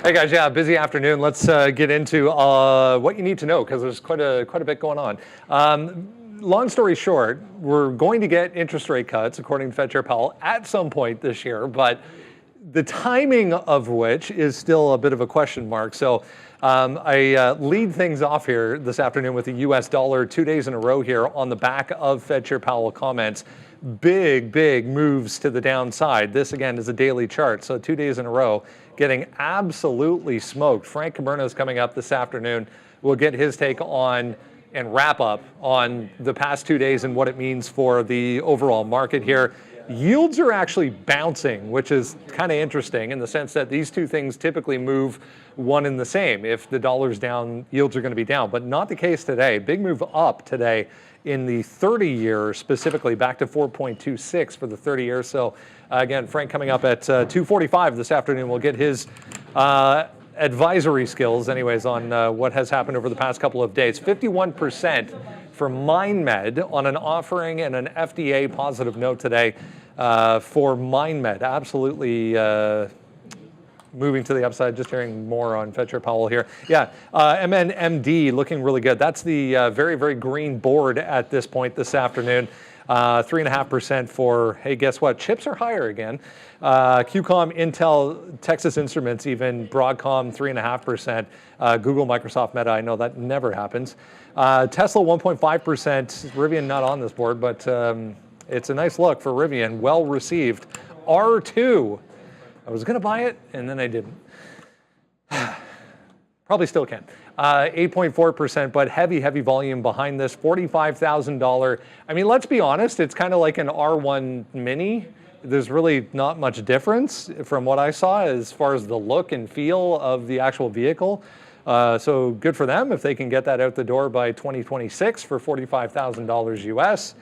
Hey guys, yeah, busy afternoon. Let's get into what you need to know because there's quite a bit going on. Long story short, we're going to get interest rate cuts, according to Fed Chair Powell, at some point this year, but the timing of which is still a bit of a question mark. So I lead things off here this afternoon with the US dollar 2 days in a row here on the back of Fed Chair Powell comments. Big moves to the downside. This again is a daily chart, so 2 days in a row getting absolutely smoked. Frank Caberno is coming up this afternoon. We'll get his take on and wrap up on the past 2 days and what it means for the overall market here. Yields are actually bouncing, which is kind of interesting in the sense that these two things typically move one and the same. If the dollar's down, yields are going to be down, but not the case today. Big move up today in the 30-year, specifically back to 4.26 for the 30-year. So again, Frank coming up at 2:45 this afternoon. We'll get his advisory skills anyways on what has happened over the past couple of days. 51% for MindMed on an offering and an FDA positive note today for MindMed. Absolutely moving to the upside. Just hearing more on Fed Chair Powell here. Yeah, MNMD looking really good. That's the very green board at this point this afternoon. 3.5% for, hey, guess what? Chips are higher again. QCOM, Intel, Texas Instruments, even Broadcom, 3.5%. Google, Microsoft, Meta, I know that never happens. Tesla, 1.5%. Rivian not on this board, but it's a nice look for Rivian. Well received. R2. I was going to buy it, and then I didn't. Probably still can. 8.4%, but heavy volume behind this. $45,000. I mean, let's be honest, it's kind of like an R1 Mini. There's really not much difference from what I saw as far as the look and feel of the actual vehicle. So good for them if they can get that out the door by 2026 for $45,000 US.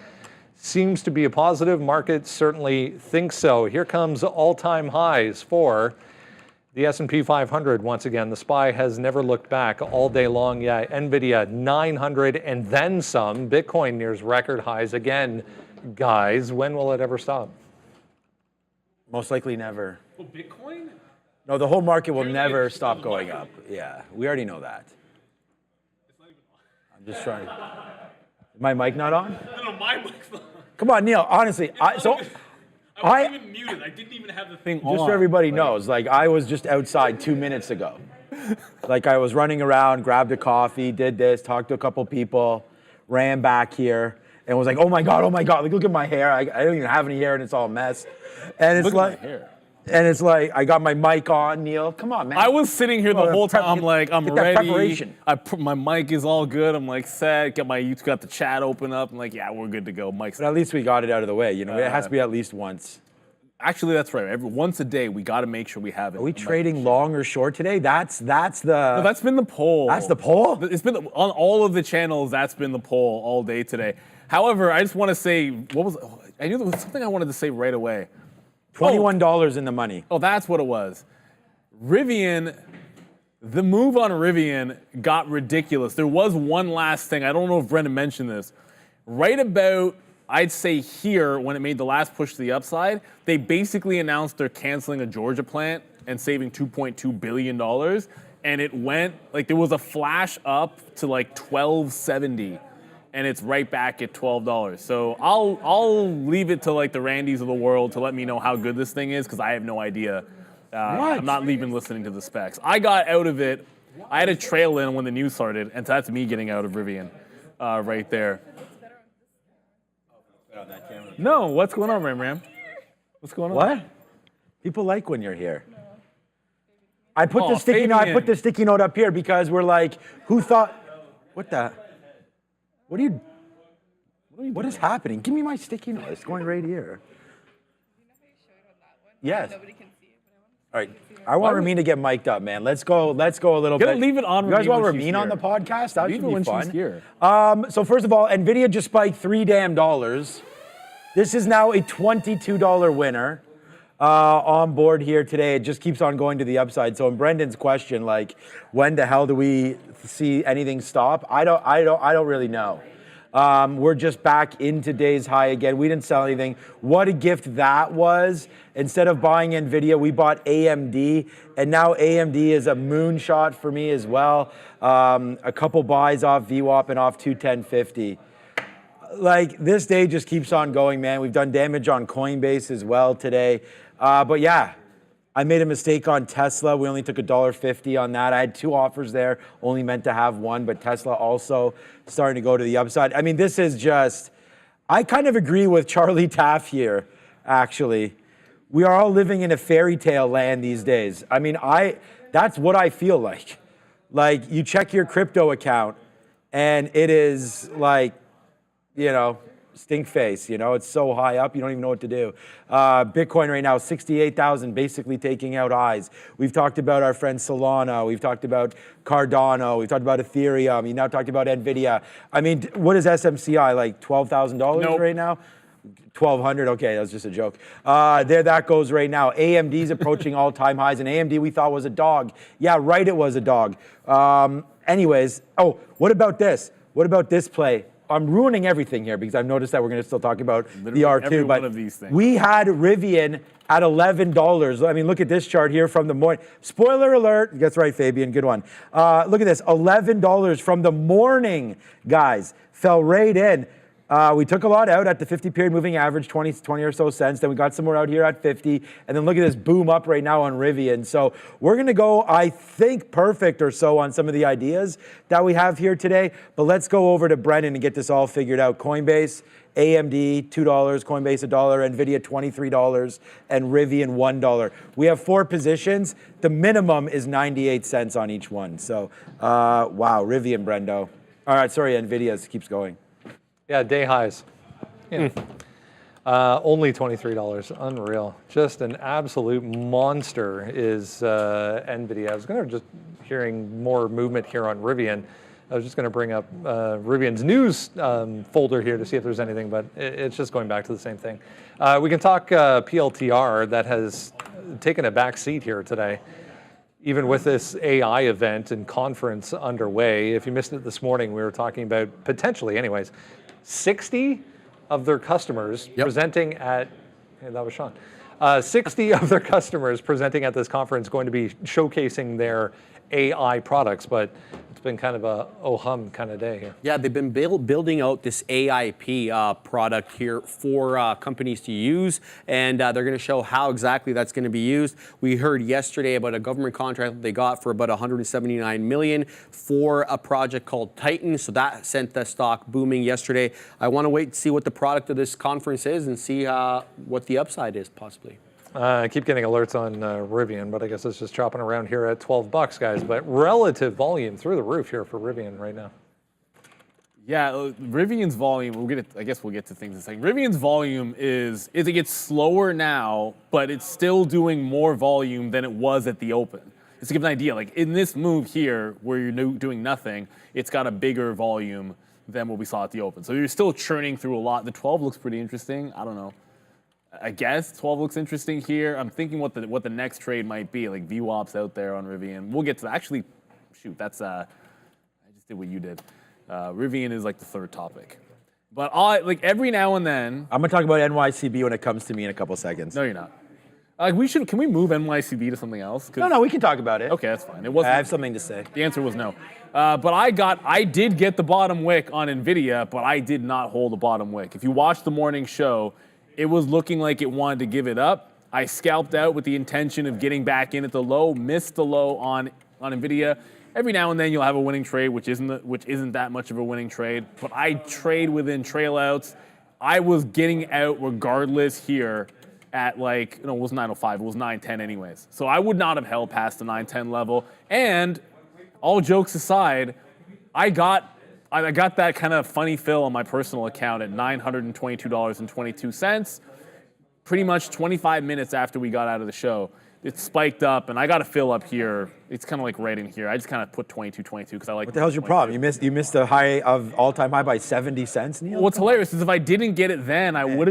Seems to be a positive. Market certainly thinks so. Here comes all-time highs for the S&P 500. Once again, the SPY has never looked back all day long. Yeah, NVDA 900 and then some. Bitcoin nears record highs again. Guys, when will it ever stop? Most likely never. Oh, Bitcoin? No, the whole market will never stop going up. Yeah, we already know that. It's not even on. I'm just trying. My mic not on? No, my mic's not on. Come on, Neil. Honestly, I wasn't even muted. I didn't even have the thing on. Just so everybody knows, like I was just outside 2 minutes ago. Like I was running around, grabbed a coffee, did this, talked to a couple people, ran back here, and was like, oh my God, like look at my hair. I don't even have any hair, and it's all a mess. And it's Look at my hair. And it's like, I got my mic on, Neil. Come on, man. I was sitting here the whole time. I'm like, I'm ready. Preparation. My mic is all good. I'm like set. Got the chat open up. I'm like, yeah, we're good to go. Mic's. But at least we got it out of the way. You know, it has to be at least once. Actually, that's right. Once a day, we got to make sure we have it. Are we trading long or short today? That's the. No, that's been the poll. That's the poll. It's been on all of the channels. That's been the poll all day today. However, I just want to say, I knew there was something I wanted to say right away. $21 in the money. Oh, that's what it was. Rivian, the move on Rivian got ridiculous. There was one last thing. I don't know if Brendan mentioned this. Right about, I'd say here, when it made the last push to the upside, they basically announced they're canceling a Georgia plant and saving $2.2 billion. And it went, like there was a flash up to like $12.70. And it's right back at $12. So I'll leave it to like the Randys of the world to let me know how good this thing is because I have no idea. I'm not even listening to the specs. I got out of it. I had a trail in when the news started, and so that's me getting out of Rivian right there. No, what's going on, Ram? What's going on? What? People like when you're here. I put the sticky note. I put the sticky note up here because we're like, who thought? What the? What is happening? Give me my sticky note. It's going right here. Yes. Nobody can see it. All right. I want Ramin to get mic'd up, man. Let's go a little bit. Leave it on. You guys want Ramin on the podcast? That should be fun. She's here. So first of all, NVIDIA just spiked $3 damn. This is now a $22 winner on board here today. It just keeps on going to the upside. So in Brendan's question, like, when the hell do we see anything stop? I don't really know. We're just back in today's high again. We didn't sell anything. What a gift that was. Instead of buying NVIDIA, we bought AMD, and now AMD is a moonshot for me as well. A couple buys off VWAP and off 210.50. Like, this day just keeps on going, man. We've done damage on Coinbase as well today. But yeah, I made a mistake on Tesla. We only took $1.50 on that. I had 2 offers there, only meant to have 1, but Tesla also starting to go to the upside. I mean, this is just, I kind of agree with Charlie Taff here, actually. We are all living in a fairy tale land these days. I mean, that's what I feel like. Like, you check your crypto account, and it is like, you know, stink face, you know, it's so high up, you don't even know what to do. Bitcoin right now, 68,000, basically taking out highs. We've talked about our friend Solana, we've talked about Cardano, we've talked about Ethereum, you now talked about NVIDIA. I mean, what is SMCI, like $12,000 right now? 1,200, okay, that was just a joke. There that goes right now. AMD's approaching all-time highs, and AMD we thought was a dog. Yeah, right, it was a dog. Anyways, oh, what about this? What about this play? I'm ruining everything here because I've noticed that we're going to still talk about literally the R2. every But one of these things. we had Rivian at $11. I mean, look at this chart here from the morning. Spoiler alert. That's right, Fabian. Good one. Look at this. $11 from the morning, guys. Fell right in. We took a lot out at the 50-period moving average, 20 or so cents. Then we got some more out here at 50. And then look at this boom up right now on Rivian. So we're going to go, I think, perfect or so on some of the ideas that we have here today. But let's go over to Brennan and get this all figured out. Coinbase, AMD, $2, Coinbase, $1, NVIDIA, $23, and Rivian, $1. We have 4 positions. The minimum is 98 cents on each one. So, wow, Rivian, Brendo. All right, sorry, NVIDIA keeps going. Yeah, day highs. Yeah. Only $23, unreal. Just an absolute monster is NVIDIA. I was going to just hearing more movement here on Rivian. I was just going to bring up Rivian's news folder here to see if there's anything, but it's just going back to the same thing. We can talk PLTR that has taken a back seat here today, even with this AI event and conference underway. If you missed it this morning, we were talking about potentially, anyways, 60 of their customers presenting at, hey, that was Sean, 60 of their customers presenting at this conference going to be showcasing their AI products, but it's been kind of a oh-hum kind of day here. Yeah, they've been building out this AIP product here for companies to use, and they're going to show how exactly that's going to be used. We heard yesterday about a government contract that they got for about $179 million for a project called Titan, so that sent the stock booming yesterday. I want to wait and see what the product of this conference is and see what the upside is possibly. I keep getting alerts on Rivian, but I guess it's just chopping around here at 12 bucks, guys. But relative volume through the roof here for Rivian right now. Yeah, Rivian's volume, I guess we'll get to things in a second. Rivian's volume is it gets slower now, but it's still doing more volume than it was at the open. Just to give an idea, like in this move here, where you're doing nothing, it's got a bigger volume than what we saw at the open. So you're still churning through a lot. The 12 looks pretty interesting. I don't know. I guess 12 looks interesting here. I'm thinking what the next trade might be. Like VWAP's out there on Rivian. We'll get to that. Actually, shoot, that's I just did what you did. Rivian is like the third topic. But like every now and then, I'm gonna talk about NYCB when it comes to me in a couple seconds. No, you're not. Can we move NYCB to something else? No, we can talk about it. Okay, that's fine. It wasn't. I have something to say. The answer was no. But I did get the bottom wick on NVIDIA, but I did not hold the bottom wick. If you watch the morning show, it was looking like it wanted to give it up. I scalped out with the intention of getting back in at the low, missed the low on NVIDIA. Every now and then you'll have a winning trade, which isn't that much of a winning trade. But I trade within trail outs. I was getting out regardless here at like, it was 9:05, it was 9:10 anyways. So I would not have held past the 9:10 level. And all jokes aside, I got that kind of funny fill on my personal account at $922.22. Pretty much 25 minutes after we got out of the show, it spiked up, and I got a fill up here. It's kind of like right in here. I just kind of put 22.22 because I like. What the hell's your problem? You missed the high of all-time high by 70 cents, Neil. What's hilarious is if I didn't get it then, I would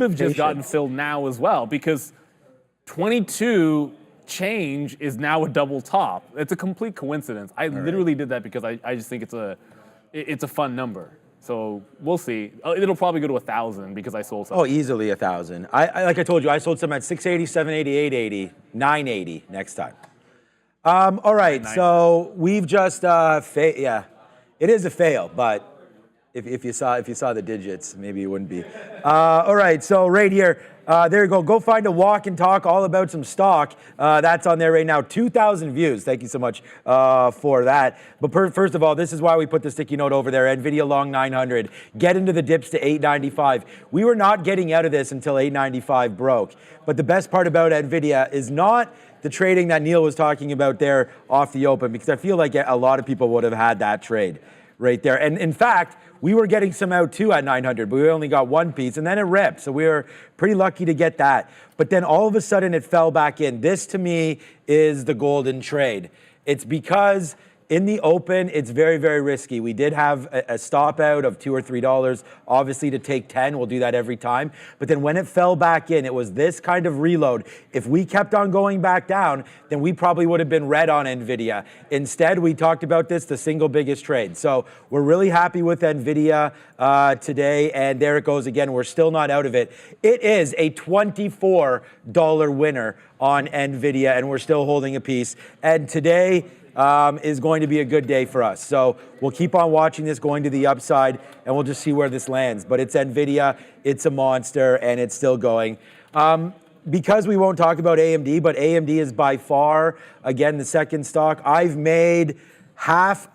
have just gotten filled now as well, because 22 change is now a double top. It's a complete coincidence. I literally did that because I just think it's a fun number. So we'll see. It'll probably go to 1,000 because I sold some. Oh, easily 1,000. I like I told you, I sold some at 680, 780, 880, 980 next time. All right, so we've just yeah, it is a fail, but if you saw the digits, maybe it wouldn't be. All right, so right here, there you go. Go find a walk and talk all about some stock. That's on there right now. 2,000 views. Thank you so much for that. But first of all, this is why we put the sticky note over there. NVIDIA long 900. Get into the dips to 895. We were not getting out of this until 895 broke. But the best part about NVIDIA is not the trading that Neil was talking about there off the open, because I feel like a lot of people would have had that trade right there. And in fact, we were getting some out too at 900, but we only got one piece, and then it ripped. So we were pretty lucky to get that. But then all of a sudden it fell back in. This to me is the golden trade. It's because in the open, it's very, very risky. We did have a stop out of $2 or $3, obviously to take 10. We'll do that every time. But then when it fell back in, it was this kind of reload. If we kept on going back down, then we probably would have been red on NVIDIA. Instead, we talked about this, the single biggest trade. So we're really happy with NVIDIA today. And there it goes again. We're still not out of it. It is a $24 winner on NVIDIA, and we're still holding a piece. And today, is going to be a good day for us. So we'll keep on watching this going to the upside, and we'll just see where this lands. But it's NVIDIA, it's a monster, and it's still going. Because we won't talk about AMD, but AMD is by far, again, the second stock. I've made half,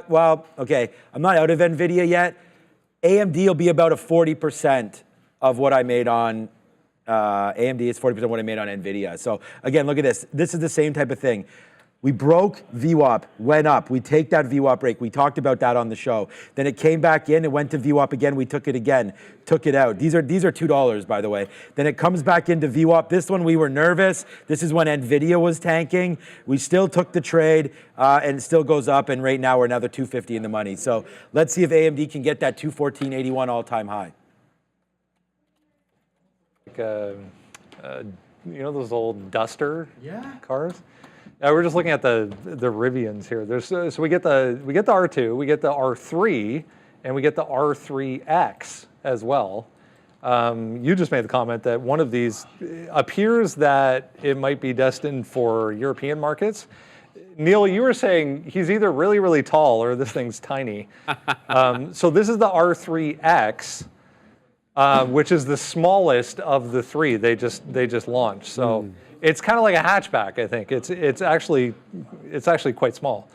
well, okay, I'm not out of NVIDIA yet. AMD will be about a 40% of what I made on AMD. Is 40% of what I made on NVIDIA. So again, look at this. This is the same type of thing. We broke VWAP, went up. We take that VWAP break. We talked about that on the show. Then it came back in. It went to VWAP again. We took it again, took it out. These are $2, by the way. Then it comes back into VWAP. This one we were nervous. This is when NVIDIA was tanking. We still took the trade, and it still goes up. And right now we're another $250 in the money. So let's see if AMD can get that 214.81 all-time high. You know those old Duster cars? We're just looking at the Rivians here. So we get the R2, we get the R3, and we get the R3X as well. You just made the comment that one of these appears that it might be destined for European markets. Neil, you were saying he's either really, really tall or this thing's tiny. So this is the R3X, which is the smallest of the three they just launched. So. It's kind of like a hatchback, I think. It's actually quite small,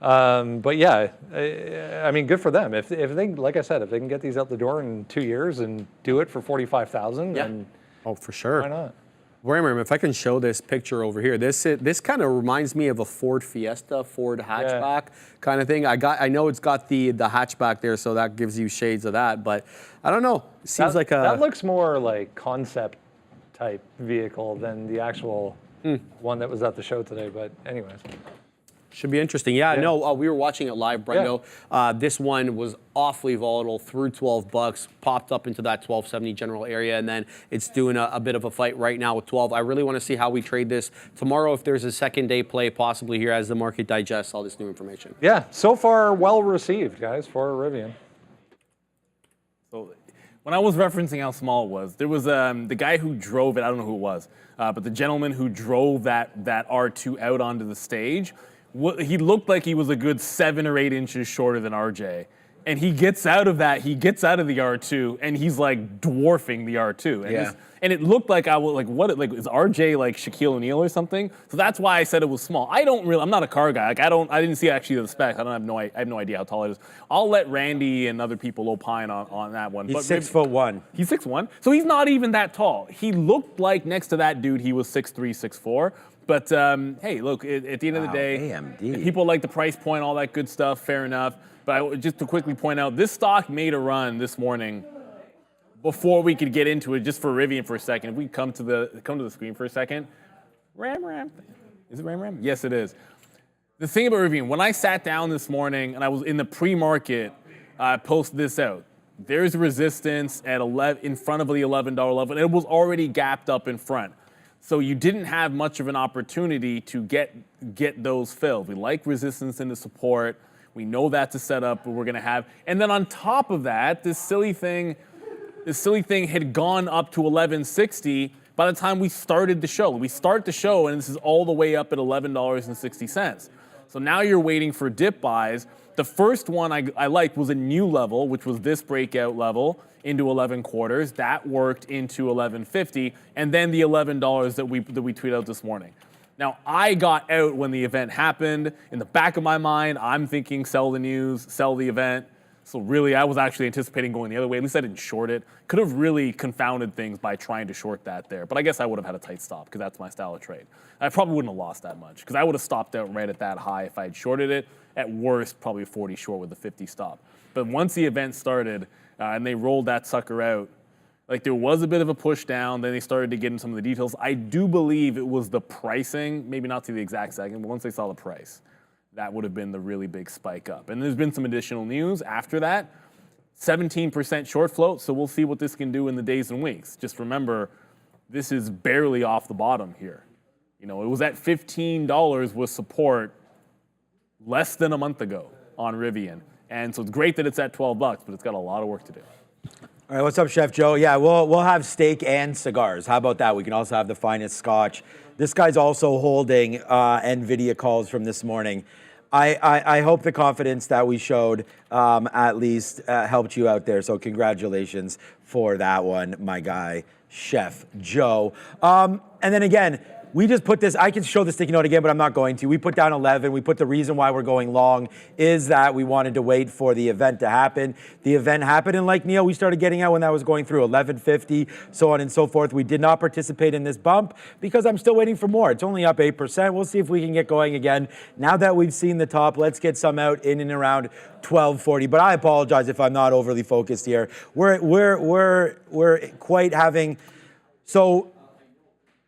but yeah, I mean, good for them. If they, like I said, if they can get these out the door in 2 years and do it for 45,000, then oh, for sure. Why not? Rammer, if I can show this picture over here, this kind of reminds me of a Ford Fiesta, Ford hatchback kind of thing. I know it's got the hatchback there, so that gives you shades of that. But I don't know. It seems like that looks more like concept type vehicle than the actual one that was at the show today. But anyways. Should be interesting. Yeah, no, we were watching it live, Brendo. Yeah. This one was awfully volatile through 12 bucks, popped up into that 1270 general area, and then it's doing a bit of a fight right now with 12. I really want to see how we trade this tomorrow if there's a second day play possibly here as the market digests all this new information. Yeah, so far well received, guys, for Rivian. So when I was referencing how small it was, there was the guy who drove it, I don't know who it was, but the gentleman who drove that R2 out onto the stage, he looked like he was a good 7 or 8 inches shorter than RJ. And he gets out of the R2, and he's like dwarfing the R2. And, and it looked like is RJ like Shaquille O'Neal or something? So that's why I said it was small. I'm not a car guy. Like I didn't see actually the specs. I have no idea how tall it is. I'll let Randy and other people opine on that one. He's 6'1". He's 6'1", so he's not even that tall. He looked like next to that dude, he was 6'3", 6'4". But hey, look, at the end of the day, AMD. People like the price point, all that good stuff, fair enough. But just to quickly point out, this stock made a run this morning before we could get into it, just for Rivian for a second. If we come to the screen for a second. Ram. Is it Ram? Yes, it is. The thing about Rivian, when I sat down this morning and I was in the pre-market, I posted this out. There's resistance at 11 in front of the $11 level, and it was already gapped up in front. So you didn't have much of an opportunity to get those filled. We like resistance into support. We know that's a setup we're going to have. And then on top of that, this silly thing had gone up to 1160 by the time we started the show. We start the show, and this is all the way up at $11.60. So now you're waiting for dip buys. The first one I liked was a new level, which was this breakout level into 11 quarters. That worked into 11.50, and then the $11 that we tweeted out this morning. Now, I got out when the event happened. In the back of my mind, I'm thinking sell the news, sell the event. So really, I was actually anticipating going the other way. At least I didn't short it. Could have really confounded things by trying to short that there. But I guess I would have had a tight stop because that's my style of trade. I probably wouldn't have lost that much because I would have stopped out right at that high if I had shorted it. At worst, probably a 40 short with a 50 stop. But once the event started and they rolled that sucker out, like there was a bit of a push down, then they started to get into some of the details. I do believe it was the pricing, maybe not to the exact second, but once they saw the price, that would have been the really big spike up. And there's been some additional news after that. 17% short float, so we'll see what this can do in the days and weeks. Just remember, this is barely off the bottom here. You know, it was at $15 with support less than a month ago on Rivian. And so it's great that it's at $12, but it's got a lot of work to do. All right, what's up, Chef Joe? Yeah, we'll have steak and cigars. How about that? We can also have the finest scotch. This guy's also holding NVIDIA calls from this morning. I hope the confidence that we showed at least helped you out there. So congratulations for that one, my guy, Chef Joe. And then again, we just put this, I can show the sticky note again, but I'm not going to. We put down 11. We put the reason why we're going long is that we wanted to wait for the event to happen. The event happened, and like Neil, we started getting out when that was going through 1150, so on and so forth. We did not participate in this bump because I'm still waiting for more. It's only up 8%. We'll see if we can get going again. Now that we've seen the top, let's get some out in and around 1240. But I apologize if I'm not overly focused here. We're quite having, so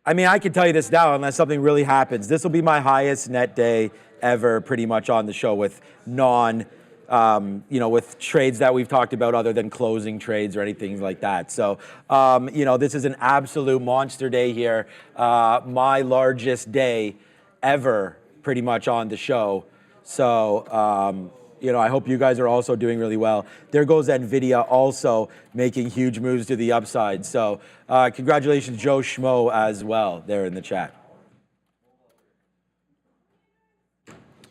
I mean, I can tell you this now, unless something really happens. This will be my highest net day ever, pretty much on the show with with trades that we've talked about other than closing trades or anything like that. So, this is an absolute monster day here. My largest day ever, pretty much on the show. So, I hope you guys are also doing really well. There goes NVIDIA also making huge moves to the upside. So congratulations, Joe Schmo, as well, there in the chat.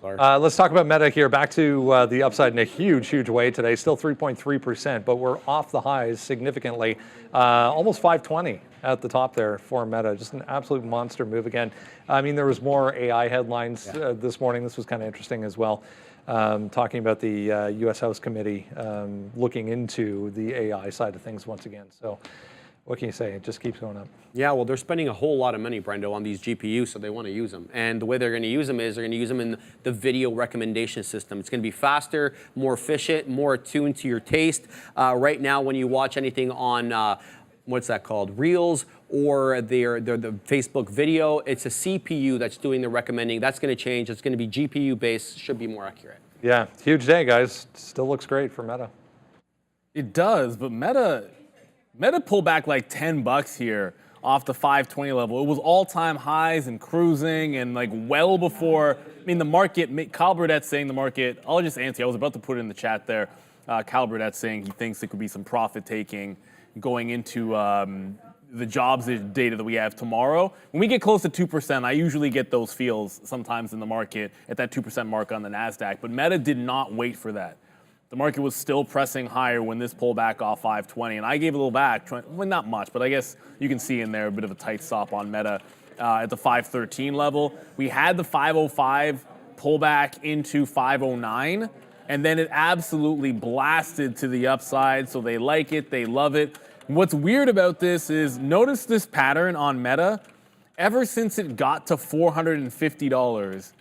Let's talk about Meta here. Back to the upside in a huge, huge way today. Still 3.3%, but we're off the highs significantly. Almost 520 at the top there for Meta. Just an absolute monster move again. I mean, there was more AI headlines this morning. This was kind of interesting as well. Talking about the U.S. House Committee looking into the AI side of things once again. So what can you say? It just keeps going up. Yeah, well, they're spending a whole lot of money, Brendo, on these GPUs, so they want to use them. And the way they're going to use them is they're going to use them in the video recommendation system. It's going to be faster, more efficient, more attuned to your taste. Right now, when you watch anything on what's that called? Reels or the Facebook video, it's a CPU that's doing the recommending. That's going to change. It's going to be GPU based, should be more accurate. Yeah, huge day, guys. Still looks great for Meta. It does, but Meta pulled back like $10 here off the 520 level. It was all-time highs and cruising and like well before, I mean, the market, Kyle Burdett's saying the market, I'll just answer, I was about to put it in the chat there. Kyle Burdett's saying he thinks there could be some profit taking going into the jobs data that we have tomorrow. When we get close to 2%, I usually get those feels sometimes in the market at that 2% mark on the NASDAQ, but Meta did not wait for that. The market was still pressing higher when this pulled back off 520, and I gave a little back, well, not much, but I guess you can see in there a bit of a tight stop on Meta at the 513 level. We had the 505 pull back into 509, and then it absolutely blasted to the upside, so they like it, they love it. What's weird about this is, notice this pattern on Meta. Ever since it got to $450,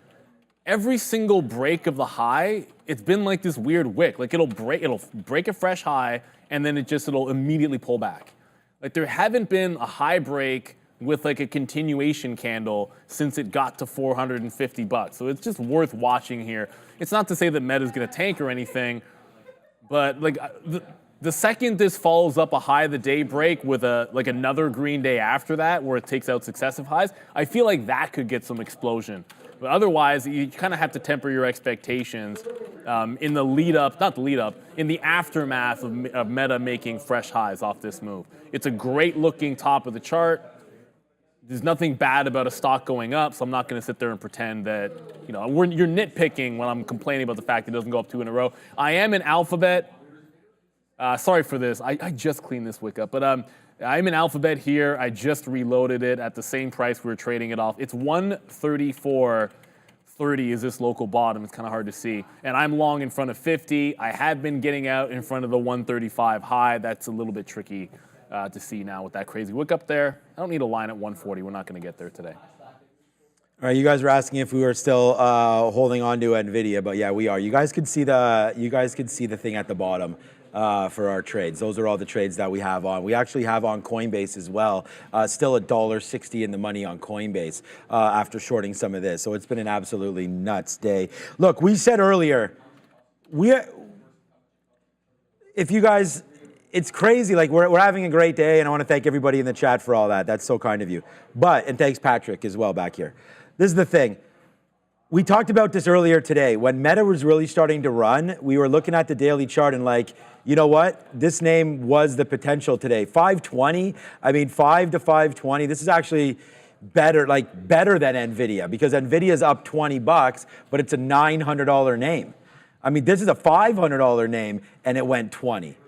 every single break of the high, it's been like this weird wick. Like it'll break a fresh high, and then it'll immediately pull back. Like there haven't been a high break with like a continuation candle since it got to $450. So it's just worth watching here. It's not to say that Meta's gonna tank or anything, but like the second this follows up a high of the day break with another green day after that where it takes out successive highs, I feel like that could get some explosion. But otherwise, you kind of have to temper your expectations in the lead up, not the lead up, in the aftermath of Meta making fresh highs off this move. It's a great looking top of the chart. There's nothing bad about a stock going up, so I'm not going to sit there and pretend that, you're nitpicking when I'm complaining about the fact it doesn't go up 2 in a row. I am in Alphabet. Sorry for this. I just cleaned this wick up, but I'm in Alphabet here. I just reloaded it at the same price we were trading it off. It's 134.30 is this local bottom. It's kind of hard to see. And I'm long in front of 50. I have been getting out in front of the 135 high. That's a little bit tricky to see now with that crazy wick up there. I don't need a line at 140. We're not going to get there today. All right, you guys were asking if we were still holding on to NVIDIA, but yeah, we are. You guys could see the thing at the bottom for our trades. Those are all the trades that we have on. We actually have on Coinbase as well. Still $1.60 in the money on Coinbase after shorting some of this. So it's been an absolutely nuts day. Look, we said earlier, if you guys. It's crazy. Like we're having a great day, and I want to thank everybody in the chat for all that. That's so kind of you. And thanks Patrick as well back here. This is the thing. We talked about this earlier today. When Meta was really starting to run, we were looking at the daily chart and like, you know what? This name was the potential today. 520. I mean, 5 to 520. This is actually better than NVIDIA because NVIDIA's up $20, but it's a $900 name. I mean, this is a $500 name, and it went 20.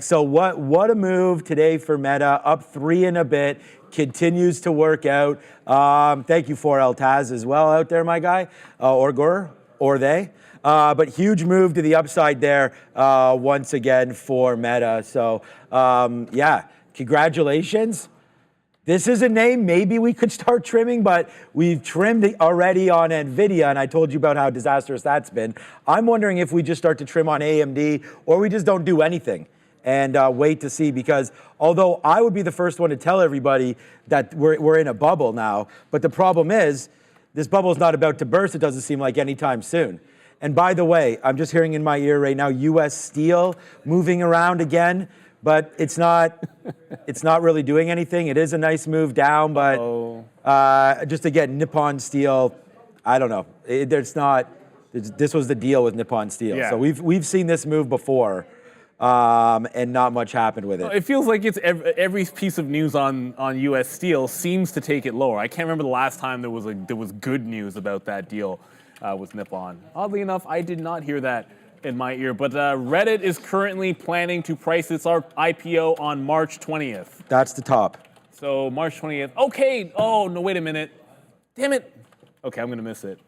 So what a move today for Meta, up 3 and a bit, continues to work out. Thank you for Taz as well out there, my guy, or they. But huge move to the upside there once again for Meta. So yeah, congratulations. This is a name maybe we could start trimming, but we've trimmed it already on NVIDIA, and I told you about how disastrous that's been. I'm wondering if we just start to trim on AMD, or we just don't do anything and wait to see, because although I would be the first one to tell everybody that we're in a bubble now, but the problem is this bubble is not about to burst, it doesn't seem like anytime soon. And by the way, I'm just hearing in my ear right now, US Steel moving around again, but it's not really doing anything. It is a nice move down, but just to get Nippon Steel, I don't know. This was the deal with Nippon Steel. Yeah. So we've seen this move before. And not much happened with it. It feels like it's every piece of news on U.S. Steel seems to take it lower. I can't remember the last time there was good news about that deal with Nippon. Oddly enough, I did not hear that in my ear. But Reddit is currently planning to price its IPO on March 20th. That's the top. So March 20th. Okay. Oh no! Wait a minute. Damn it. Okay, I'm gonna miss it.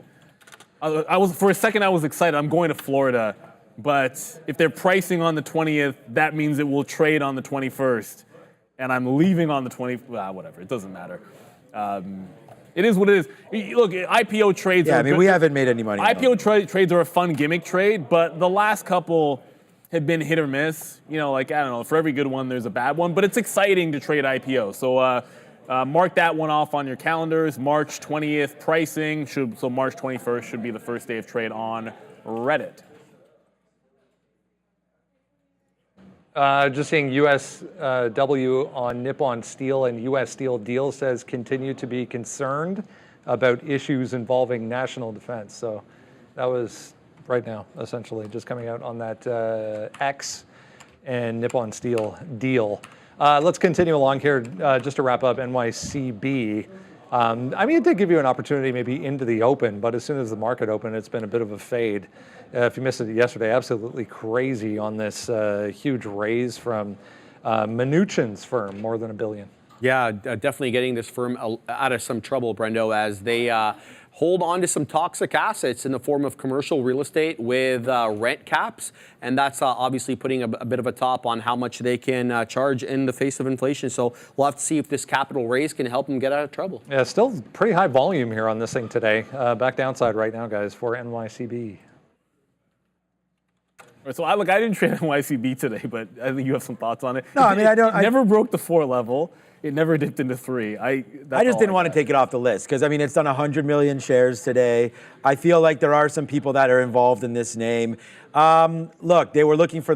For a second I was excited. I'm going to Florida. But if they're pricing on the 20th, that means it will trade on the 21st. And I'm leaving on the 20th. Well, whatever. It doesn't matter. It is what it is. Look, IPO trades are we haven't made any money. IPO trades are a fun gimmick trade, but the last couple have been hit or miss. I don't know. For every good one, there's a bad one. But it's exciting to trade IPO. So mark that one off on your calendars. March 20th pricing. So March 21st should be the first day of trade on Reddit. Just seeing USW on Nippon Steel, and US Steel Deal says continue to be concerned about issues involving national defense. So that was right now, essentially, just coming out on that X and Nippon Steel deal. Let's continue along here just to wrap up NYCB. It did give you an opportunity maybe into the open, but as soon as the market opened, it's been a bit of a fade. If you missed it yesterday, absolutely crazy on this huge raise from Mnuchin's firm, more than $1 billion. Yeah, definitely getting this firm out of some trouble, Brendo, as they hold on to some toxic assets in the form of commercial real estate with rent caps. And that's obviously putting a bit of a top on how much they can charge in the face of inflation. So we'll have to see if this capital raise can help them get out of trouble. Yeah, still pretty high volume here on this thing today. Back downside right now, guys, for NYCB. So I didn't trade NYCB today, but I think you have some thoughts on it. No, it never broke the 4 level. It never dipped into 3. I just didn't want to take it off the list because it's done 100 million shares today. I feel like there are some people that are involved in this name. Look, they were looking for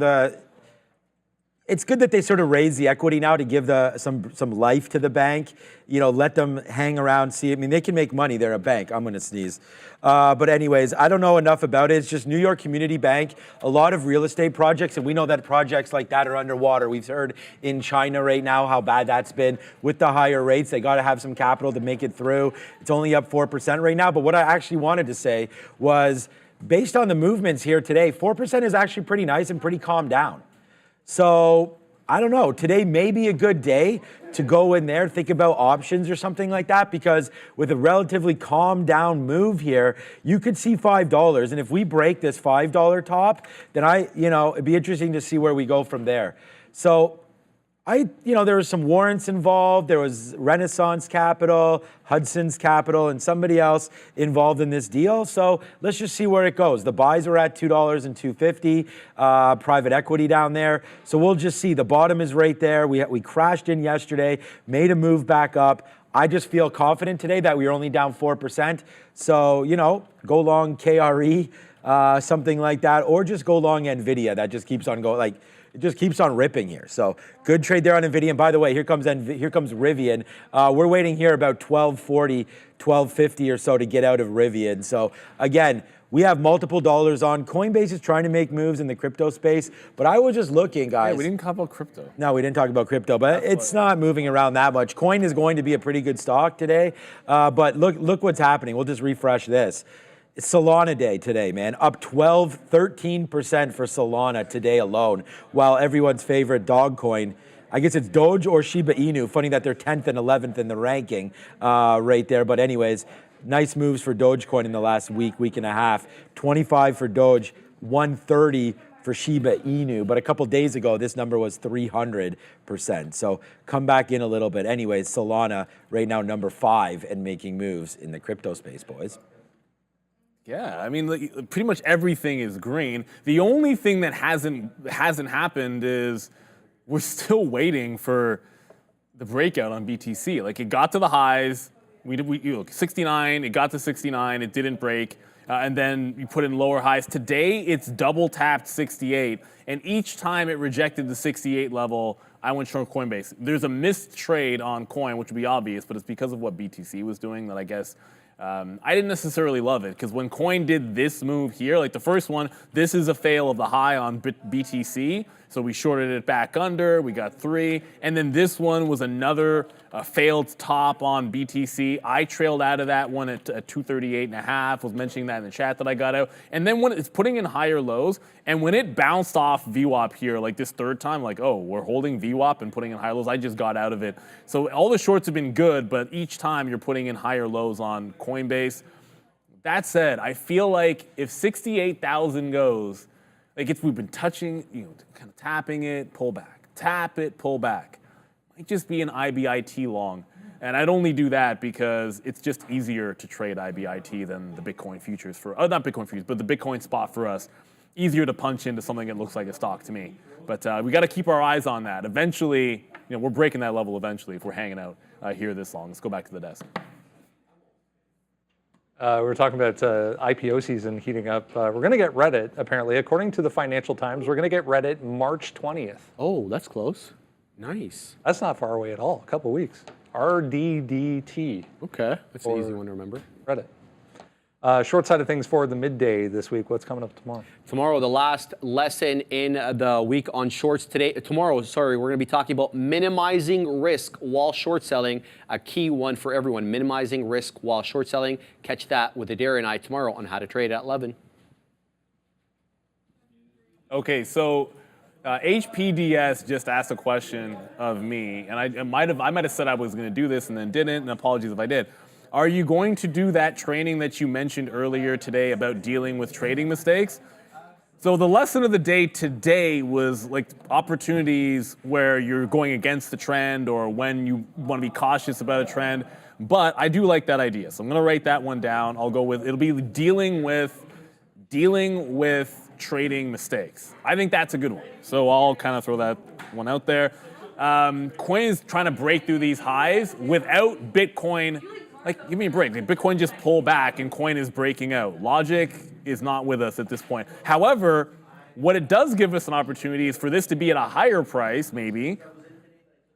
it's good that they sort of raise the equity now to give some life to the bank. You know, let them hang around, see. I mean, they can make money. They're a bank. I'm going to sneeze. But anyways, I don't know enough about it. It's just New York Community Bank, a lot of real estate projects, and we know that projects like that are underwater. We've heard in China right now how bad that's been with the higher rates. They got to have some capital to make it through. It's only up 4% right now. But what I actually wanted to say was, based on the movements here today, 4% is actually pretty nice and pretty calmed down. So I don't know, today may be a good day to go in there, think about options or something like that, because with a relatively calm down move here, you could see $5. And if we break this $5 top, then it'd be interesting to see where we go from there. So there was some warrants involved. There was Renaissance Capital, Hudson's Capital, and somebody else involved in this deal. So let's just see where it goes. The buys are at $2 and $2.50, private equity down there. So we'll just see. The bottom is right there. We crashed in yesterday, made a move back up. I just feel confident today that we are only down 4%. So, go long KRE, something like that, or just go long NVDA. That just keeps on going. It just keeps on ripping here. So good trade there on NVIDIA. And by the way, here comes RIVN. We're waiting here about 12.40, 12.50 or so to get out of RIVN. So again, we have multiple dollars on. Coinbase is trying to make moves in the crypto space, but I was just looking, guys. Yeah, we didn't talk about crypto. No, we didn't talk about crypto, but it's not moving around that much. Coin is going to be a pretty good stock today, but look what's happening. We'll just refresh this. It's Solana day today, man. Up 13% for Solana today alone, while everyone's favorite dog coin, I guess it's Doge or Shiba Inu. Funny that they're 10th and 11th in the ranking right there. But anyways, nice moves for Dogecoin in the last week and a half. 25 for Doge, 130 for Shiba Inu. But a couple days ago, this number was 300%. So come back in a little bit. Anyways, Solana right now number 5 and making moves in the crypto space, boys. Yeah, I mean, pretty much everything is green. The only thing that hasn't happened is we're still waiting for the breakout on BTC. Like, it got to the highs, we 69, it got to 69, it didn't break, and then you put in lower highs. Today, it's double tapped 68, and each time it rejected the 68 level, I went short Coinbase. There's a missed trade on Coin, which would be obvious, but it's because of what BTC was doing that I guess I didn't necessarily love it, because when Coin did this move here, like the first one, this is a fail of the high on BTC, so we shorted it back under, we got 3, and then this one was another failed top on BTC. I trailed out of that one at 238.5, was mentioning that in the chat that I got out, and then when it's putting in higher lows, and when it bounced off VWAP here, like this third time, like, oh, we're holding VWAP and putting in higher lows, I just got out of it. So all the shorts have been good, but each time you're putting in higher lows on Coinbase. That said, I feel like if 68,000 goes, like we've been touching, kind of tapping it, pull back, tap it, pull back. Might just be an IBIT long. And I'd only do that because it's just easier to trade IBIT than the Bitcoin futures not Bitcoin futures, but the Bitcoin spot for us. Easier to punch into something that looks like a stock to me. But we got to keep our eyes on that. Eventually, we're breaking that level eventually if we're hanging out here this long. Let's go back to the desk. We're talking about IPO season heating up. We're going to get Reddit, apparently. According to the Financial Times, we're going to get Reddit March 20th. Oh, that's close. Nice. That's not far away at all. A couple weeks. RDDT. Okay, that's an easy one to remember. Reddit. Short side of things for the midday this week. What's coming up tomorrow? Tomorrow, the last lesson in the week on shorts. Tomorrow, we're going to be talking about minimizing risk while short selling. A key one for everyone, minimizing risk while short selling. Catch that with Adair and I tomorrow on How to Trade at 11. Okay, so HPDS just asked a question of me, and I might have said I was going to do this and then didn't, and apologies if I did. Are you going to do that training that you mentioned earlier today about dealing with trading mistakes? So the lesson of the day today was like opportunities where you're going against the trend or when you want to be cautious about a trend. But I do like that idea. So I'm going to write that one down. I'll go with, it'll be dealing with trading mistakes. I think that's a good one. So I'll kind of throw that one out there. Coin is trying to break through these highs without Bitcoin. Like, give me a break. Bitcoin just pulled back and Coin is breaking out. Logic is not with us at this point. However, What it does give us an opportunity is for this to be at a higher price, maybe,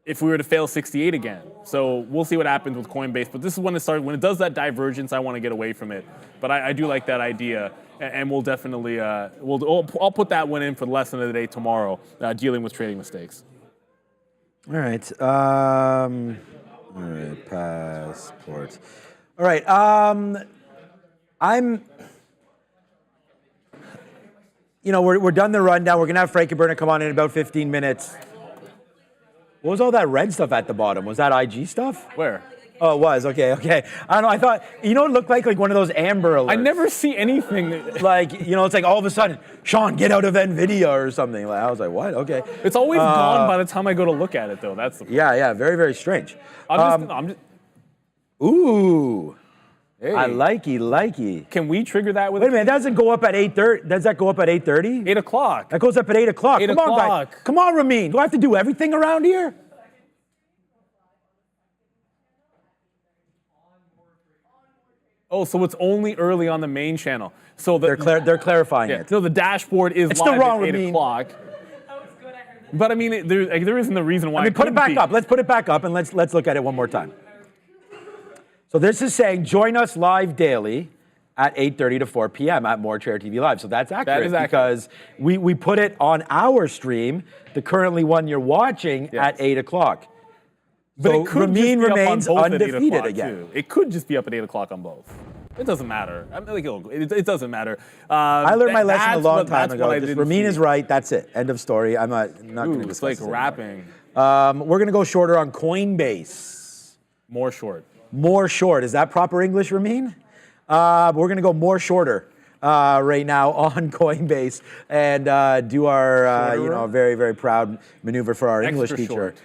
if we were to fail 68 again. So we'll see what happens with Coinbase. But this is when it starts. When it does that divergence, I want to get away from it. But I do like that idea, and we'll definitely I'll put that one in for the lesson of the day tomorrow, dealing with trading mistakes. All right. All right. Passports. All right. We're done the rundown. We're gonna have Frank and Bernard come on in about 15 minutes. What was all that red stuff at the bottom? Was that IG stuff? Where? Oh, it was. Okay. I don't know. I thought, it looked like one of those Amber alerts. I never see anything. It's like all of a sudden, Sean, get out of NVIDIA or something. I was like, what? Okay. It's always gone by the time I go to look at it, though. That's the Yeah. Very, very strange. I'm just. Ooh. Hey. I likey. Can we trigger that with? Wait a minute. That doesn't go up at 8:30. Does that go up at 8:30? 8 o'clock. That goes up at 8 o'clock. 8 Come on, guys. o'clock. Come on, Ramin. Do I have to do everything around here? Oh, so it's only early on the main channel. So They're clarifying it. No, the dashboard is It's live still wrong, at 8 Ramin. o'clock. But I mean, there isn't a reason why. Put it back up. Let's put it back up and let's look at it one more time. So this is saying join us live daily at 8:30 to 4 p.m. at More Trader TV Live. So that's accurate, is accurate. because we put it on our stream, the currently one you're watching, at 8 o'clock. But So it could Ramin just be remains up on both at 8 undefeated o'clock, again. too. It could just be up at 8 o'clock on both. It doesn't matter. I mean, it doesn't matter. I learned my lesson a long time ago. Ramin Ramin is right. That's it. End of story. I'm not going to It's discuss like this rapping. anymore. We're going to go shorter on Coinbase. More short. More short. Is that proper English, Ramin? We're going to go more shorter right now on Coinbase and do our very, very proud maneuver for our English Extra teacher short.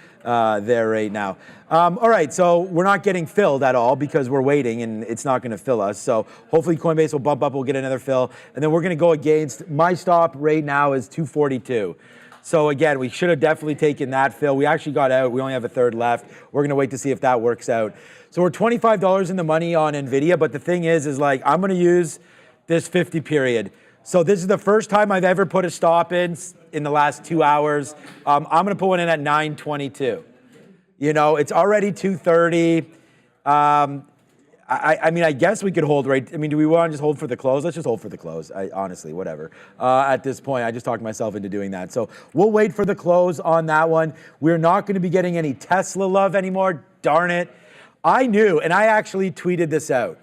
there right now. All right, so we're not getting filled at all because we're waiting and it's not going to fill us. So hopefully Coinbase will bump up, we'll get another fill. And then we're going to go against, my stop right now is 242. So again, we should have definitely taken that fill. We actually got out. We only have a third left. We're going to wait to see if that works out. So we're $25 in the money on NVIDIA, but the thing is like I'm going to use this 50 period. So this is the first time I've ever put a stop in the last 2 hours. I'm going to put one in at 9:22. It's already 2:30. I mean, I guess we could hold right. I mean, do we want to just hold for the close? Let's just hold for the close. Honestly, whatever. At this point, I just talked myself into doing that. So we'll wait for the close on that one. We're not going to be getting any Tesla love anymore. Darn it. I knew, and I actually tweeted this out.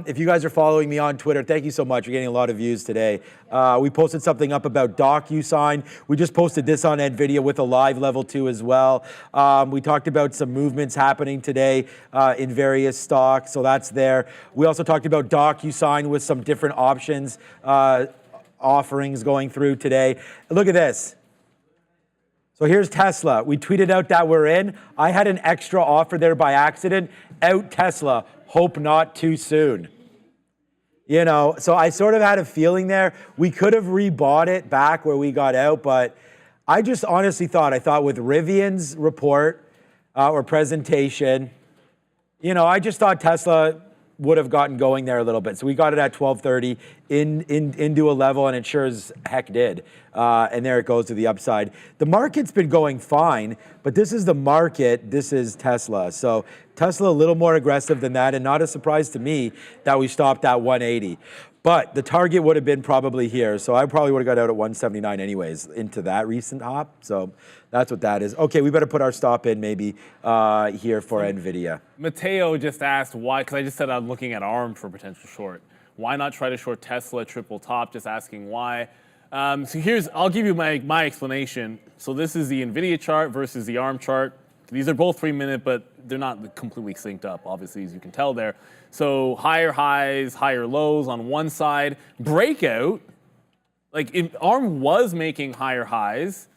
If you guys are following me on Twitter, thank you so much. You're getting a lot of views today. We posted something up about DocuSign. We just posted this on NVIDIA with a live level 2 as well. We talked about some movements happening today in various stocks, so that's there. We also talked about DocuSign with some different options offerings going through today. Look at this. So here's Tesla. We tweeted out that we're in. I had an extra offer there by accident. Out Tesla. Hope not too soon. So I sort of had a feeling there. We could have rebought it back where we got out, but I just honestly thought with RIVN's report or presentation, I just thought Tesla would have gotten going there a little bit. So we got it at 12:30 into a level, and it sure as heck did. And there it goes to the upside. The market's been going fine, but this is the market. This is Tesla. So Tesla a little more aggressive than that, and not a surprise to me that we stopped at 180. But the target would have been probably here. So I probably would have got out at 179 anyways into that recent hop. So that's what that is. Okay, we better put our stop in maybe here for NVIDIA. Mateo just asked why, because I just said I'm looking at ARM for potential short. Why not try to short Tesla triple top? Just asking why. So I'll give you my explanation. So this is the NVIDIA chart versus the ARM chart. These are both 3-minute, but they're not completely synced up, obviously, as you can tell there. So higher highs, higher lows on one side. Breakout, ARM was making higher highs,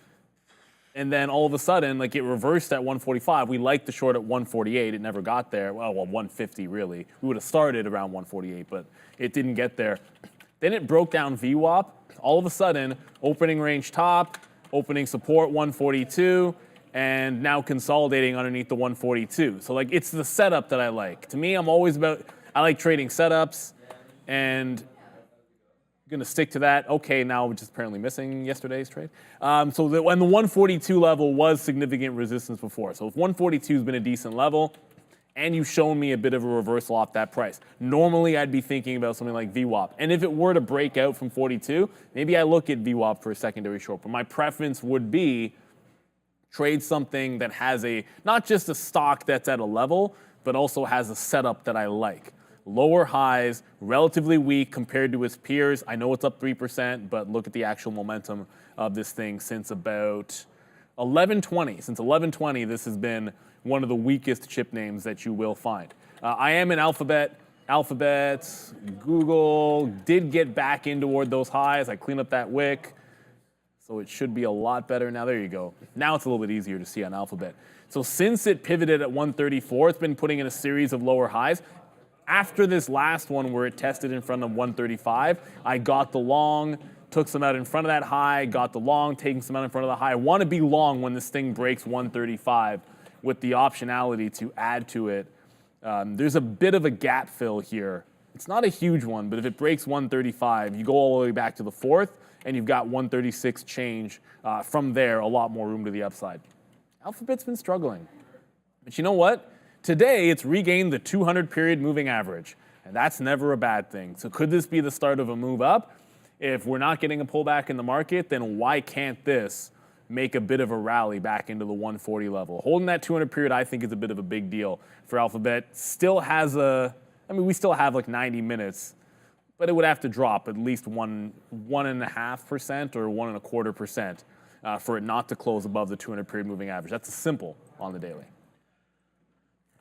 and then all of a sudden, it reversed at 145. We liked the short at 148. It never got there. Well, 150, really. We would have started around 148, but it didn't get there. Then it broke down VWAP. All of a sudden, opening range top, opening support 142, and now consolidating underneath the 142. So it's the setup that I like. To me, I like trading setups, and Going to stick to that. Okay, now we're just apparently missing yesterday's trade. And the 142 level was significant resistance before. So if 142 has been a decent level, and you've shown me a bit of a reversal off that price, normally I'd be thinking about something like VWAP. And if it were to break out from 42, maybe I look at VWAP for a secondary short. But my preference would be trade something that has not just a stock that's at a level, but also has a setup that I like. Lower highs, relatively weak compared to its peers. I know it's up 3%, but look at the actual momentum of this thing since about 11/20. Since 11/20, this has been one of the weakest chip names that you will find. I am in Alphabet. Google did get back in toward those highs. I cleaned up that wick, so it should be a lot better now. There you go. Now it's a little bit easier to see on Alphabet. So since it pivoted at 134, it's been putting in a series of lower highs. After this last one where it tested in front of 135, I got the long, took some out in front of that high, got the long, taking some out in front of the high. I want to be long when this thing breaks 135 with the optionality to add to it. There's a bit of a gap fill here. It's not a huge one, but if it breaks 135, you go all the way back to the fourth, and you've got 136 change. From there, a lot more room to the upside. Alphabet's been struggling. But you know what? Today, it's regained the 200-period moving average, and that's never a bad thing. So could this be the start of a move up? If we're not getting a pullback in the market, then why can't this make a bit of a rally back into the 140 level? Holding that 200-period, I think, is a bit of a big deal for Alphabet. Still has we still have like 90 minutes, but it would have to drop at least 1.5% or 1.25% for it not to close above the 200-period moving average. That's a simple on the daily.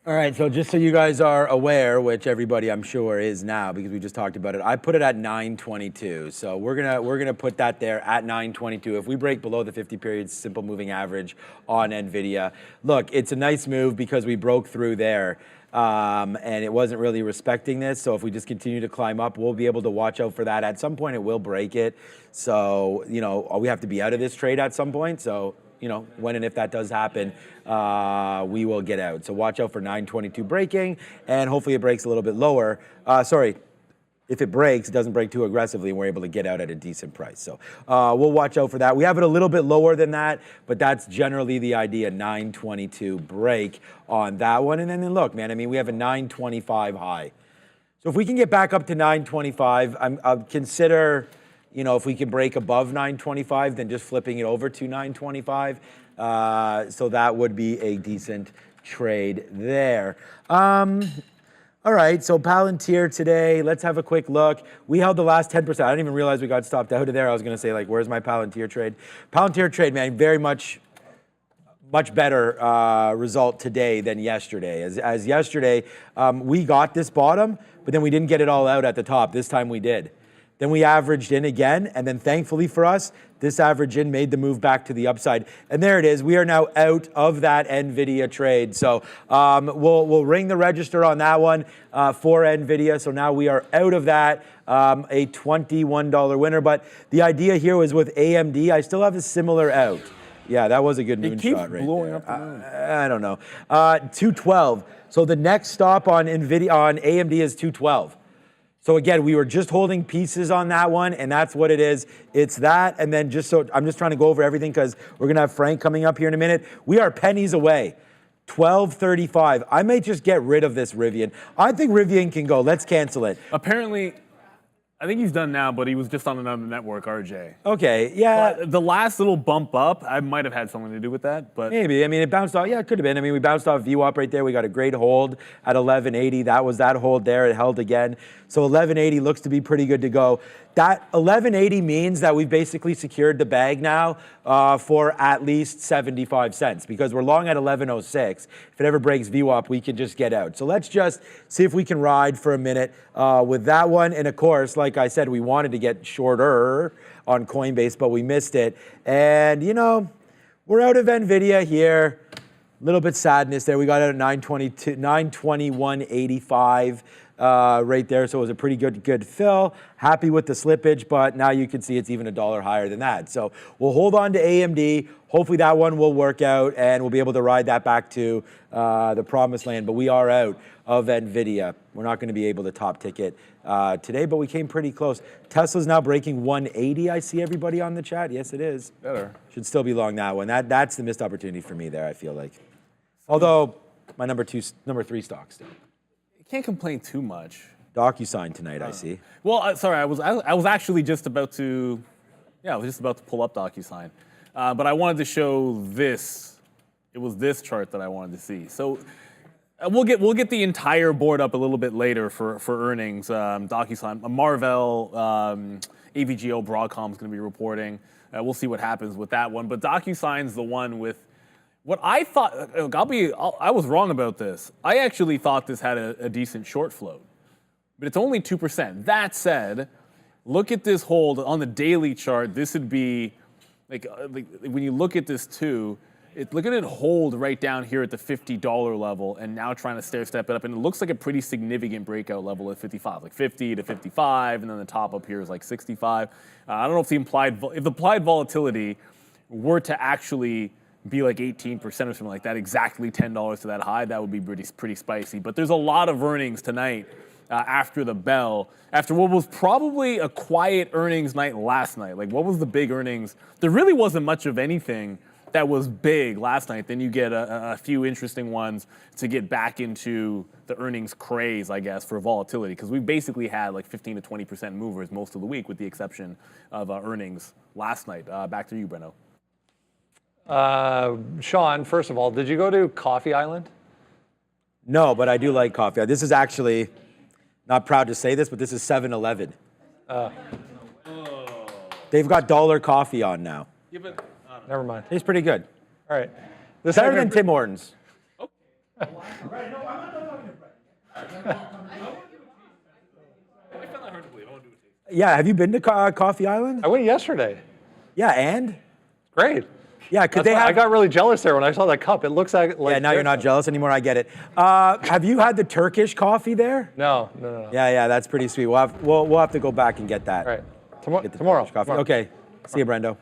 All right, so just so you guys are aware, which everybody I'm sure is now because we just talked about it, I put it at 922. So we're gonna put that there at 922. If we break below the 50-period simple moving average on NVIDIA, look, it's a nice move because we broke through there. And it wasn't really respecting this. So if we just continue to climb up, we'll be able to watch out for that. At some point, it will break it. So, we have to be out of this trade at some point. So, when and if that does happen, we will get out. So watch out for 922 breaking, and hopefully it breaks a little bit lower. If it breaks, it doesn't break too aggressively, and we're able to get out at a decent price. So we'll watch out for that. We have it a little bit lower than that, but that's generally the idea, 922 break on that one. And then look, man, we have a 925 high. So if we can get back up to 925, I'll consider, if we can break above 925, then just flipping it over to 925. So that would be a decent trade there. All right, so Palantir today, let's have a quick look. We held the last 10%. I didn't even realize we got stopped out of there. I was gonna say, where's my Palantir trade? Palantir trade, man, very much better result today than yesterday. As yesterday, we got this bottom, but then we didn't get it all out at the top. This time we did. Then we averaged in again, and then thankfully for us, this average in made the move back to the upside. And there it is. We are now out of that NVIDIA trade. So we'll ring the register on that one for NVIDIA. So now we are out of that, a $21 winner. But the idea here was with AMD, I still have a similar out. Yeah, that was a good moonshot right blowing there. Up the moon. I don't know. 212. So the next stop on AMD is 212. So again, we were just holding pieces on that one, and that's what it is. It's that, and then I'm just trying to go over everything because we're gonna have Frank coming up here in a minute. We are pennies away, 12.35. I may just get rid of this Rivian. I think Rivian can go. Let's cancel it. Apparently, I think he's done now, but he was just on another network, RJ. Okay, yeah. But the last little bump up, I might have had something to do with that, but Maybe. It bounced off. Yeah, it could have been. We bounced off VWAP right there. We got a great hold at 1180. That was that hold there. It held again. So 1180 looks to be pretty good to go. That 1180 means that we've basically secured the bag now for at least 75 cents because we're long at 1106. If it ever breaks VWAP, we can just get out. So let's just see if we can ride for a minute with that one. And of course, like I said, we wanted to get shorter on Coinbase, but we missed it. And we're out of NVIDIA here. A little bit sadness there. We got out at 921.85. Right there, so it was a pretty good fill. Happy with the slippage, but now you can see it's even $1 higher than that. So we'll hold on to AMD. Hopefully that one will work out, and we'll be able to ride that back to the promised land. But we are out of NVIDIA. We're not going to be able to top ticket today, but we came pretty close. Tesla's now breaking 180. I see everybody on the chat. Yes, it is. Better. Should still be long that one. That's the missed opportunity for me there, I feel like. Although, my number 3 stock still. You can't complain too much. DocuSign tonight, I see. Well, sorry, I was actually just about to, I was just about to pull up DocuSign, but I wanted to show this. It was this chart that I wanted to see. So we'll get the entire board up a little bit later for earnings. DocuSign, Marvell, AVGO, Broadcom is going to be reporting. We'll see what happens with that one. But DocuSign's the one with what I thought. I was wrong about this. I actually thought this had a decent short float, but it's only 2%. That said, look at this hold on the daily chart. This would be like when you look at this too. Look at it hold right down here at the $50 level, and now trying to stair-step it up, and it looks like a pretty significant breakout level at 55, like 50 to 55, and then the top up here is like 65. I don't know if the implied volatility were to actually be like 18% or something like that, exactly $10 to that high, that would be pretty spicy. But there's a lot of earnings tonight after the bell, after what was probably a quiet earnings night last night. Like, what was the big earnings? There really wasn't much of anything that was big last night. Then you get a few interesting ones to get back into the earnings craze, I guess, for volatility, because we basically had like 15 to 20% movers most of the week, with the exception of earnings last night. Back to you, Breno. Sean, first of all, did you go to Coffee Island? No, but I do like coffee. This is actually, not proud to say this, but this is 7-Eleven. They've got dollar coffee on now. Yeah, but Never mind. Tastes pretty good. All right. Better than Tim Hortons. Yeah, have you been to Coffee Island? I went yesterday. Yeah, and? Great. Yeah, because they have. I got really jealous there when I saw that cup. It looks like. Yeah, now you're not jealous anymore. I get it. Have you had the Turkish coffee there? No. Yeah, that's pretty sweet. We'll have to go back and get that. All right. Get the Tomorrow. Turkish coffee. Okay. See you, Brendo.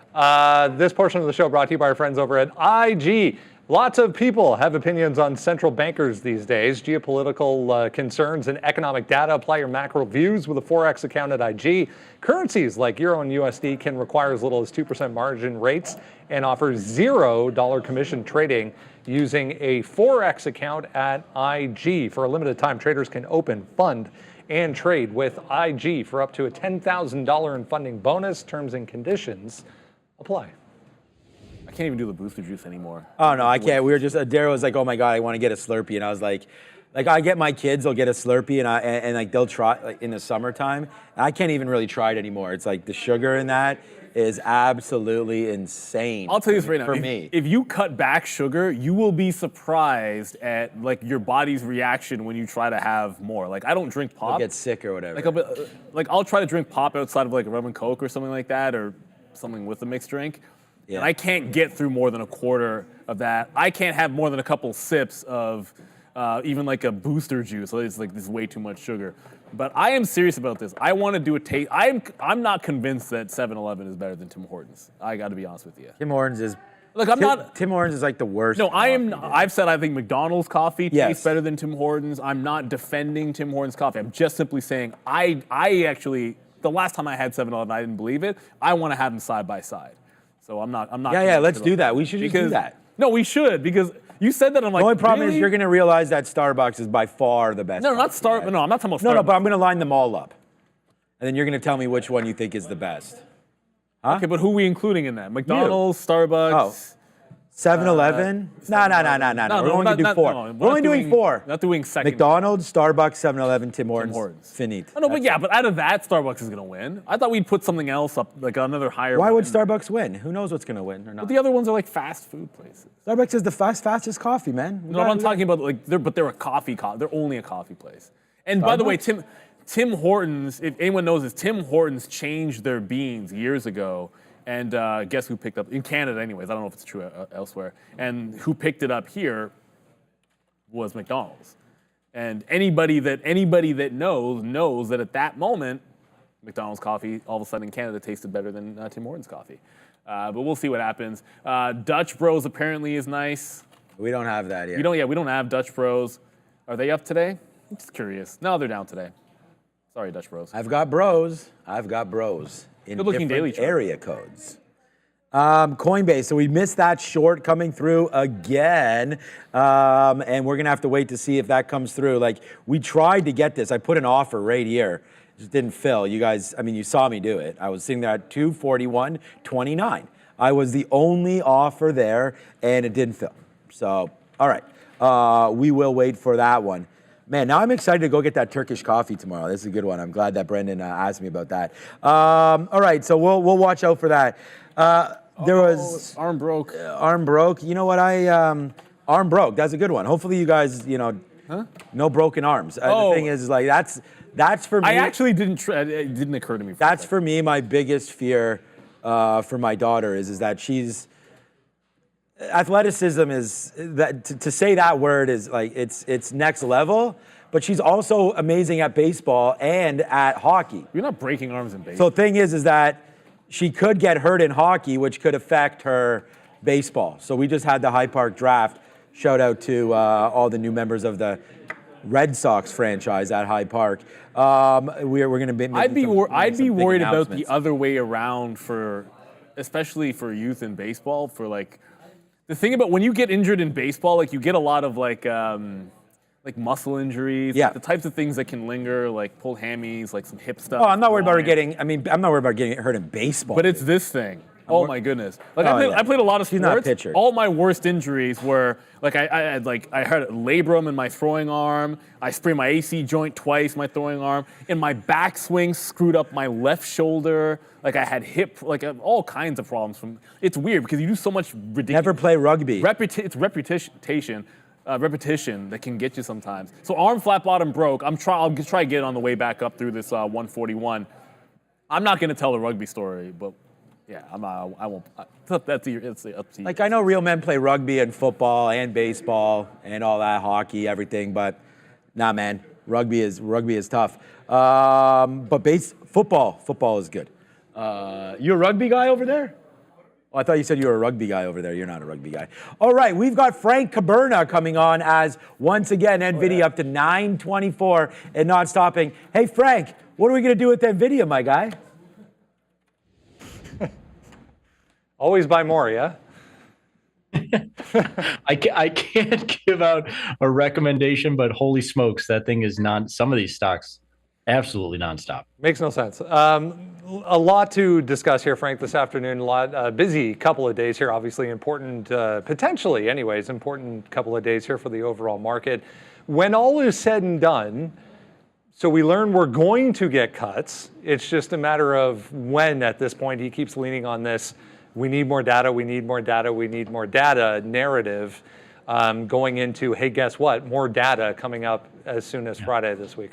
This portion of the show brought to you by our friends over at IG. Lots of people have opinions on central bankers these days. Geopolitical concerns and economic data. Apply your macro views with a Forex account at IG. Currencies like Euro and USD can require as little as 2% margin rates and offer $0 commission trading using a Forex account at IG. For a limited time, traders can open, fund, and trade with IG for up to a $10,000 in funding bonus. Terms and conditions apply. I can't even do the booster juice anymore. Oh, no, I can't. We were just, Daryl was like, oh my God, I want to get a Slurpee. And I was like I get my kids, they'll get a Slurpee and like they'll try like in the summertime. And I can't even really try it anymore. It's like the sugar in that is absolutely insane. I'll tell you this right now. For me. If you cut back sugar, you will be surprised at like your body's reaction when you try to have more. Like, I don't drink pop. You'll get sick or whatever. I'll try to drink pop outside of like a rum and Coke or something like that, or something with a mixed drink. Yeah. And I can't get through more than a quarter of that. I can't have more than a couple sips of even like a booster juice. So it's like this is way too much sugar. But I am serious about this. I want to do a taste. I'm not convinced that 7-Eleven is better than Tim Hortons. I got to be honest with you. Tim Hortons is. Look, Tim Hortons is like the worst. No, I've said I think McDonald's coffee tastes better than Tim Hortons. I'm not defending Tim Hortons coffee. I'm just simply saying I actually, the last time I had 7-Eleven, I didn't believe it. I want to have them side by side. So I'm not. Yeah. Let's do that. We should just do that. No, we should, because you said that. I'm like, the only problem really? is you're going to realize that Starbucks is by far the best. No, not Starbucks. No, I'm not talking about Starbucks. No, but I'm going to line them all up, and then you're going to tell me which one you think is the best. Huh? Okay, but who are we including in that? McDonald's, Starbucks. 7-Eleven? No. We're only going to do four. We're only doing four. Not doing second. McDonald's, Starbucks, 7-Eleven, Tim Hortons. Finite. No, but out of that, Starbucks is going to win. I thought we'd put something else up, like another higher. Why would Starbucks win? Who knows what's going to win or not? But the other ones are like fast food places. Starbucks is the fastest coffee, man. No, I'm talking about they're a coffee. They're only a coffee place. And by the way, Tim Hortons, if anyone knows this, Tim Hortons changed their beans years ago. And guess who picked up, in Canada anyways, I don't know if it's true elsewhere, and who picked it up here was McDonald's. And anybody that knows that at that moment, McDonald's coffee all of a sudden in Canada tasted better than Tim Hortons coffee. But we'll see what happens. Dutch Bros apparently is nice. We don't have that yet. We don't have Dutch Bros. Are they up today? I'm just curious. No, they're down today. Sorry, Dutch Bros. I've got bros. In Good-looking daily different chart. area codes. Coinbase, so we missed that short coming through again, and we're gonna have to wait to see if that comes through. Like, we tried to get this. I put an offer right here, just didn't fill. You guys, I mean, you saw me do it. I was sitting there at 241.29. I was the only offer there, and it didn't fill. So, all right, we will wait for that one. Man, now I'm excited to go get that Turkish coffee tomorrow. This is a good one. I'm glad that Brendan asked me about that. All right, so we'll watch out for that. There was arm broke. arm broke. You know what? Arm broke. That's a good one. Hopefully, you guys, no broken arms. The thing is, like, that's for me. I actually didn't. It didn't occur to me. That's for me. My biggest fear for my daughter is that she's. Athleticism is that to say that word is like it's next level, but she's also amazing at baseball and at hockey. You're not breaking arms in baseball. So the thing is that she could get hurt in hockey, which could affect her baseball. So we just had the High Park draft. Shout out to all the new members of the Red Sox franchise at High Park. We're going to be. I'd be worried about the announcements. other way around especially for youth in baseball. For like, the thing about when you get injured in baseball, like you get a lot of like muscle injuries, Yeah. the types of things that can linger, like pulled hammies, like some hip stuff. Oh, I'm not worried about her getting. I mean, I'm not worried about getting hurt in baseball. But it's this thing. Oh my goodness! Like I played a lot of She's sports. not a pitcher. All my worst injuries were like I had a labrum in my throwing arm. I sprained my AC joint twice, my throwing arm, and my backswing screwed up my left shoulder. Like I had hip, all kinds of problems from. It's weird because you do so much ridiculous. Never play rugby. It's repetition that can get you sometimes. So arm flat bottom broke. I'll try to get it on the way back up through this 141. I'm not going to tell the rugby story, but. Yeah, I won't. It's up to you. Like, I know real men play rugby and football and baseball and all that, hockey, everything, but nah, man, rugby is tough. But football is good. You a rugby guy over there? Oh, I thought you said you were a rugby guy over there. You're not a rugby guy. All right, we've got Frank Caberna coming on as, once again, NVIDIA up to 924 and not stopping. Hey, Frank, what are we going to do with NVIDIA, my guy? Always buy more, yeah? I can't give out a recommendation, but holy smokes, that thing is some of these stocks, absolutely nonstop. Makes no sense. A lot to discuss here, Frank, this afternoon. Busy couple of days here, obviously important, potentially anyways, important couple of days here for the overall market. When all is said and done, so we learn we're going to get cuts. It's just a matter of when at this point. He keeps leaning on this. We need more data, we need more data, we need more data narrative going into, hey, guess what? More data coming up as soon as Friday this week.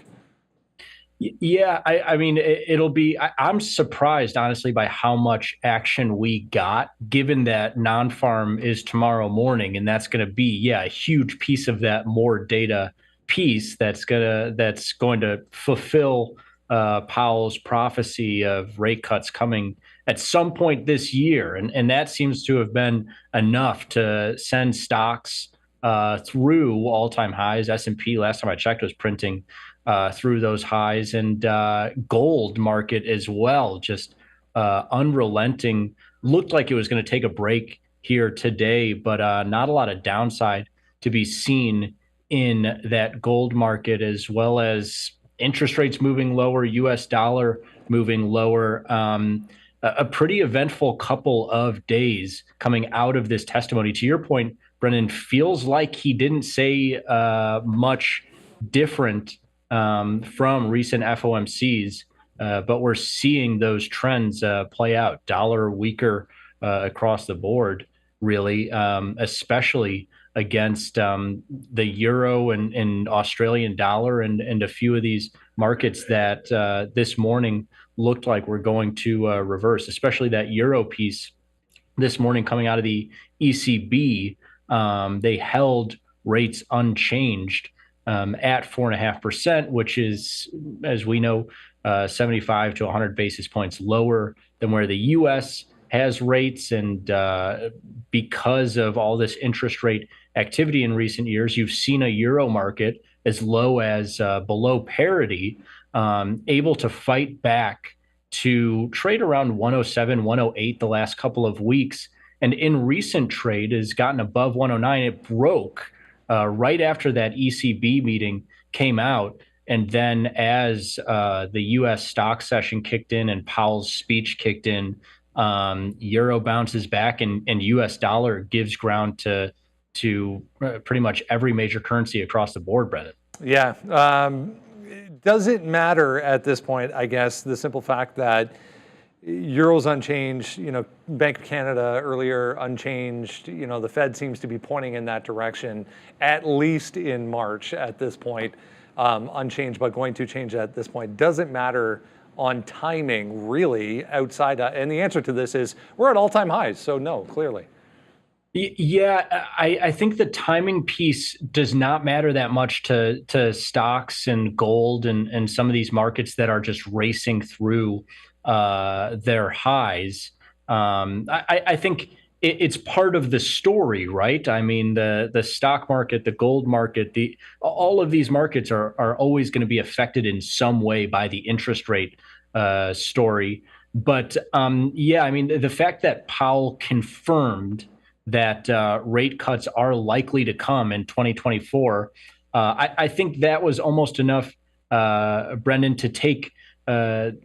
Yeah, I mean, it'll be, I'm surprised, honestly, by how much action we got, given that non-farm is tomorrow morning, and that's going to be, a huge piece of that more data piece that's going to fulfill Powell's prophecy of rate cuts coming at some point this year. And that seems to have been enough to send stocks through all-time highs. S&P, last time I checked, was printing through those highs, and gold market as well, just unrelenting. Looked like it was going to take a break here today, but not a lot of downside to be seen in that gold market, as well as interest rates moving lower, US dollar moving lower. A pretty eventful couple of days coming out of this testimony. To your point, Brendan, feels like he didn't say much different from recent FOMCs, but we're seeing those trends play out. Dollar weaker across the board, really, especially against the euro and Australian dollar and a few of these markets that this morning looked like we're going to reverse, especially that euro piece this morning coming out of the ECB. They held rates unchanged at 4.5%, which is, as we know, 75 to 100 basis points lower than where the U.S. has rates. And because of all this interest rate activity in recent years, you've seen a euro market as low as below parity able to fight back to trade around 107, 108 the last couple of weeks. And in recent trade has gotten above 109. It broke right after that ECB meeting came out. And then as the U.S. stock session kicked in and Powell's speech kicked in, euro bounces back and U.S. dollar gives ground to pretty much every major currency across the board, Brendan. Yeah. Does it matter at this point, I guess, the simple fact that Euro's unchanged, Bank of Canada earlier unchanged, the Fed seems to be pointing in that direction, at least in March at this point, unchanged, but going to change at this point. Does it matter on timing really outside? And the answer to this is we're at all-time highs, so no, clearly. Yeah, I think the timing piece does not matter that much to stocks and gold and some of these markets that are just racing through their highs. I think it's part of the story, right? I mean, the stock market, the gold market, all of these markets are always going to be affected in some way by the interest rate story. But yeah, I mean, the fact that Powell confirmed that rate cuts are likely to come in 2024, I think that was almost enough, Brendan, to take some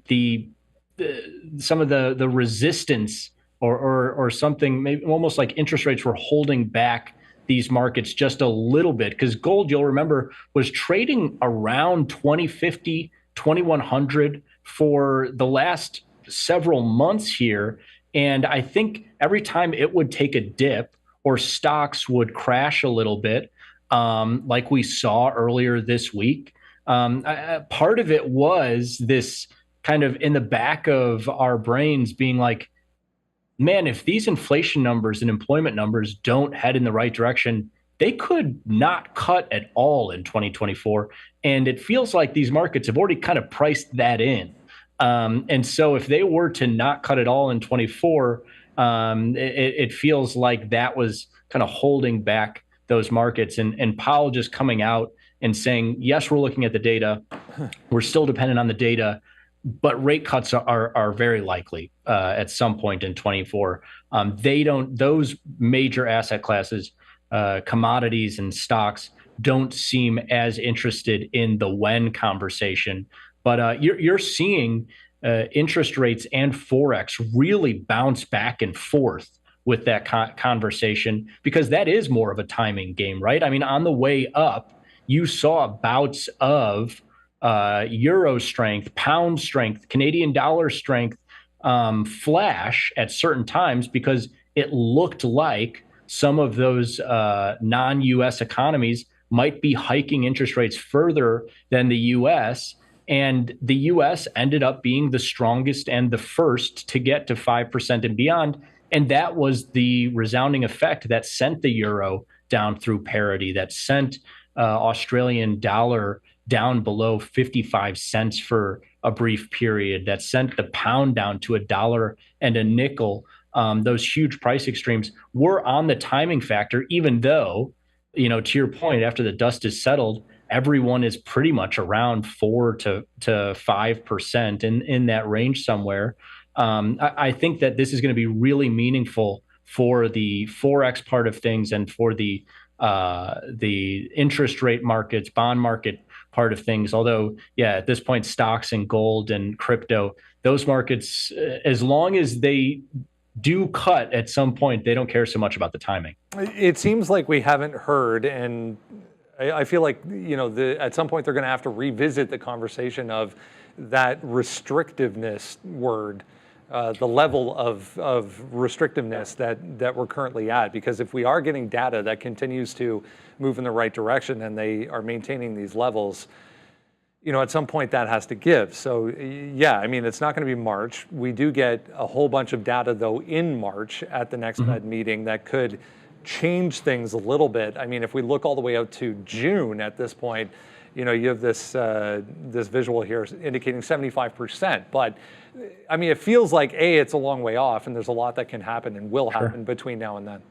of the resistance or something, maybe almost like interest rates were holding back these markets just a little bit, because gold, you'll remember, was trading around 2050, 2100 for the last several months here. And I think every time it would take a dip or stocks would crash a little bit, like we saw earlier this week, part of it was this kind of in the back of our brains being like, man, if these inflation numbers and employment numbers don't head in the right direction, they could not cut at all in 2024. And it feels like these markets have already kind of priced that in. And so if they were to not cut at all in 24, it feels like that was kind of holding back those markets. And Powell just coming out and saying, yes, we're looking at the data. We're still dependent on the data, but rate cuts are very likely at some point in 24. Those major asset classes, commodities and stocks, don't seem as interested in the when conversation. But you're seeing interest rates and Forex really bounce back and forth with that conversation, because that is more of a timing game, right? I mean, on the way up, you saw bouts of euro strength, pound strength, Canadian dollar strength flash at certain times, because it looked like some of those non-US economies might be hiking interest rates further than the US. And the US ended up being the strongest and the first to get to 5% and beyond. And that was the resounding effect that sent the euro down through parity, that sent Australian dollar down below 55 cents for a brief period, that sent the pound down to $1 and a nickel. Those huge price extremes were on the timing factor, even though, to your point, after the dust is settled, everyone is pretty much around 4 to 5% in that range somewhere. I think that this is going to be really meaningful for the Forex part of things and for the interest rate markets, bond market part of things. Although, yeah, at this point, stocks and gold and crypto, those markets, as long as they do cut at some point, they don't care so much about the timing. It seems like we haven't heard, and I feel like, at some point they're going to have to revisit the conversation of that restrictiveness word, the level of restrictiveness that we're currently at. Because if we are getting data that continues to move in the right direction and they are maintaining these levels, at some point that has to give. So yeah, I mean, it's not going to be March. We do get a whole bunch of data though in March at the next Fed meeting that could change things a little bit. I mean, if we look all the way out to June at this point, you have this this visual here indicating 75%. But I mean, it feels like it's a long way off, and there's a lot that can happen and will happen between now and then.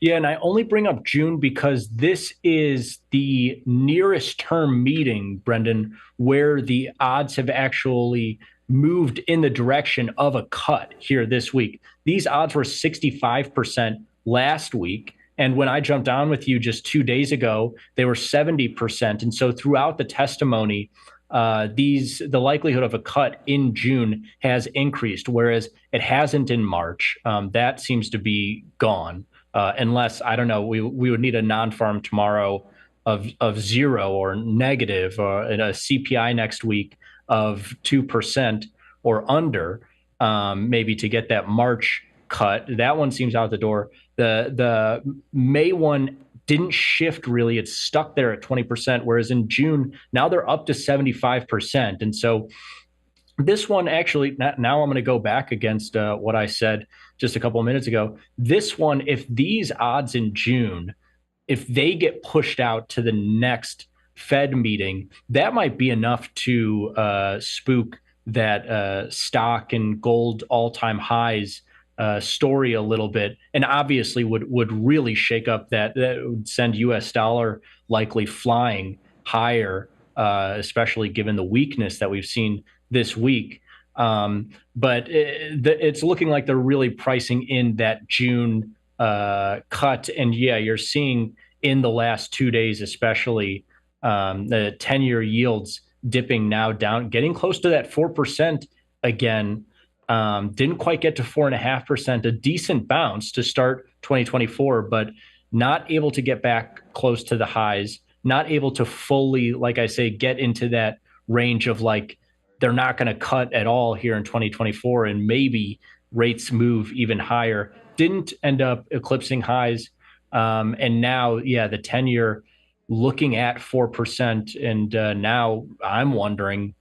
Yeah, and I only bring up June because this is the nearest term meeting, Brendan, where the odds have actually moved in the direction of a cut here this week. These odds were 65% last week. And when I jumped on with you just 2 days ago, they were 70%. And so throughout the testimony, the likelihood of a cut in June has increased, whereas it hasn't in March. That seems to be gone. Unless, I don't know, we would need a non-farm tomorrow of 0 or negative, or a CPI next week of 2% or under, maybe to get that March cut. That one seems out the door. The May one didn't shift really. It's stuck there at 20%, whereas in June, now they're up to 75%. And so this one actually, now I'm going to go back against what I said just a couple of minutes ago. This one, if these odds in June, if they get pushed out to the next Fed meeting, that might be enough to spook that stock and gold all-time highs story a little bit, and obviously would really shake up that would send US dollar likely flying higher, especially given the weakness that we've seen this week. But it's looking like they're really pricing in that June cut. And yeah, you're seeing in the last 2 days, especially the 10-year yields dipping now down, getting close to that 4% again. Didn't quite get to 4.5%, a decent bounce to start 2024, but not able to get back close to the highs, not able to fully, like I say, get into that range of like, they're not going to cut at all here in 2024, and maybe rates move even higher. Didn't end up eclipsing highs. And now, yeah, the 10-year looking at 4%. And now I'm wondering,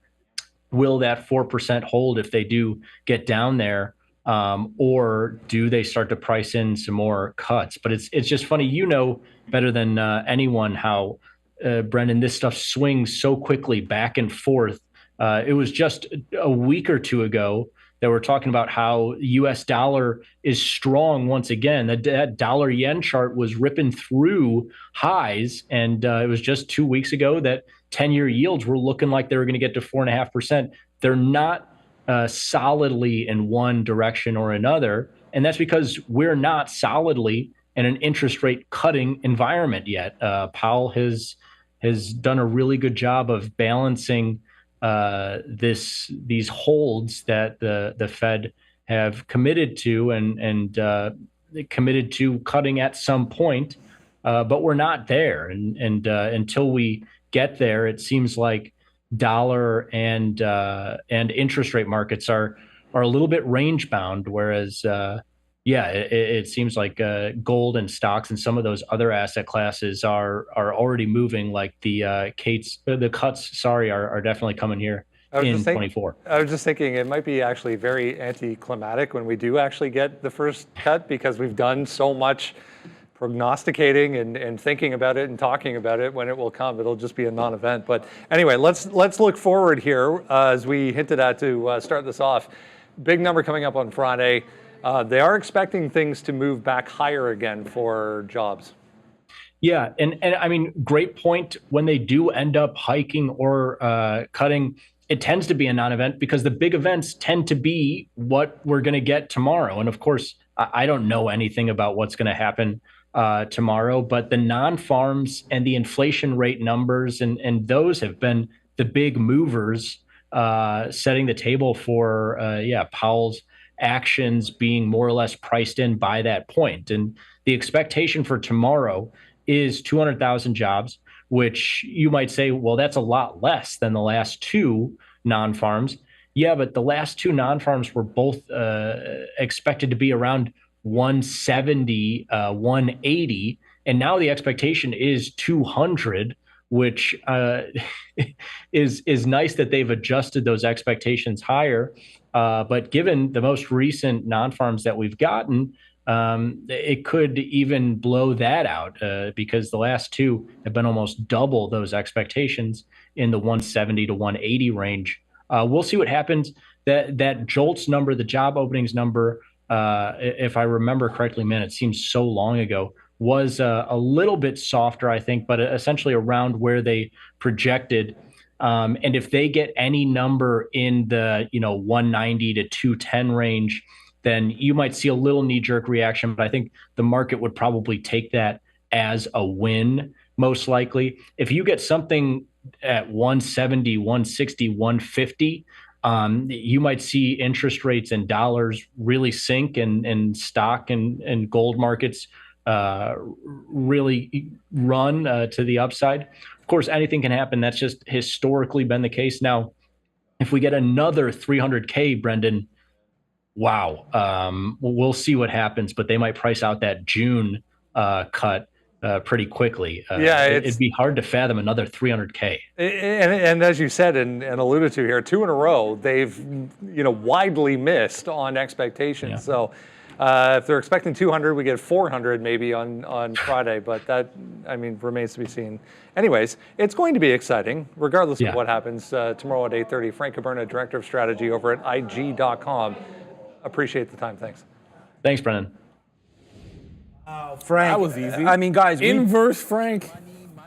will that 4% hold if they do get down there? Or do they start to price in some more cuts? But it's just funny, you know better than anyone how, Brendan, this stuff swings so quickly back and forth. It was just a week or two ago that we're talking about how US dollar is strong once again. That dollar yen chart was ripping through highs. And it was just 2 weeks ago that 10-year yields were looking like they were going to get to 4.5%. They're not solidly in one direction or another. And that's because we're not solidly in an interest rate cutting environment yet. Powell has done a really good job of balancing these holds that the Fed have committed to and committed to cutting at some point, but we're not there. And until we get there, it seems like dollar and interest rate markets are a little bit range bound. Whereas, it seems like gold and stocks and some of those other asset classes are already moving. Like the cuts are definitely coming here in 24. I was just thinking it might be actually very anticlimactic when we do actually get the first cut, because we've done so much prognosticating and thinking about it and talking about it. When it will come, it'll just be a non-event. But anyway, let's look forward here as we hinted at to start this off. Big number coming up on Friday. They are expecting things to move back higher again for jobs. Yeah, and I mean, great point. When they do end up hiking or cutting, it tends to be a non-event because the big events tend to be what we're going to get tomorrow. And of course, I don't know anything about what's going to happen tomorrow, but the non-farms and the inflation rate numbers and those have been the big movers, setting the table for Powell's actions being more or less priced in by that point. And the expectation for tomorrow is 200,000 jobs, which you might say, well, that's a lot less than the last two non-farms. Yeah, but the last two non-farms were both expected to be around 170, 180, and now the expectation is 200, which is nice that they've adjusted those expectations higher. But given the most recent non-farms that we've gotten, it could even blow that out because the last two have been almost double those expectations in the 170 to 180 range. We'll see what happens. That JOLTS number, the job openings number, if I remember correctly, man, it seems so long ago, was a little bit softer, I think, but essentially around where they projected. And if they get any number in the 190 to 210 range, then you might see a little knee-jerk reaction. But I think the market would probably take that as a win, most likely. If you get something at 170, 160, 150, you might see interest rates and dollars really sink, and stock and gold markets really run to the upside. Of course, anything can happen. That's just historically been the case. Now, if we get another 300K, Brendan, wow, we'll see what happens, but they might price out that June cut pretty quickly. It'd be hard to fathom another 300K. And as you said and alluded to here, 2 in a row, they've widely missed on expectations. Yeah. So if they're expecting 200, we get 400 maybe on Friday, but that, remains to be seen. Anyways, it's going to be exciting, regardless of what happens tomorrow at 8:30. Frank Caberna, Director of Strategy over at IG.com. Appreciate the time. Thanks. Thanks, Brendan. Frank, that was easy. Guys, inverse Frank.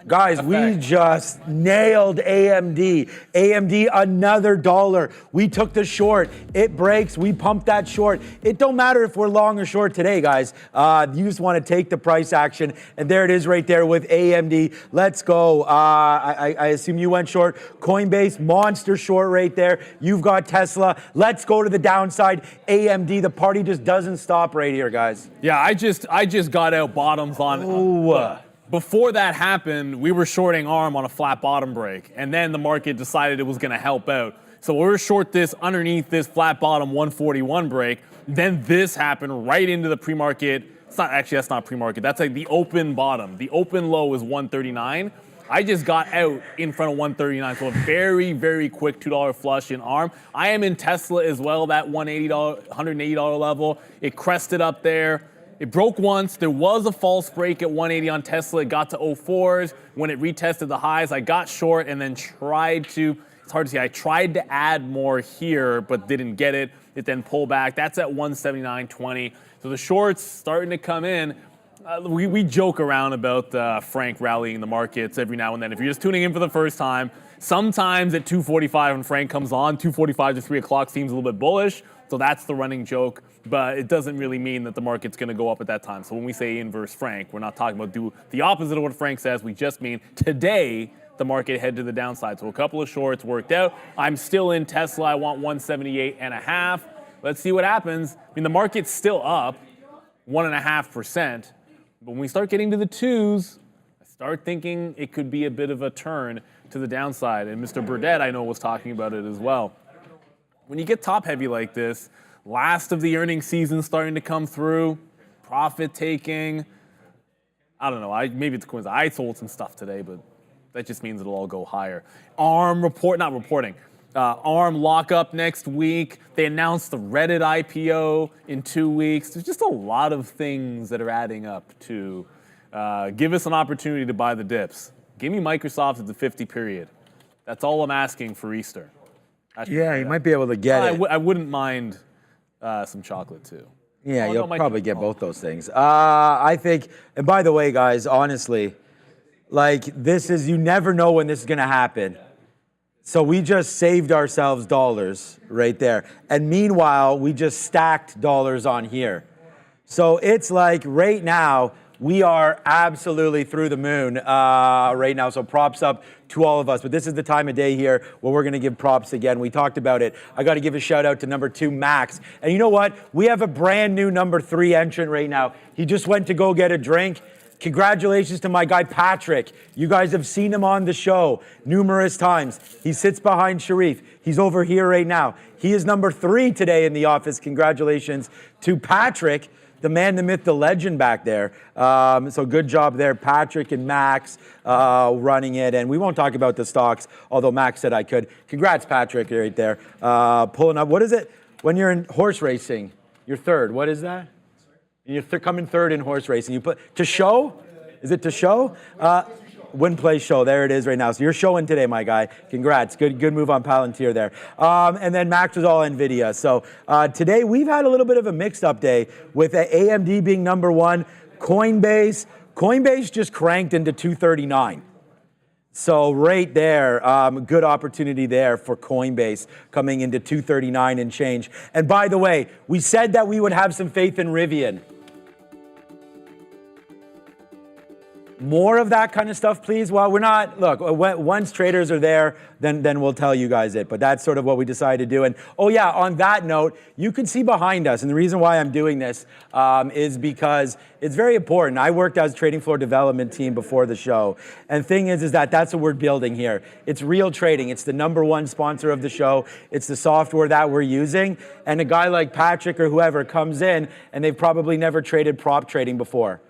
Guys, we just nailed AMD. AMD, another $1. We took the short. It breaks. We pumped that short. It don't matter if we're long or short today, guys. You just want to take the price action. And there it is right there with AMD. Let's go. I assume you went short. Coinbase, monster short right there. You've got Tesla. Let's go to the downside. AMD, the party just doesn't stop right here, guys. Yeah, I just got out bottoms on. Before that happened, we were shorting ARM on a flat bottom break, and then the market decided it was going to help out. So we were short this underneath this flat bottom 141 break. Then this happened right into the pre-market. That's not pre-market. That's like the open bottom. The open low is 139. I just got out in front of 139, so a very, very quick $2 flush in ARM. I am in Tesla as well, that $180 level. It crested up there. It broke once. There was a false break at 180 on Tesla. It got to 04s. When it retested the highs, I got short and then tried to, it's hard to see, I tried to add more here, but didn't get it. It then pulled back. That's at 179.20. So the shorts starting to come in. We joke around about Frank rallying the markets every now and then. If you're just tuning in for the first time, sometimes at 2:45 when Frank comes on, 2:45 to 3 o'clock seems a little bit bullish. So that's the running joke, but it doesn't really mean that the market's going to go up at that time. So when we say inverse Frank, we're not talking about do the opposite of what Frank says. We just mean today the market head to the downside. So a couple of shorts worked out. I'm still in Tesla. I want 178.5. Let's see what happens. The market's still up 1.5%. But when we start getting to the twos, I start thinking it could be a bit of a turn to the downside. And Mr. Burdett, I know, was talking about it as well. When you get top heavy like this, last of the earnings season starting to come through, profit taking, I don't know, maybe it's coincidence. I sold some stuff today, but that just means it'll all go higher. ARM lockup next week. They announced the Reddit IPO in 2 weeks. There's just a lot of things that are adding up to give us an opportunity to buy the dips. Give me Microsoft at the 50 period. That's all I'm asking for Easter. Yeah, you might be able to get it. I wouldn't mind some chocolate too. Yeah, you'll probably get both those things. I think, and by the way, guys, honestly, like this is, you never know when this is going to happen. So we just saved ourselves dollars right there. And meanwhile, we just stacked dollars on here. So it's like right now, we are absolutely through the moon right now. So props up to all of us. But this is the time of day here where we're going to give props again. We talked about it. I got to give a shout out to number 2, Max. And you know what? We have a brand new number 3 entrant right now. He just went to go get a drink. Congratulations to my guy, Patrick. You guys have seen him on the show numerous times. He sits behind Sharif. He's over here right now. He is number 3 today in the office. Congratulations to Patrick, the man, the myth, the legend back there. So good job there, Patrick and Max running it. And we won't talk about the stocks, although Max said I could. Congrats, Patrick, right there. Pulling up. What is it? When you're in horse racing, you're third. What is that? You're coming third in horse racing. You put to show? Is it to show? Win Play Show. There it is right now. So you're showing today, my guy. Congrats. Good move on Palantir there. And then Max was all NVIDIA. So today we've had a little bit of a mixed up day with AMD being number one. Coinbase just cranked into 239. So right there, good opportunity there for Coinbase coming into 239 and change. And by the way, we said that we would have some faith in Rivian. More of that kind of stuff, please. Well, we're not, look, once traders are there, then we'll tell you guys it. But that's sort of what we decided to do. And oh yeah, on that note, you can see behind us, and the reason why I'm doing this is because it's very important. I worked as trading floor development team before the show. And the thing is that that's what we're building here. It's Real Trading. It's the #1 sponsor of the show. It's the software that we're using. And a guy like Patrick or whoever comes in, and they've probably never traded prop trading before.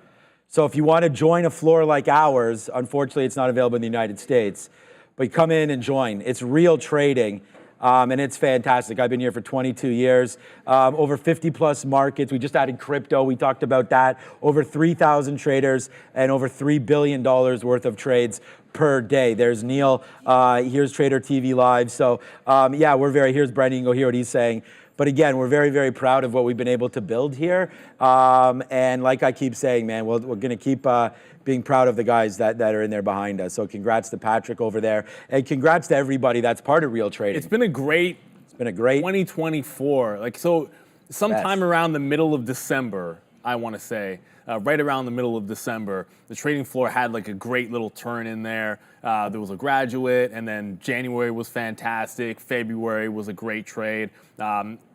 So if you want to join a floor like ours, unfortunately it's not available in the United States, but come in and join. It's Real Trading, and it's fantastic. I've been here for 22 years, over 50 plus markets. We just added crypto, we talked about that. Over 3,000 traders and over $3 billion worth of trades per day. There's Neil, here's Trader TV Live. So yeah, here's Brendan, you can go hear what he's saying. But again, we're very, very proud of what we've been able to build here. And like I keep saying, man, we're going to keep being proud of the guys that are in there behind us. So congrats to Patrick over there. And congrats to everybody that's part of Real Trading. It's been a great 2024. Like, so sometime around the middle of December, I want to say, right around the middle of December, the trading floor had like a great little turn in there. There was a graduate, and then January was fantastic. February was a great trade.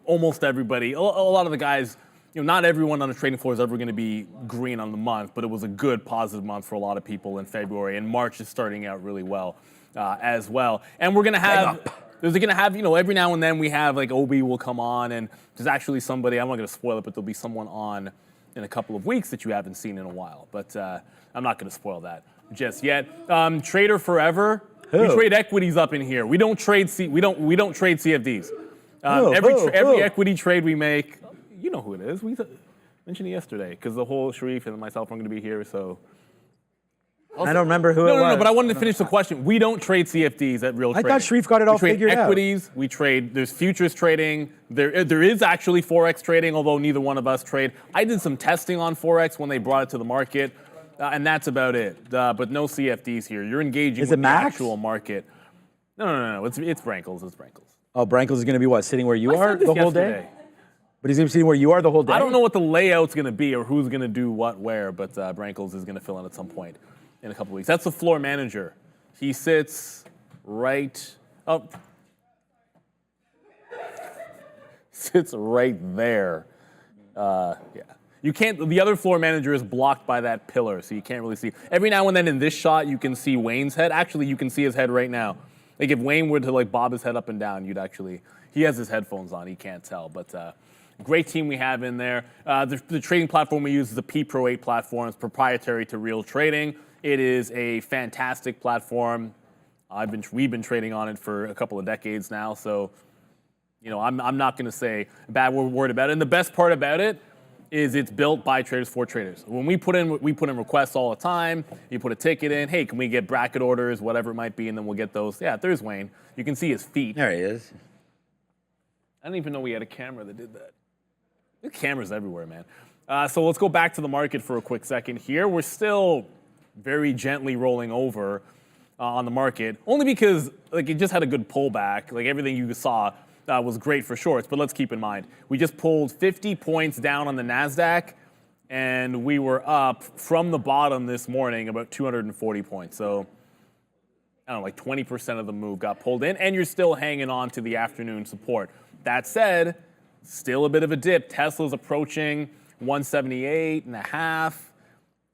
Almost everybody, a lot of the guys, not everyone on the trading floor is ever going to be green on the month, but it was a good positive month for a lot of people in February, and March is starting out really well as well. And we're going to have, every now and then we have like Obi will come on, and there's actually somebody, I'm not going to spoil it, but there'll be someone on in a couple of weeks that you haven't seen in a while, but I'm not going to spoil that just yet. Trader Forever, we trade equities up in here. We don't trade we don't trade CFDs. Every equity trade we make, you know who it is. We mentioned it yesterday because the whole Sharif and myself are going to be here. So I don't remember who it was. No, but I wanted to finish the question. We don't trade CFDs at Real Trading. I thought Sharif got it all figured out. We trade equities. We trade. There's futures trading. There is actually forex trading, although neither one of us trade. I did some testing on forex when they brought it to the market, and that's about it. But no CFDs here. You're engaging with the actual market. No. It's Brankles. It's Brankles. Oh, Brankles is going to be what? Sitting where you are the whole day? But he's going to be sitting where you are the whole day? I don't know what the layout's going to be or who's going to do what where, but Brankles is going to fill in at some point in a couple weeks. That's the floor manager. He sits right up. Sits right there. Yeah. You can't, the other floor manager is blocked by that pillar, so you can't really see. Every now and then in this shot, you can see Wayne's head. Actually, you can see his head right now. Like if Wayne were to like bob his head up and down, you'd actually, he has his headphones on, he can't tell. But great team we have in there. The trading platform we use is the P-Pro 8 platform. It's proprietary to Real Trading. It is a fantastic platform. We've been trading on it for a couple of decades now, so I'm not going to say a bad word about it. And the best part about it is it's built by traders for traders. When we put in requests all the time. You put a ticket in, hey, can we get bracket orders, whatever it might be, and then we'll get those. Yeah, there's Wayne. You can see his feet. There he is. I didn't even know we had a camera that did that. There's cameras everywhere, man. So let's go back to the market for a quick second here. We're still very gently rolling over on the market, only because like it just had a good pullback. Like everything you saw was great for shorts, but let's keep in mind, we just pulled 50 points down on the NASDAQ, and we were up from the bottom this morning about 240 points. So, I don't know, like 20% of the move got pulled in, and you're still hanging on to the afternoon support. That said, still a bit of a dip. Tesla's approaching 178.5.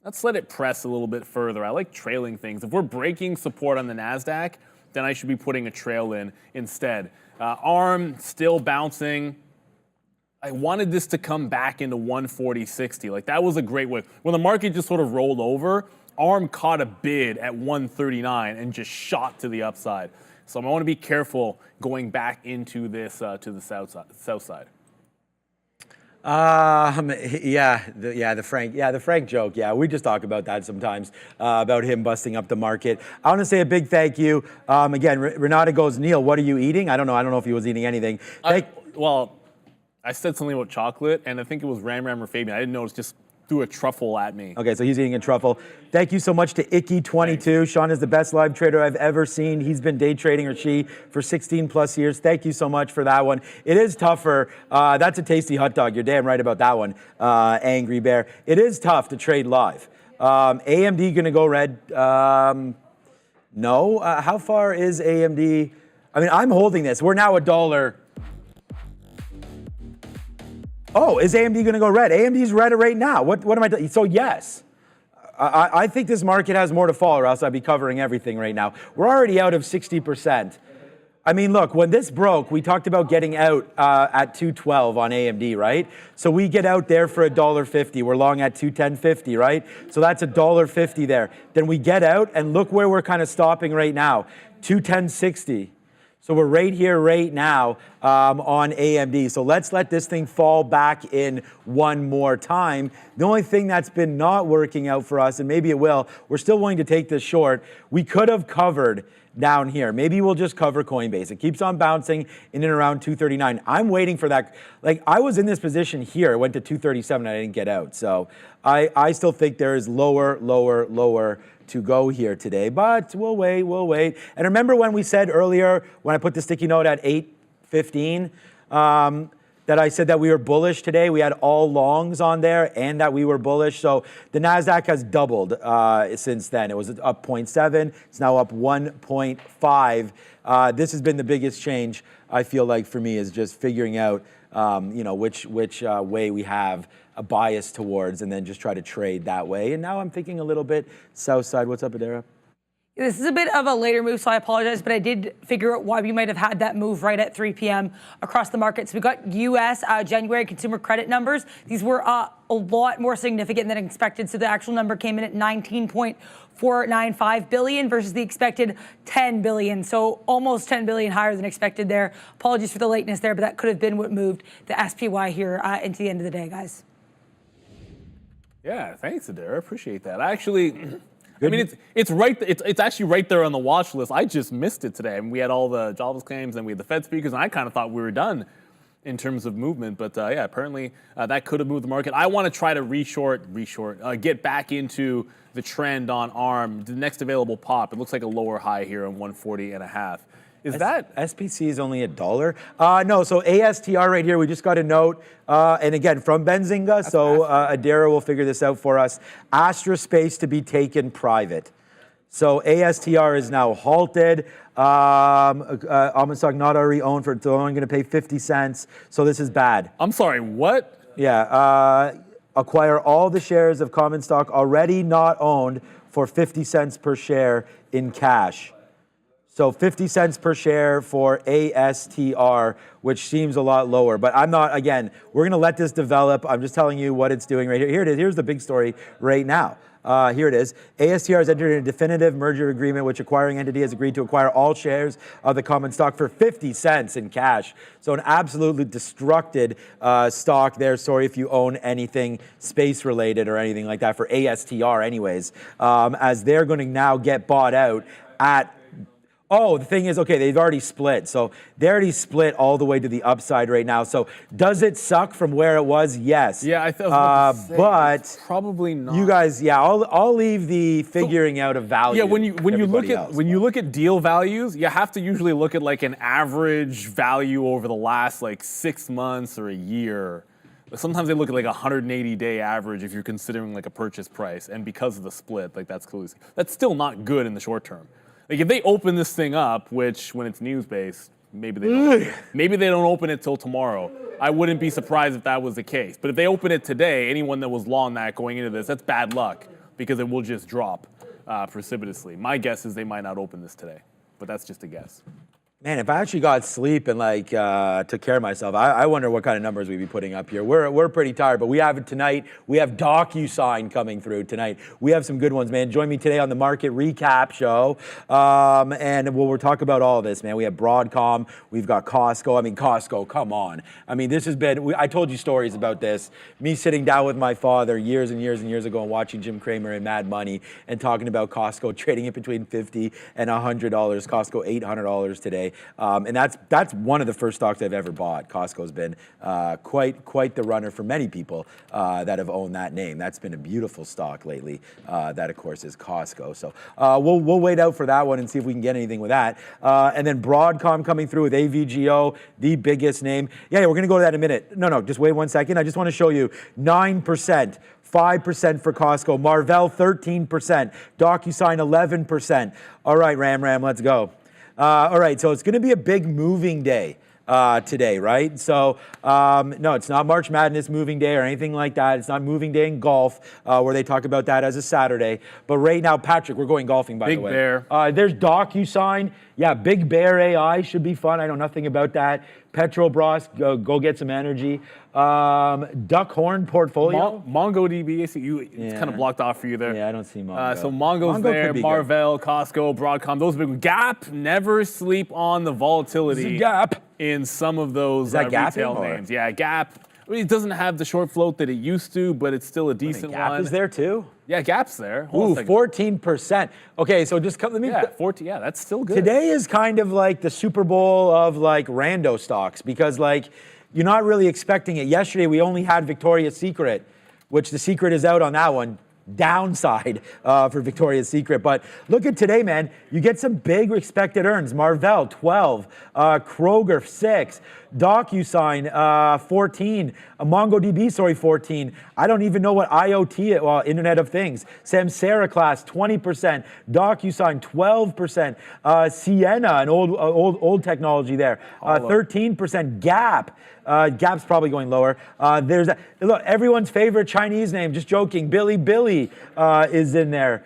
Let's let it press a little bit further. I like trailing things. If we're breaking support on the NASDAQ, then I should be putting a trail in instead. ARM still bouncing. I wanted this to come back into 140.60. Like that was a great way. When the market just sort of rolled over, ARM caught a bid at 139 and just shot to the upside. So I want to be careful going back into this to the south side. The Frank joke. Yeah, we just talk about that sometimes, about him busting up the market. I want to say a big thank you. Again, Renata goes, Neil, what are you eating? I don't know if he was eating anything. I said something about chocolate, and I think it was Ram or Fabian. I didn't notice, just threw a truffle at me. Okay, so he's eating a truffle. Thank you so much to Icky22. Sean is the best live trader I've ever seen. He's been day trading, or she, for 16 plus years. Thank you so much for that one. It is tougher. That's a tasty hot dog. You're damn right about that one, Angry Bear. It is tough to trade live. AMD going to go red? No. How far is AMD? I mean, I'm holding this. We're now $1. Oh, is AMD going to go red? AMD's red right now. What am I doing? So yes, I think this market has more to fall, or else I'd be covering everything right now. We're already out of 60%. I mean, look, when this broke, we talked about getting out at 212 on AMD, right? So we get out there for $1.50. We're long at 210.50, right? So that's $1.50 there. Then we get out, and look where we're kind of stopping right now, 210.60. So we're right here, right now, on AMD. So let's let this thing fall back in one more time. The only thing that's been not working out for us, and maybe it will, we're still willing to take this short. We could have covered down here. Maybe we'll just cover Coinbase. It keeps on bouncing in and around 239. I'm waiting for that. Like, I was in this position here. It went to 237. I didn't get out. So I still think there is lower to go here today, but we'll wait. And remember when we said earlier, when I put the sticky note at 8:15, that I said that we were bullish today? We had all longs on there and that we were bullish. So the NASDAQ has doubled since then. It was up 0.7. It's now up 1.5. This has been the biggest change, I feel like, for me, is just figuring out which way we have a bias towards, and then just try to trade that way. And now I'm thinking a little bit south side. What's up, Adara? This is a bit of a later move, so I apologize, but I did figure out why we might have had that move right at 3 p.m. across the markets. We got U.S. January consumer credit numbers. These were a lot more significant than expected, so the actual number came in at 19.495 billion versus the expected 10 billion, so almost 10 billion higher than expected there. Apologies for the lateness there, but that could have been what moved the SPY here into the end of the day, guys. Yeah, thanks, Adara. Appreciate that. I mean, it's right. It's actually right there on the watch list. I just missed it today. I mean, we had all the jobless claims, and we had the Fed speakers, and I kind of thought we were done in terms of movement. But yeah, apparently that could have moved the market. I want to try to reshort, get back into the trend on ARM. The next available pop. It looks like a lower high here on 140.5. Is that SPCE is only $1? No, so ASTR right here, we just got a note, and again, from Benzinga, so Adara will figure this out for us. Astra Space to be taken private. So ASTR is now halted. Almond stock not already owned for, so only going to pay 50 cents. So this is bad. I'm sorry, what? Yeah, acquire all the shares of common stock already not owned for 50 cents per share in cash. So 50 cents per share for ASTR, which seems a lot lower. But I'm not, again, we're going to let this develop. I'm just telling you what it's doing right here. Here it is. Here's the big story right now. Here it is. ASTR has entered a definitive merger agreement, which acquiring entity has agreed to acquire all shares of the common stock for 50 cents in cash. So an absolutely destructed stock there. Sorry if you own anything space related or anything like that for ASTR anyways, as they're going to now get bought out at, oh, the thing is, okay, they've already split. So they already split all the way to the upside right now. So does it suck from where it was? Yes. Yeah, I thought but probably not. You guys, yeah, I'll leave the figuring out of value. Yeah, when you look at deal values, you have to usually look at like an average value over the last like 6 months or a year. Sometimes they look at like a 180-day average if you're considering like a purchase price, and because of the split, like that's still not good in the short term. Like if they open this thing up, which when it's news-based, maybe they don't open it till tomorrow. I wouldn't be surprised if that was the case. But if they open it today, anyone that was long that going into this, that's bad luck because it will just drop precipitously. My guess is they might not open this today, but that's just a guess. Man, if I actually got sleep and like took care of myself, I wonder what kind of numbers we'd be putting up here. We're pretty tired, but we have it tonight. We have DocuSign coming through tonight. We have some good ones, man. Join me today on the Market Recap Show, and we'll talk about all of this, man. We have Broadcom, we've got Costco. I mean, Costco, come on. I mean, this has been. I told you stories about this. Me sitting down with my father years and years and years ago and watching Jim Cramer and Mad Money and talking about Costco trading it between $50 and $100. Costco $800 today. And that's one of the first stocks I've ever bought. Costco's been quite the runner for many people that have owned that name. That's been a beautiful stock lately. That of course is Costco. So we'll wait out for that one and see if we can get anything with that. And then Broadcom coming through with AVGO, the biggest name. Yeah, we're gonna go to that in a minute. No, just wait 1 second. I just want to show you 9%. 5% for Costco, Marvell 13%, DocuSign 11%. All right, Ram, let's go. All right, so it's going to be a big moving day today, right? So, no, it's not March Madness moving day or anything like that. It's not moving day in golf where they talk about that as a Saturday. But right now, Patrick, we're going golfing, by the way. Big Bear. There's DocuSign. Yeah, Big Bear AI should be fun. I know nothing about that. Petrobras, go get some energy. Duckhorn portfolio. MongoDB, it's kind of blocked off for you there. Yeah, I don't see Mongo. So Mongo's Mongo there, could be Marvell, Costco, Broadcom, those big. Gap, never sleep on the volatility Gap. in some of those retail names. Yeah, Gap. I mean, it doesn't have the short float that it used to, but it's still a decent Gap one. is there too? Yeah, Gap's there. Ooh, 14%. Okay, so just let me. Yeah, 14. Yeah, that's still good. Today is kind of like the Super Bowl of like rando stocks because like you're not really expecting it. Yesterday we only had Victoria's Secret, which the secret is out on that one. Downside for Victoria's Secret. But look at today, man. You get some big expected earns. Marvell, 12. Kroger, 6. DocuSign, 14. MongoDB, 14. I don't even know what IoT, well, Internet of Things. Samsara class, 20%. DocuSign, 12%. Sienna, an old technology there, 13%. Gap. Gap's probably going lower. Look, everyone's favorite Chinese name, just joking, Billy is in there.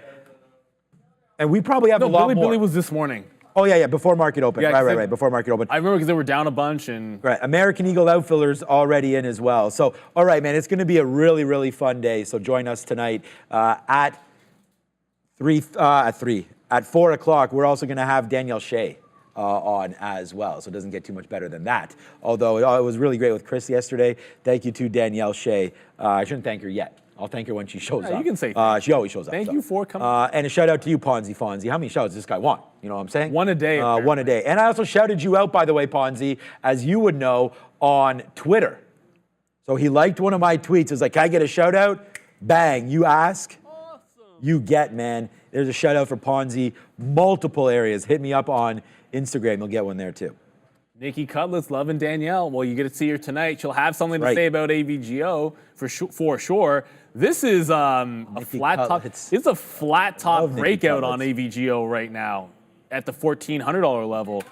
And we probably have a lot more. Billy was this morning. Oh, yeah, before market open. Yeah, right, before market open. I remember because they were down a bunch. And right, American Eagle Outfitters already in as well. So, all right, man, it's going to be a really, really fun day. So join us tonight at 4 o'clock. We're also going to have Danielle Shea on as well. So it doesn't get too much better than that. Although it was really great with Chris yesterday. Thank you to Danielle Shea. I shouldn't thank her yet. I'll thank her when she shows up. You can say she always shows up. Thank you for coming. And a shout out to you, Ponzi Fonzie. How many shouts does this guy want? You know what I'm saying? One a day. One a day. And I also shouted you out, by the way, Ponzi, as you would know, on Twitter. So he liked one of my tweets. It was like, can I get a shout out? Bang. You ask, you get, man. There's a shout out for Ponzi. Multiple areas. Hit me up on Instagram. You'll get one there too. Nikki Cutlets, loving Danielle. Well, you get to see her tonight. She'll have something to say about AVGO for sure. This is a flat top. It's a flat top breakout on AVGO right now at the $1,400 level.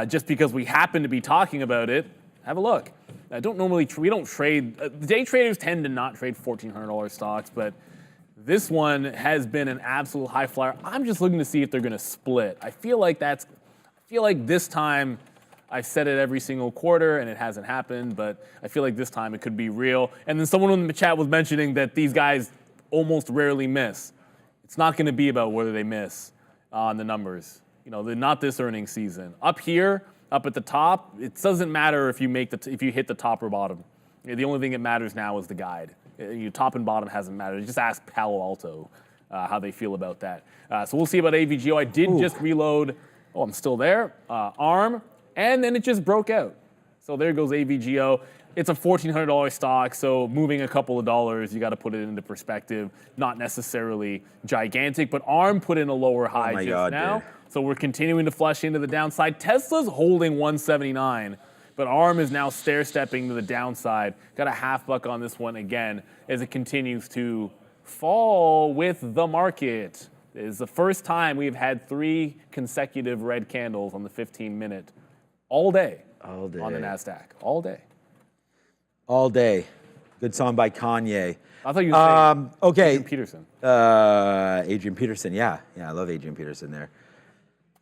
Just because we happen to be talking about it, have a look. We don't trade. The day traders tend to not trade $1,400 stocks, but this one has been an absolute high flyer. I'm just looking to see if they're going to split. I feel like this time. I've said it every single quarter, and it hasn't happened, but I feel like this time it could be real. And then someone in the chat was mentioning that these guys almost rarely miss. It's not going to be about whether they miss on the numbers. You know, they're not this earnings season. Up here, up at the top, it doesn't matter if you hit the top or bottom. The only thing that matters now is the guide. Top and bottom hasn't mattered. Just ask Palo Alto how they feel about that. So we'll see about AVGO. I did just reload. Oh, I'm still there. ARM. And then it just broke out. So there goes AVGO. It's a $1,400 stock, so moving a couple of dollars, you got to put it into perspective. Not necessarily gigantic, but ARM put in a lower high now. Dude. So we're continuing to flush into the downside. Tesla's holding 179, but ARM is now stair-stepping to the downside. Got a $0.50 on this one again as it continues to fall with the market. It is the first time we've had 3 consecutive red candles on the 15-minute. All day on the NASDAQ. All day. Good song by Kanye. I thought you were saying Adrian Peterson. Adrian Peterson, yeah. Yeah, I love Adrian Peterson there.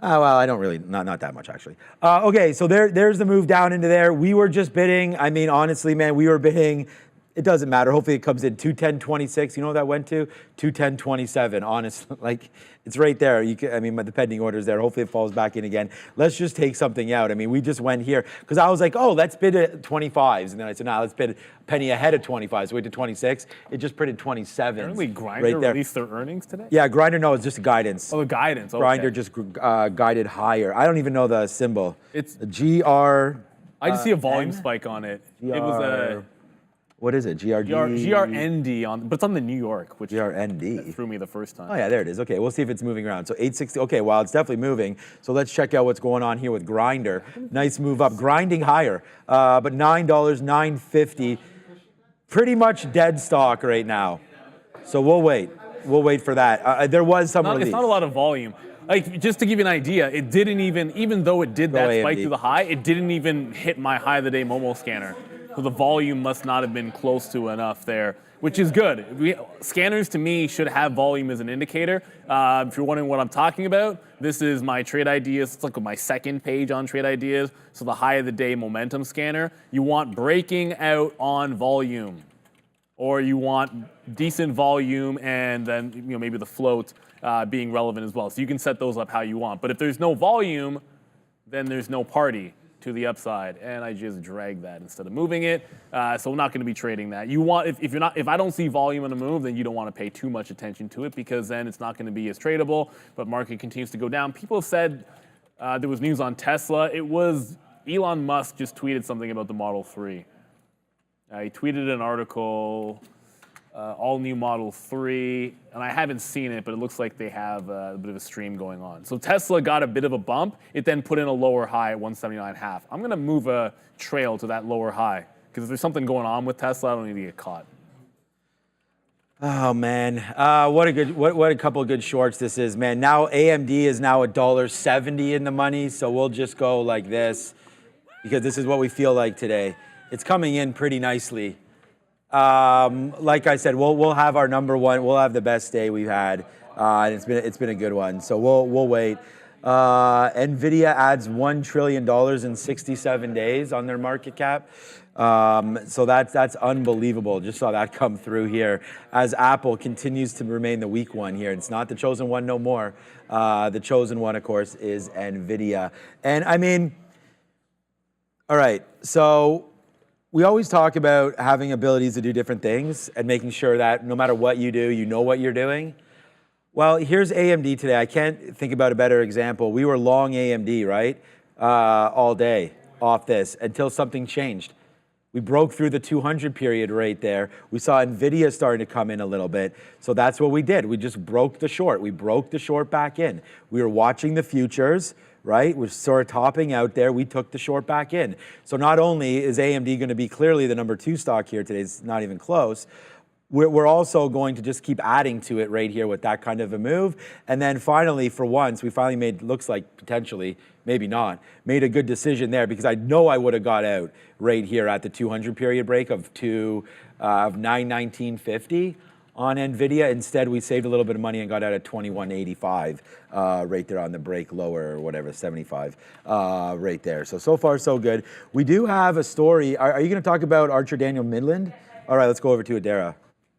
Well, I don't really, not that much actually. Okay, so there's the move down into there. We were just bidding. I mean, honestly, man, we were bidding. It doesn't matter. Hopefully it comes in 210.26. You know what that went to? 210.27. Honestly, like it's right there. You can, I mean, the pending order's there. Hopefully it falls back in again. Let's just take something out. I mean, we just went here because I was like, oh, let's bid at 25s, and then I said, no, let's bid a penny ahead of 25. So we went to 26. It just printed 27. Apparently, Grindr right there. released their earnings today. Yeah, Grindr. No, it's just a guidance. Oh, the guidance. Okay. Grindr just guided higher. I don't even know the symbol. It's GR. I just see a volume spike on it. It was a What is it? GRD? GRND on, but it's on the New York, which GRND. threw me the first time. Oh yeah, there it is. Okay, we'll see if it's moving around. So 860. Okay, well it's definitely moving. So let's check out what's going on here with Grindr. Nice move up, grinding higher, but $9, $9.50. Pretty much dead stock right now. So we'll wait. We'll wait for that. There was some relief. It's not a lot of volume. Like, just to give you an idea, it didn't even though it did that spike through the high, it didn't even hit my high of the day Momo scanner. So the volume must not have been close to enough there, which is good. Scanners, to me, should have volume as an indicator. If you're wondering what I'm talking about, this is my trade ideas. It's like my second page on trade ideas. So the high of the day momentum scanner. You want breaking out on volume, or you want decent volume and then maybe the float being relevant as well. So you can set those up how you want. But if there's no volume, then there's no party to the upside, and I just drag that instead of moving it. So we're not going to be trading that. You want if I don't see volume in the move, then you don't want to pay too much attention to it because then it's not going to be as tradable. But market continues to go down. People have said there was news on Tesla. It was Elon Musk just tweeted something about the Model 3. He tweeted an article. All new Model 3, and I haven't seen it, but it looks like they have a bit of a stream going on. So Tesla got a bit of a bump. It then put in a lower high at 179.5. I'm going to move a trail to that lower high because if there's something going on with Tesla, I don't need to get caught. Oh man, what a couple of good shorts this is, man. Now AMD is now $1.70 in the money, so we'll just go like this because this is what we feel like today. It's coming in pretty nicely. Like I said, we'll have our number one. We'll have the best day we've had, and it's been a good one. So we'll wait. NVIDIA adds $1 trillion in 67 days on their market cap. So that's unbelievable. Just saw that come through here as Apple continues to remain the weak one here. It's not the chosen one no more. The chosen one, of course, is NVIDIA. And I mean, all right, so we always talk about having abilities to do different things and making sure that no matter what you do, you know what you're doing. Well, here's AMD today. I can't think about a better example. We were long AMD, right? All day off this until something changed. We broke through the 200 period right there. We saw NVIDIA starting to come in a little bit. So that's what we did. We just broke the short. We broke the short back in. We were watching the futures, right? We're sort of topping out there. We took the short back in. So not only is AMD going to be clearly the number 2 stock here today, it's not even close. We're also going to just keep adding to it right here with that kind of a move. And then finally, for once, we finally made, looks like potentially, maybe not, made a good decision there because I know I would have got out right here at the 200 period break of 919.50 on NVIDIA. Instead, we saved a little bit of money and got out at 21.85 right there on the break lower or whatever, 75 right there. So far, so good. We do have a story. Are you going to talk about Archer Daniel Midland? All right, let's go over to Adara.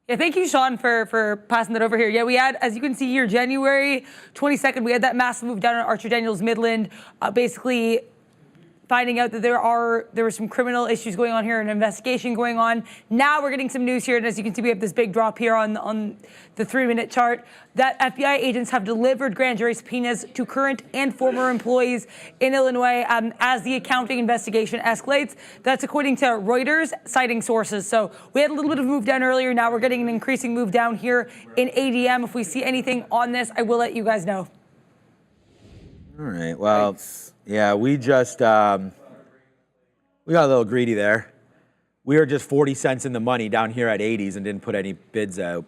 Yeah, thank you, Sean, for passing that over here. Yeah, we had, as you can see here, January 22nd, we had that massive move down on Archer Daniels Midland, basically finding out that there were some criminal issues going on here, an investigation going on. Now we're getting some news here, and as you can see, we have this big drop here on the 3-minute chart that FBI agents have delivered grand jury subpoenas to current and former employees in Illinois as the accounting investigation escalates. That's according to Reuters, citing sources. So we had a little bit of move down earlier. Now we're getting an increasing move down here in ADM. If we see anything on this, I will let you guys know. All right, well, yeah, we just, we got a little greedy there. We were just 40 cents in the money down here at 80s and didn't put any bids out.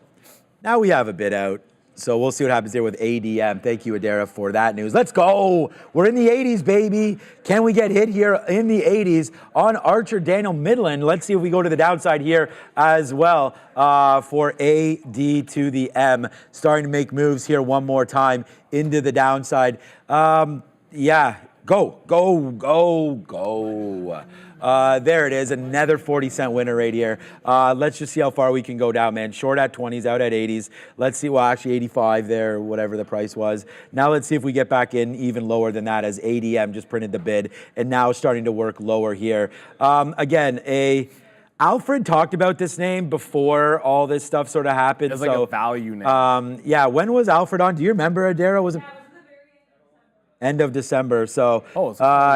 Now we have a bid out. So we'll see what happens here with ADM. Thank you, Adara, for that news. Let's go. We're in the 80s, baby. Can we get hit here in the 80s on Archer Daniel Midland? Let's see if we go to the downside here as well for AD to the M. Starting to make moves here one more time into the downside. Yeah, go. There it is, another 40-cent winner right here. Let's just see how far we can go down, man. Short at 20s, out at 80s. Let's see, well, actually 85 there, whatever the price was. Now let's see if we get back in even lower than that as ADM just printed the bid and now starting to work lower here. Again, Alfred talked about this name before all this stuff sort of happened. It's like a value name. Yeah, when was Alfred on? Do you remember, Adara? Was it? End of December. So,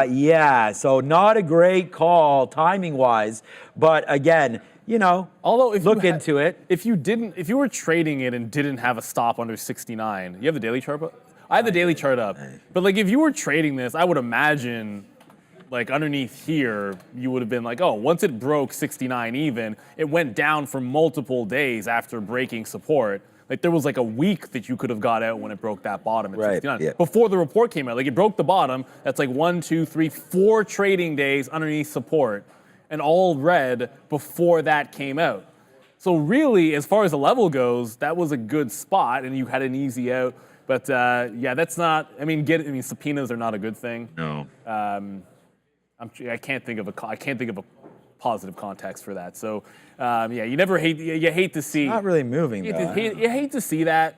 yeah, so not a great call timing-wise, but again, you know, although if look into it. If you were trading it and didn't have a stop under 69, you have the daily chart up? I have the daily chart up, but like if you were trading this, I would imagine like underneath here, you would have been like, oh, once it broke 69 even, it went down for multiple days after breaking support. Like there was like a week that you could have got out when it broke that bottom at 69. Yeah. Before the report came out, like it broke the bottom. That's like 1, 2, 3, 4 trading days underneath support, and all red before that came out. So really, as far as the level goes, that was a good spot, and you had an easy out. But yeah, that's not. I mean, subpoenas are not a good thing. No. I can't think of a positive context for that. So yeah, you hate to see. Not really moving. You hate to see that.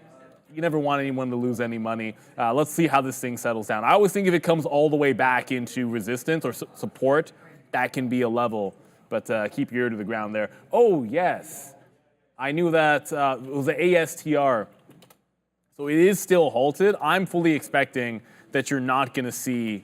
You never want anyone to lose any money. Let's see how this thing settles down. I always think if it comes all the way back into resistance or support, that can be a level. But keep your ear to the ground there. Oh yes, I knew that it was the ASTR. So it is still halted. I'm fully expecting that you're not going to see.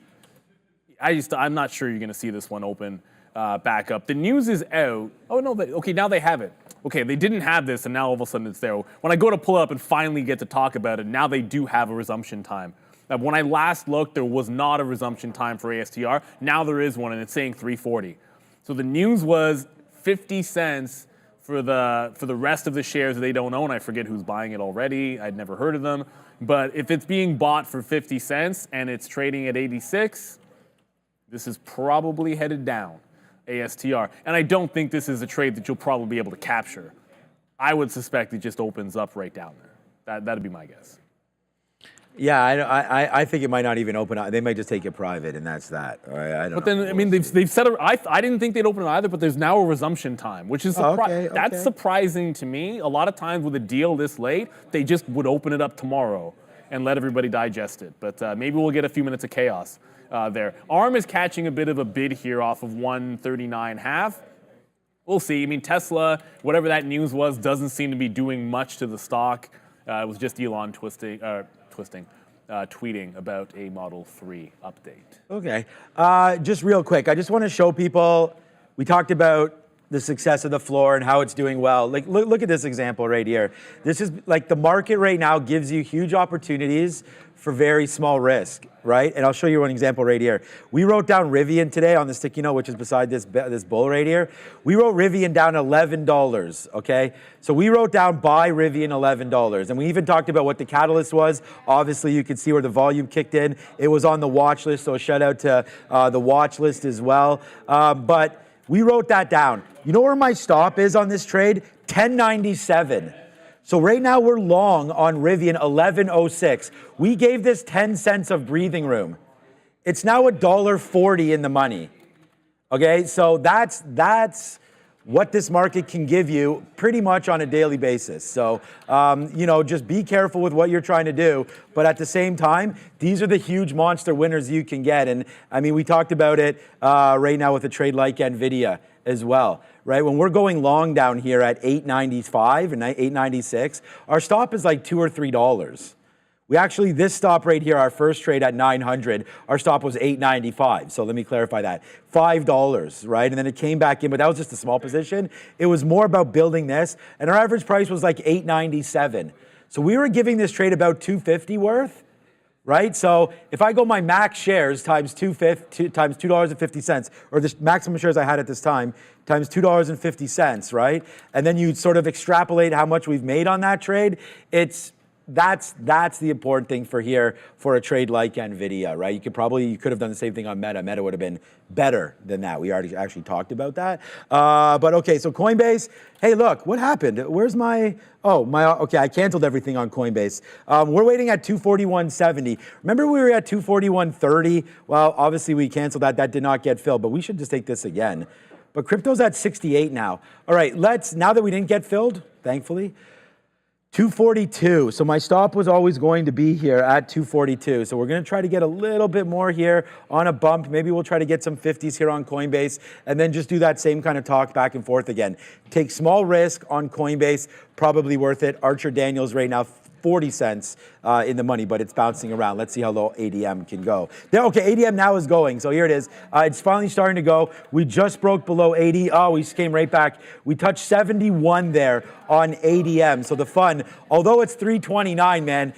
I'm not sure you're going to see this one open back up. The news is out. Oh, no, okay, now they have it. Okay, they didn't have this, and now all of a sudden it's there. When I go to pull up and finally get to talk about it, now they do have a resumption time. Now, when I last looked, there was not a resumption time for ASTR. Now there is one, and it's saying 340. So the news was 50 cents for the rest of the shares that they don't own. I forget who's buying it already. I'd never heard of them. But if it's being bought for 50 cents and it's trading at 86, this is probably headed down, ASTR. And I don't think this is a trade that you'll probably be able to capture. I would suspect it just opens up right down there. That'd be my guess. Yeah, I think it might not even open up. They might just take it private, and that's that. I don't but then, know. I mean, they've said I didn't think they'd open it either, but there's now a resumption time, which is that's surprising to me. A lot of times with a deal this late, they just would open it up tomorrow and let everybody digest it. But maybe we'll get a few minutes of chaos there. ARM is catching a bit of a bid here off of 139.5. We'll see. I mean, Tesla, whatever that news was, doesn't seem to be doing much to the stock. It was just Elon tweeting about a Model 3 update. Okay. Just real quick, I just want to show people, we talked about the success of the floor and how it's doing well. Like, look at this example right here. This is like the market right now gives you huge opportunities for very small risk, right? And I'll show you one example right here. We wrote down RIVN today on the sticky note, which is beside this bull right here. We wrote RIVN down $11, okay? So we wrote down buy RIVN $11. And we even talked about what the catalyst was. Obviously, you can see where the volume kicked in. It was on the watch list, so a shout out to the watch list as well. But we wrote that down. You know where my stop is on this trade? 1097. So right now we're long on RIVN 1106. We gave this 10 cents of breathing room. It's now $1.40 in the money. Okay, so that's what this market can give you pretty much on a daily basis. So, you know, just be careful with what you're trying to do. But at the same time, these are the huge monster winners you can get. And I mean, we talked about it right now with a trade like NVIDIA as well, right? When we're going long down here at 895 and 896, our stop is like $2 or $3. We actually, this stop right here, our first trade at 900, our stop was 895. So let me clarify that. $5, right? And then it came back in, but that was just a small position. It was more about building this. And our average price was like 897. So we were giving this trade about 250 worth, right? So if I go my max shares times $2.50, or the maximum shares I had at this time, times $2.50, right? And then you sort of extrapolate how much we've made on that trade, it's that's the important thing for here for a trade like NVIDIA, right? You could have done the same thing on Meta. Meta would have been better than that. We already actually talked about that. But okay, so Coinbase, hey, look, what happened? Where's okay, I canceled everything on Coinbase. We're waiting at 241.70. Remember we were at 241.30? Well, obviously we canceled that. That did not get filled, but we should just take this again. But crypto's at 68 now. All right, now that we didn't get filled, thankfully, 242. So my stop was always going to be here at 242. So we're going to try to get a little bit more here on a bump. Maybe we'll try to get some 50s here on Coinbase and then just do that same kind of talk back and forth again. Take small risk on Coinbase, probably worth it. Archer Daniels right now 40 cents in the money, but it's bouncing around. Let's see how low ADM can go. There, okay, ADM now is going. So here it is. It's finally starting to go. We just broke below 80. Oh, we came right back. We touched 71 there on ADM. So the fun, although it's 329, man,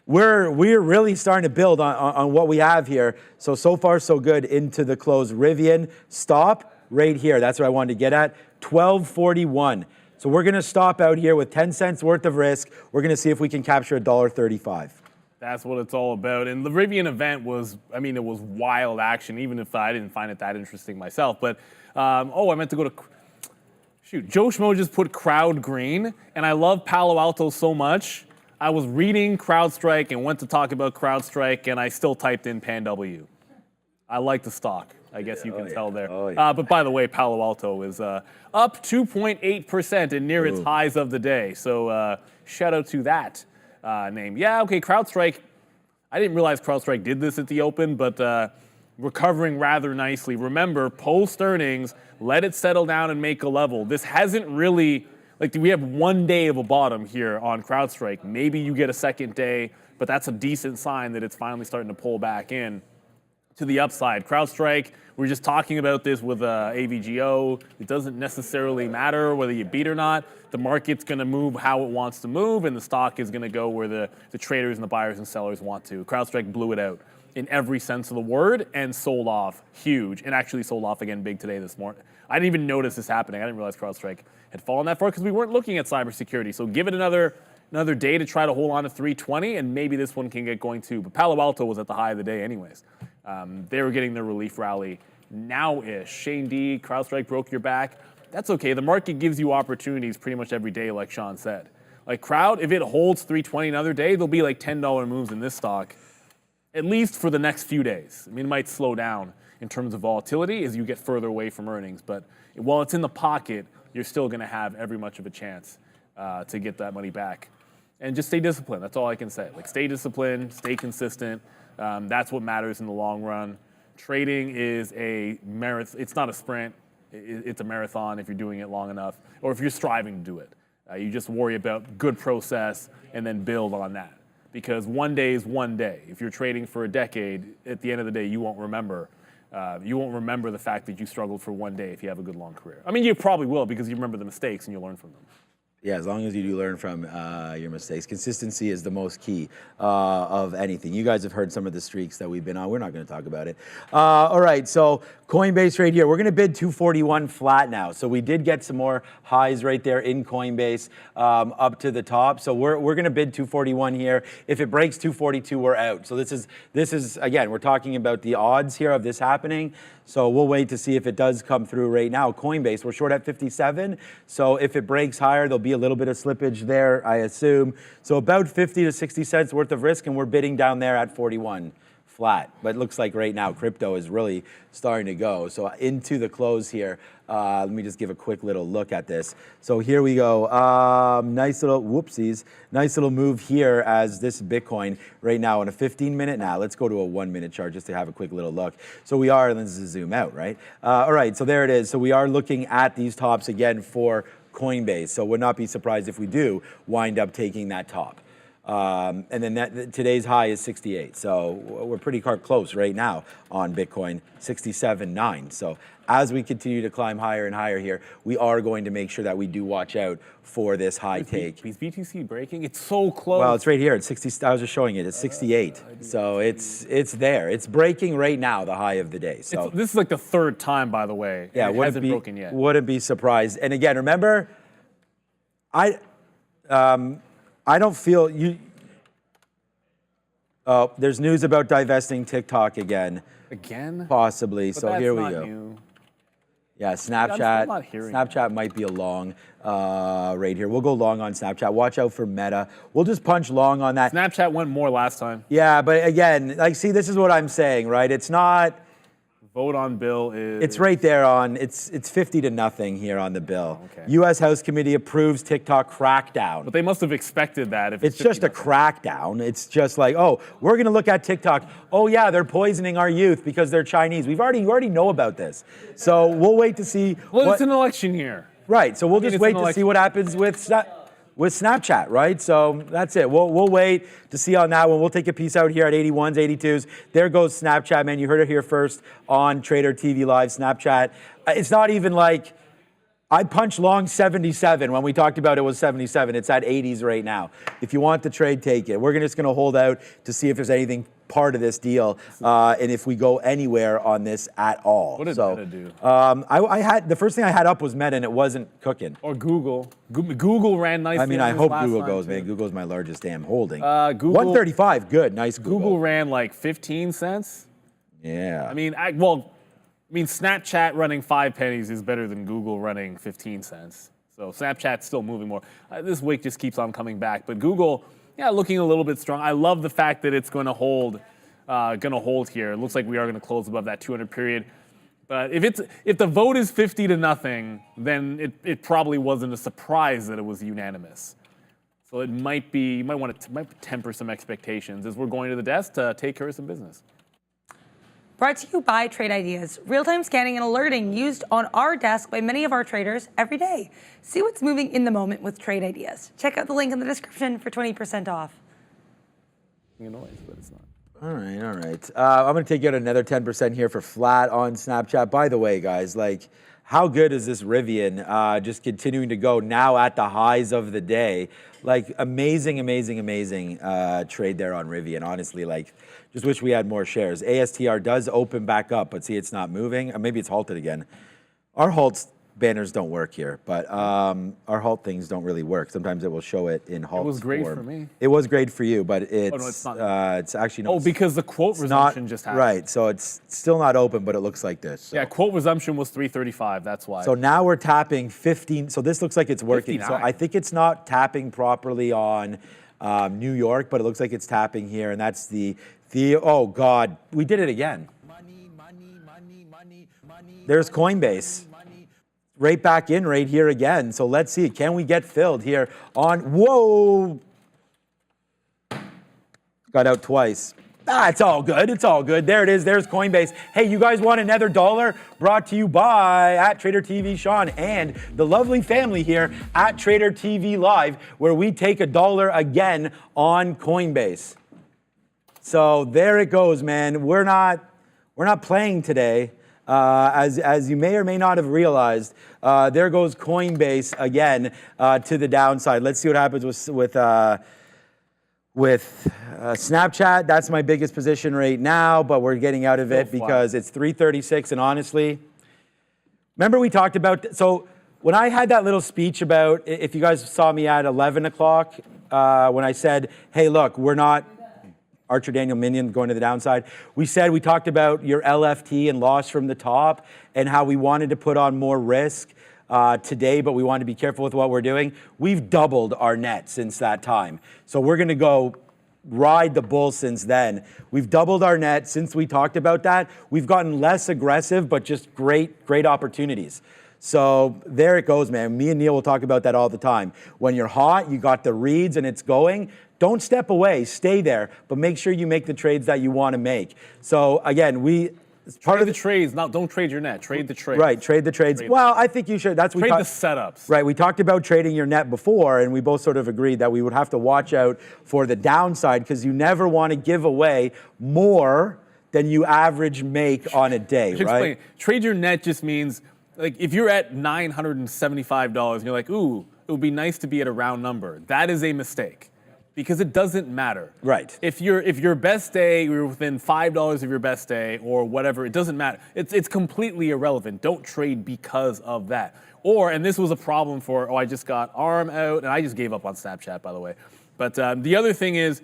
we're really starting to build on what we have here. So far, so good into the close. RIVN, stop right here. That's what I wanted to get at. 1241. So we're going to stop out here with 10 cents worth of risk. We're going to see if we can capture $1.35. That's what it's all about. And the Rivian event was, I mean, it was wild action, even if I didn't find it that interesting myself. But, I meant to go to, Joe Schmo just put crowd green, and I love Palo Alto so much. I was reading CrowdStrike and went to talk about CrowdStrike, and I still typed in PanW. I like the stock. I guess you can tell there. Oh, yeah. But by the way, Palo Alto is up 2.8% and near its highs of the day. So shout out to that name. Yeah, okay, CrowdStrike. I didn't realize CrowdStrike did this at the open, but recovering rather nicely. Remember, post earnings, let it settle down and make a level. This hasn't really, we have 1 day of a bottom here on CrowdStrike. Maybe you get a second day, but that's a decent sign that it's finally starting to pull back in to the upside. CrowdStrike, we were just talking about this with AVGO. It doesn't necessarily matter whether you beat or not. The market's going to move how it wants to move, and the stock is going to go where the traders and the buyers and sellers want to. CrowdStrike blew it out in every sense of the word and sold off huge, and actually sold off again big today this morning. I didn't even notice this happening. I didn't realize CrowdStrike had fallen that far because we weren't looking at cybersecurity. So give it another day to try to hold on to 320, and maybe this one can get going too. But Palo Alto was at the high of the day anyways. They were getting their relief rally now-ish. Shane D, CrowdStrike broke your back. That's okay. The market gives you opportunities pretty much every day, like Sean said. Like Crowd, if it holds 320 another day, there'll be like $10 moves in this stock, at least for the next few days. I mean, it might slow down in terms of volatility as you get further away from earnings, but while it's in the pocket, you're still going to have every much of a chance to get that money back. And just stay disciplined. That's all I can say. Stay disciplined, stay consistent. That's what matters in the long run. Trading is a marathon. It's not a sprint. It's a marathon if you're doing it long enough, or if you're striving to do it. You just worry about good process and then build on that. Because 1 day is 1 day. If you're trading for a decade, at the end of the day, you won't remember. You won't remember the fact that you struggled for 1 day if you have a good long career. I mean, you probably will because you remember the mistakes and you learn from them. Yeah, as long as you do learn from your mistakes. Consistency is the most key of anything. You guys have heard some of the streaks that we've been on. We're not going to talk about it. All right, so Coinbase right here. We're going to bid 241 flat now. So we did get some more highs right there in Coinbase up to the top. So we're going to bid 241 here. If it breaks 242, we're out. So this is again, we're talking about the odds here of this happening. So we'll wait to see if it does come through right now. Coinbase, we're short at 57. So if it breaks higher, there'll be a little bit of slippage there, I assume. So about 50 to 60 cents worth of risk, and we're bidding down there at 41 flat. But it looks like right now crypto is really starting to go. So into the close here, let me just give a quick little look at this. So here we go. Nice little, whoopsies. Nice little move here as this Bitcoin right now on a 15-minute. Now let's go to a 1 minute chart just to have a quick little look. So we are, let's zoom out, right? All right, so there it is. So we are looking at these tops again for Coinbase. So would not be surprised if we do wind up taking that top. And then today's high is 68. So we're pretty close right now on Bitcoin, 67.9. So as we continue to climb higher and higher here, we are going to make sure that we do watch out for this high take. Is BTC breaking? It's so close. Well, it's right here. It's 60. I was just showing it. It's 68. So it's there. It's breaking right now, the high of the day. So this is like the third time, by the way. Yeah, it hasn't broken yet. Wouldn't be surprised. And again, remember, I don't feel Oh, there's news about divesting TikTok again. Again? Possibly. But So that's here we not go. new. Yeah, still Snapchat. not hearing Snapchat might be a long right here. We'll go long on Snapchat. Watch out for Meta. We'll just punch long on that. Snapchat went more last time. Yeah, but again, like, see, this is what I'm saying, right? It's not. Vote on bill is. It's right there on. It's 50-0 here on the bill. Okay. U.S. House Committee approves TikTok crackdown. But they must have expected that. If It's just a 50-0. crackdown. It's just like, oh, we're going to look at TikTok. Oh, yeah, they're poisoning our youth because they're Chinese. You already know about this. So we'll wait to see. Well, it's an election year. Right. So we'll just it's wait an to see what happens with Snapchat, right? So that's it. We'll wait to see on that one. We'll take a piece out here at 81s, 82s. There goes Snapchat, man. You heard it here first on Trader TV Live. Snapchat. It's not even like I punched long 77 when we talked about it was 77. It's at 80s right now. If you want the trade, take it. We're just going to hold out to see if there's anything part of this deal and if we go anywhere on this at all. What did Meta do? I had the first thing I had up was Meta and it wasn't cooking. Or Google. Google ran nicely. I mean, I on this hope last Google time, goes, too. man. Google's my largest damn holding. Google 135, good, nice Google. Google ran like 15 cents. Yeah. I mean, Snapchat running 5 pennies is better than Google running 15 cents. So Snapchat's still moving more. This week just keeps on coming back. But Google, yeah, looking a little bit strong. I love the fact that it's going to hold here. It looks like we are going to close above that 200 period. But if the vote is 50-0, then it probably wasn't a surprise that it was unanimous. So it might be, you might temper some expectations as we're going to the desk to take care of some business. Brought to you by Trade Ideas, real-time scanning and alerting used on our desk by many of our traders every day. See what's moving in the moment with Trade Ideas. Check out the link in the description for 20% off. Noise, but it's not. All right. I'm going to take out another 10% here for flat on Snapchat. By the way, guys, like, how good is this RIVN just continuing to go now at the highs of the day? Like, amazing trade there on RIVN. Honestly, like, just wish we had more shares. ASTR does open back up, but see, it's not moving. Maybe it's halted again. Our halts banners don't work here, but our halt things don't really work. Sometimes it will show it in halt. It was great form. for me. It was great for you, but it's, no, it's not. it's actually not. Oh, because the quote resumption just happened. Right, so it's still not open, but it looks like this. So. Yeah, quote resumption was 335. That's why. So now we're tapping 15. So this looks like it's working. 59. So I think it's not tapping properly on New York, but it looks like it's tapping here, and that's the. Oh God, we did it again. There's Coinbase. Right back in right here again. So let's see, can we get filled here on, whoa. Got out twice. It's all good, it's all good. There it is, there's Coinbase. Hey, you guys want another dollar? Brought to you by at Trader TV Sean and the lovely family here at Trader TV Live, where we take $1 again on Coinbase. So there it goes, man. We're not playing today. As you may or may not have realized, there goes Coinbase again to the downside. Let's see what happens with Snapchat. That's my biggest position right now, but we're getting out of it because it's 336. And honestly, remember we talked about, so when I had that little speech about, if you guys saw me at 11 o'clock, when I said, hey, look, we're not, Archer Daniel Minion going to the downside. We talked about your LFT and loss from the top and how we wanted to put on more risk today, but we want to be careful with what we're doing. We've doubled our net since that time. So we're going to go ride the bull since then. We've doubled our net since we talked about that. We've gotten less aggressive, but just great opportunities. So there it goes, man. Me and Neil will talk about that all the time. When you're hot, you got the reads and it's going. Don't step away, stay there, but make sure you make the trades that you want to make. So again, part of the trades, don't trade your net, trade the trades. Right, trade the trades. Well, I think you should. Trade the setups. Right, we talked about trading your net before, and we both sort of agreed that we would have to watch out for the downside because you never want to give away more than you average make on a day, right? Explain. Trade your net just means, like, if you're at $975 and you're like, ooh, it would be nice to be at a round number. That is a mistake. Because it doesn't matter. Right. If your best day, you're within $5 of your best day or whatever, it doesn't matter. It's completely irrelevant. Don't trade because of that. And this was a problem for, I just got ARM out, and I just gave up on Snapchat, by the way. But the other thing is,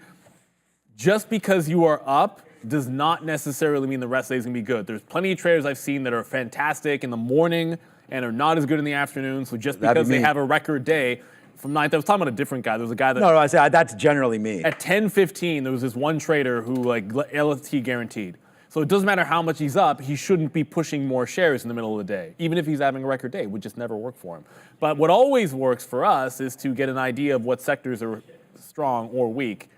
just because you are up does not necessarily mean the rest of the day is going to be good. There's plenty of traders I've seen that are fantastic in the morning and are not as good in the afternoon. So just because they have a record day from 9th, I was talking about a different guy. There was a guy that... No, I said that's generally me. At 10:15, there was this one trader who like LFT guaranteed. So it doesn't matter how much he's up, he shouldn't be pushing more shares in the middle of the day. Even if he's having a record day, it would just never work for him. But what always works for us is to get an idea of what sectors are strong or weak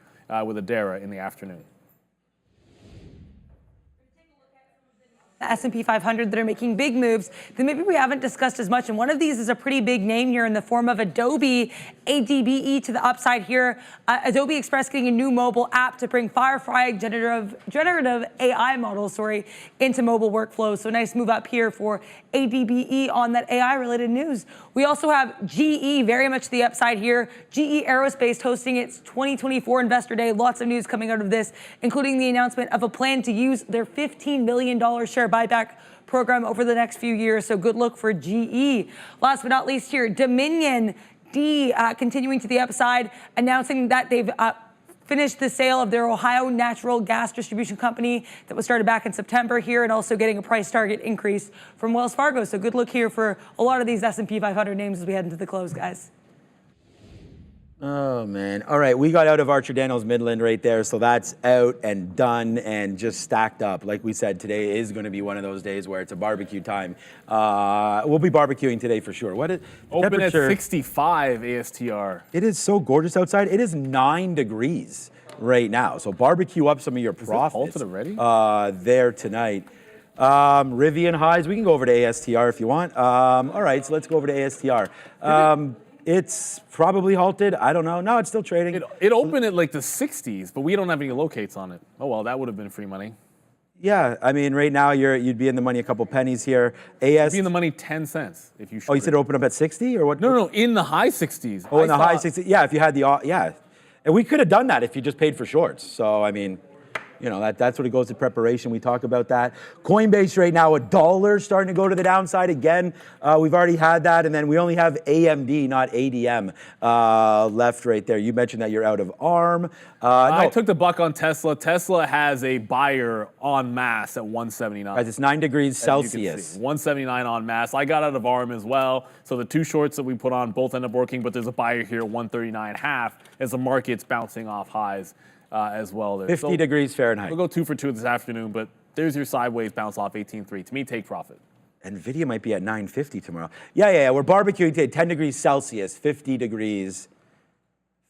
with a DARA in the afternoon. The S&P 500 that are making big moves that maybe we haven't discussed as much. And one of these is a pretty big name here in the form of Adobe, ADBE to the upside here. Adobe Express getting a new mobile app to bring Firefly generative AI models, into mobile workflows. So nice move up here for ADBE on that AI related news. We also have GE very much to the upside here. GE Aerospace hosting its 2024 Investor Day. Lots of news coming out of this, including the announcement of a plan to use their $15 million share buyback program over the next few years. So good look for GE. Last but not least here, Dominion continuing to the upside, announcing that they've finished the sale of their Ohio natural gas distribution company that was started back in September here, and also getting a price target increase from Wells Fargo. So good look here for a lot of these S&P 500 names as we head into the close, guys. Oh, man. All right, we got out of Archer Daniels Midland right there, so that's out and done and just stacked up. Like we said, today is going to be one of those days where it's a barbecue time. We'll be barbecuing today for sure. What is open at 65 ASTR. It is so gorgeous outside. It is 9 degrees right now, so barbecue up some of your profits already? there tonight. RIVN highs, we can go over to ASTR if you want. All right, so let's go over to ASTR. It's probably halted. I don't know. No, it's still trading. It opened at like the 60s, but we don't have any locates on it. Oh, well, that would have been free money. Yeah, I mean, right now you'd be in the money a couple pennies here. You'd be in the money 10 cents if you. Oh, you said open up at 60 or what? No, in the high 60s. Oh, in the high 60s. Yeah, if you had yeah, and we could have done that if you just paid for shorts. So I mean, you know, that's what it goes to preparation. We talk about that. Coinbase right now, $1 starting to go to the downside again. We've already had that, and then we only have AMD, not ADM, left right there. You mentioned that you're out of ARM. I took the buck on Tesla. Tesla has a buyer en masse at 179. Guys, it's 9 degrees Celsius. 179 en masse. I got out of ARM as well. So the two shorts that we put on both end up working, but there's a buyer here at 139.5 as the market's bouncing off highs. As well. 50 degrees Fahrenheit. We'll go 2 for 2 this afternoon, but there's your sideways bounce off 18.3. To me, take profit. NVIDIA might be at 950 tomorrow. Yeah. We're barbecuing today, 10 degrees Celsius, 50 degrees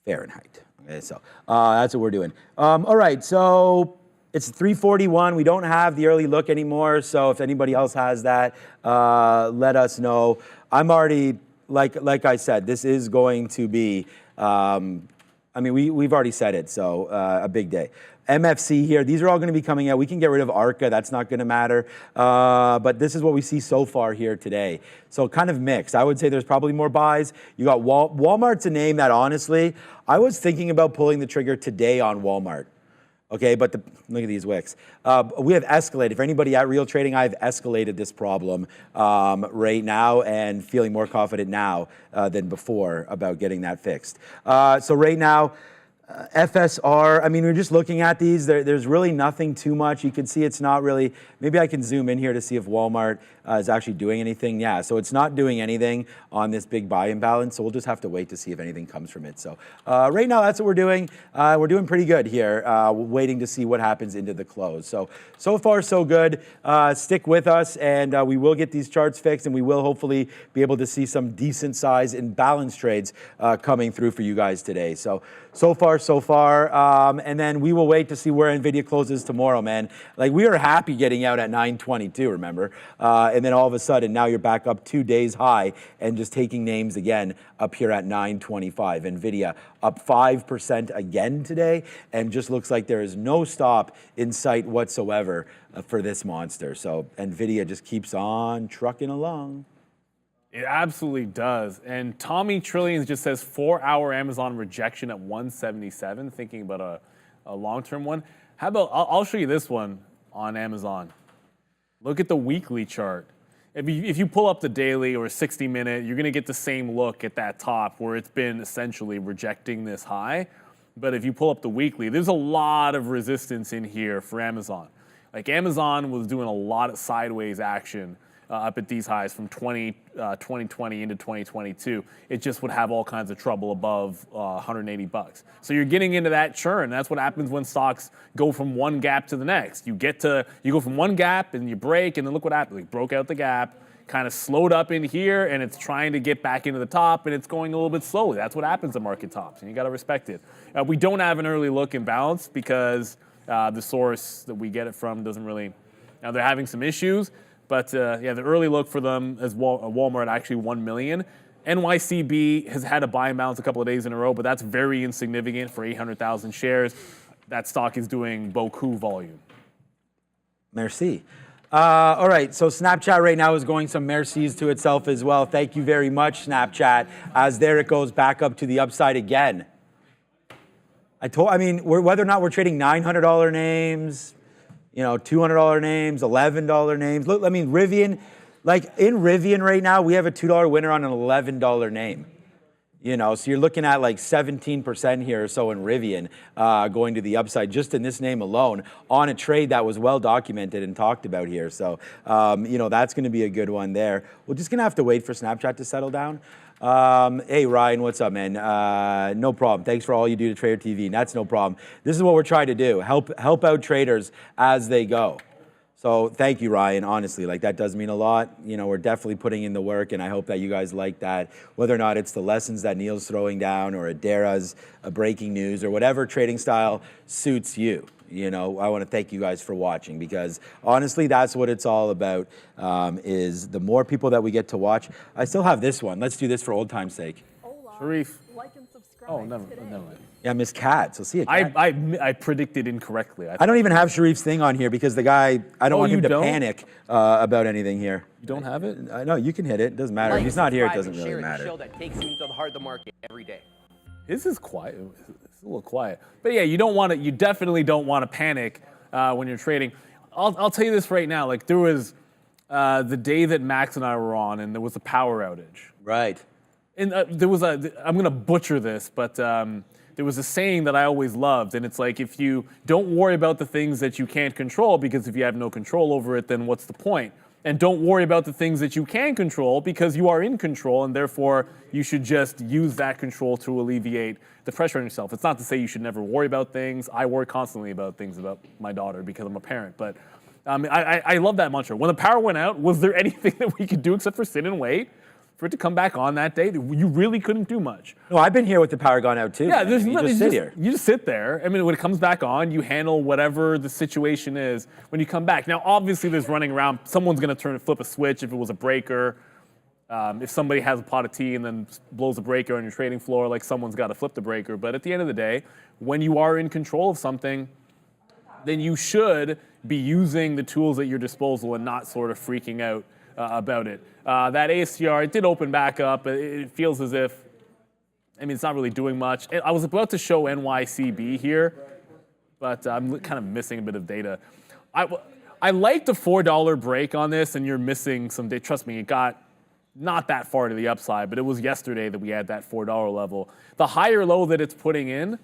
Fahrenheit. Okay, so that's what we're doing. All right, so it's 3:41. We don't have the early look anymore, so if anybody else has that, let us know. I'm already, like I said, this is going to be I mean, we've already said it, so a big day. MFC here, these are all going to be coming out. We can get rid of ARCA, that's not going to matter. But this is what we see so far here today. So kind of mixed. I would say there's probably more buys. You got Walmart's a name that honestly, I was thinking about pulling the trigger today on Walmart. Okay, but look at these wicks. We have escalated. For anybody at Real Trading, I've escalated this problem right now and feeling more confident now than before about getting that fixed. So right now, FSR, I mean, we're just looking at these. There's really nothing too much. You can see it's not really, maybe I can zoom in here to see if Walmart is actually doing anything. Yeah, so it's not doing anything on this big buy imbalance, so we'll just have to wait to see if anything comes from it. So right now, that's what we're doing. We're doing pretty good here, waiting to see what happens into the close. So far, so good. Stick with us, and we will get these charts fixed, and we will hopefully be able to see some decent size imbalance trades coming through for you guys today. So far, and then we will wait to see where NVIDIA closes tomorrow, man. Like, we are happy getting out at 922, remember? And then all of a sudden, now you're back up 2 days high and just taking names again up here at 925. NVIDIA up 5% again today, and just looks like there is no stop in sight whatsoever for this monster. So NVIDIA just keeps on trucking along. It absolutely does. And Tommy Trillions just says 4-hour Amazon rejection at 177, thinking about a long-term one. How about, I'll show you this one on Amazon. Look at the weekly chart. If you pull up the daily or 60-minute, you're going to get the same look at that top where it's been essentially rejecting this high. But if you pull up the weekly, there's a lot of resistance in here for Amazon. Like Amazon was doing a lot of sideways action up at these highs from 2020 into 2022. It just would have all kinds of trouble above 180 bucks. So you're getting into that churn. That's what happens when stocks go from one gap to the next. You go from one gap and you break, and then look what happened. It broke out the gap, kind of slowed up in here, and it's trying to get back into the top, and it's going a little bit slowly. That's what happens at market tops, and you got to respect it. We don't have an early look imbalance because the source that we get it from doesn't really. Now they're having some issues, but yeah, the early look for them is Walmart actually 1 million. NYCB has had a buy and balance a couple of days in a row, but that's very insignificant for 800,000 shares. That stock is doing beaucoup volume. Merci. All right, so Snapchat right now is going some mercies to itself as well. Thank you very much, Snapchat, as there it goes back up to the upside again. I mean, whether or not we're trading $900 names, $200 names, $11 names. Look, I mean, RIVN, like in RIVN right now, we have a $2 winner on an $11 name. So you're looking at like 17% here or so in RIVN going to the upside just in this name alone on a trade that was well documented and talked about here. So, that's going to be a good one there. We're just going to have to wait for Snapchat to settle down. Hey, Ryan, what's up, man? No problem. Thanks for all you do to Trader TV. That's no problem. This is what we're trying to do. Help out traders as they go. So thank you, Ryan. Honestly, like that does mean a lot. We're definitely putting in the work, and I hope that you guys like that. Whether or not it's the lessons that Neil's throwing down, or Adara's breaking news, or whatever trading style suits you. I want to thank you guys for watching, because honestly, that's what it's all about. Is the more people that we get to watch. I still have this one. Let's do this for old time's sake. Sharif. Like and subscribe. Oh, never mind. Yeah, Miss Cat. So see it. I predicted incorrectly. I don't even have Sharif's thing on here because the guy, I don't want him to don't? panic about anything here. You don't have it? No, you can hit it. It doesn't matter. If he's not here, it doesn't really The matter. show that takes you into the heart of the market every day. His is quiet. It's a little quiet. But yeah, you definitely don't want to panic when you're trading. I'll tell you this right now. Like there was the day that Max and I were on, and there was a power outage. Right. And there was I'm going to butcher this, but there was a saying that I always loved, and it's like, if you don't worry about the things that you can't control, because if you have no control over it, then what's the point? And don't worry about the things that you can control, because you are in control, and therefore you should just use that control to alleviate the pressure on yourself. It's not to say you should never worry about things. I worry constantly about things about my daughter because I'm a parent, but I love that mantra. When the power went out, was there anything that we could do except for sit and wait for it to come back on that day? You really couldn't do much. No, I've been here with the power gone out too. Yeah, you just sit here. You just sit there. I mean, when it comes back on, you handle whatever the situation is when you come back. Now, obviously, there's running around. Someone's going to flip a switch if it was a breaker. If somebody has a pot of tea and then blows a breaker on your trading floor, like someone's got to flip the breaker. But at the end of the day, when you are in control of something, then you should be using the tools at your disposal and not sort of freaking out about it. That ASTR, it did open back up. It feels as if, it's not really doing much. I was about to show NYCB here, but I'm kind of missing a bit of data. I like the $4 break on this, and you're missing some data. Trust me, it got not that far to the upside, but it was yesterday that we had that $4 level. The higher low that it's putting in,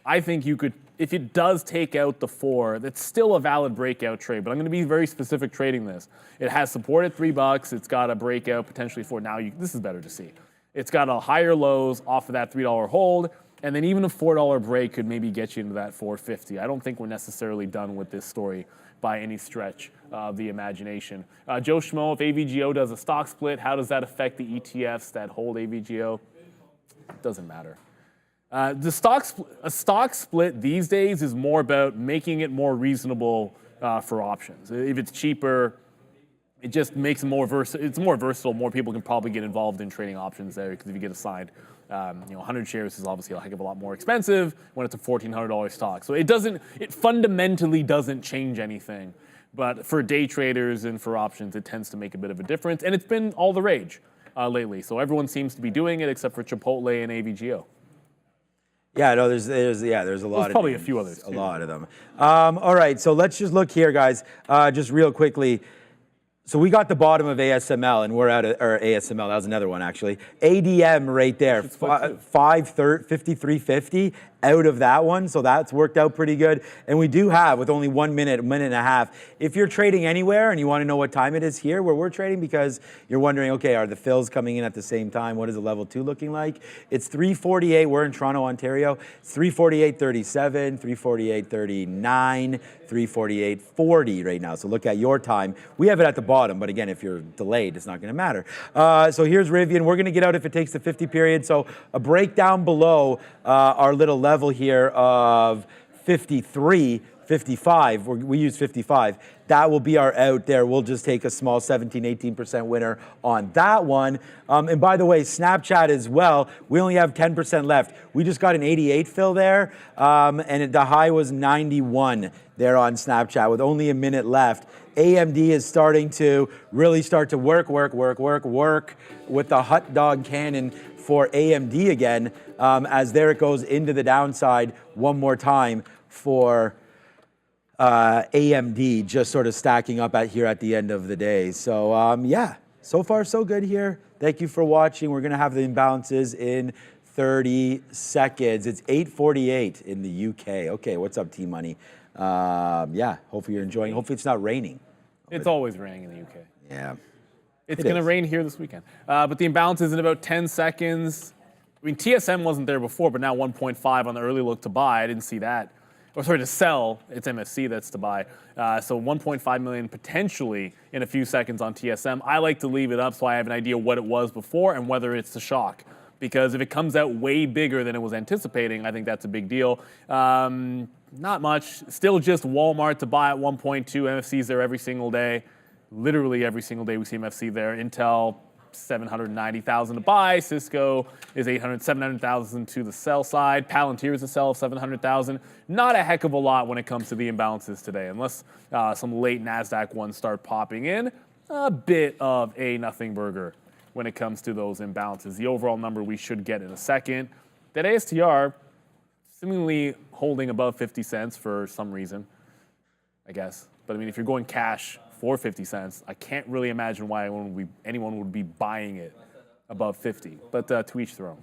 I think you could, if it does take out the 4, that's still a valid breakout trade, but I'm going to be very specific trading this. It has support at $3. It's got a breakout potentially for now. This is better to see. It's got a higher lows off of that $3 hold, and then even a $4 break could maybe get you into that $4.50. I don't think we're necessarily done with this story by any stretch of the imagination. Joe Schmo, if AVGO does a stock split, how does that affect the ETFs that hold AVGO? It doesn't matter. A stock split these days is more about making it more reasonable for options. If it's cheaper, it just makes it more versatile. It's more versatile. More people can probably get involved in trading options there, because if you get assigned, 100 shares is obviously a heck of a lot more expensive when it's a $1,400 stock. So it fundamentally doesn't change anything. But for day traders and for options, it tends to make a bit of a difference. And it's been all the rage lately. So everyone seems to be doing it except for Chipotle and AVGO. Yeah, no, there's a lot of probably names, a few others, too. A lot of them. All right, so let's just look here, guys, just real quickly. So we got the bottom of ASML, and we're out of, or ASML, that was another one actually. ADM right there, 53.50 out of that one, so that's worked out pretty good. And we do have, with only 1 minute, a minute and a half, if you're trading anywhere and you want to know what time it is here where we're trading, because you're wondering, okay, are the fills coming in at the same time? What is the level 2 looking like? It's 3:48, we're in Toronto, Ontario. It's 3:48.37, 3:48.39, 3:48.40 right now. So look at your time. We have it at the bottom, but again, if you're delayed, it's not going to matter. So here's RIVN. We're going to get out if it takes the 50 period. So a breakdown below our little level here of 53, 55. We use 55. That will be our out there. We'll just take a small 17, 18% winner on that one. And by the way, Snapchat as well, we only have 10% left. We just got an 88 fill there, and the high was 91 there on Snapchat with only a minute left. AMD is starting to really start to work with the hot dog cannon for AMD again, as there it goes into the downside one more time for AMD, just sort of stacking up here at the end of the day. So yeah, so far so good here. Thank you for watching. We're gonna have the imbalances in 30 seconds. It's 8:48 in the UK. Okay, what's up, T-Money? Yeah, hopefully you're enjoying. Hopefully it's not raining. It's always raining in the UK. Yeah. It's going to rain here this weekend. But the imbalance is in about 10 seconds. I mean, TSM wasn't there before, but now 1.5 on the early look to buy. I didn't see that. Or sorry, to sell. It's MSC that's to buy. So 1.5 million potentially in a few seconds on TSM. I like to leave it up so I have an idea what it was before and whether it's a shock. Because if it comes out way bigger than it was anticipating, I think that's a big deal. Not much. Still just Walmart to buy at 1.2. MFC's there every single day. Literally every single day we see MFC there. Intel, 790,000 to buy. Cisco is 700,000 to the sell side. Palantir is a sell of 700,000. Not a heck of a lot when it comes to the imbalances today, unless some late NASDAQ ones start popping in. A bit of a nothing burger when it comes to those imbalances. The overall number we should get in a second. That ASTR seemingly holding above 50 cents for some reason, I guess. But I mean, if you're going cash for 50 cents, I can't really imagine why anyone would be buying it above 50. But to each their own.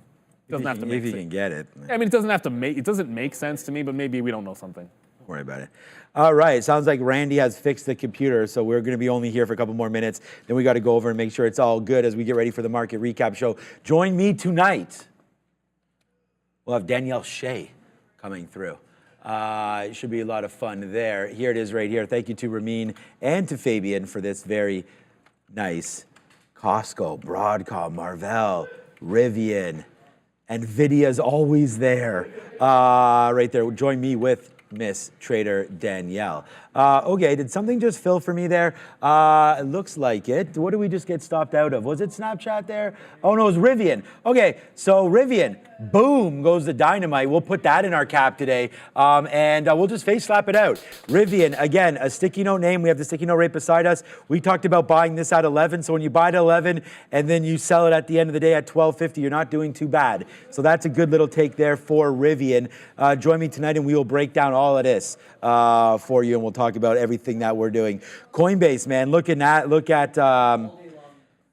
It doesn't have to make sense. If you can get it. I mean, it doesn't make sense to me, but maybe we don't know something. Don't worry about it. All right, sounds like Randy has fixed the computer, so we're going to be only here for a couple more minutes. Then we got to go over and make sure it's all good as we get ready for the market recap show. Join me tonight. We'll have Danielle Shea coming through. It should be a lot of fun there. Here it is right here. Thank you to Ramin and to Fabian for this very nice Costco, Broadcom, Marvell, Rivian, NVIDIA's always there. Right there. Join me with Miss Trader Danielle. Okay, did something just fill for me there? It looks like it. What did we just get stopped out of? Was it Snapchat there? Oh no, it was Rivian. Okay, so Rivian, boom goes the dynamite. We'll put that in our cap today, and we'll just face slap it out. Rivian, again, a sticky note name. We have the sticky note right beside us. We talked about buying this at 11, so when you buy it at 11 and then you sell it at the end of the day at 12.50, you're not doing too bad. So that's a good little take there for Rivian. Join me tonight and we will break down all of this for you, and we'll talk about everything that we're doing. Coinbase, man, look at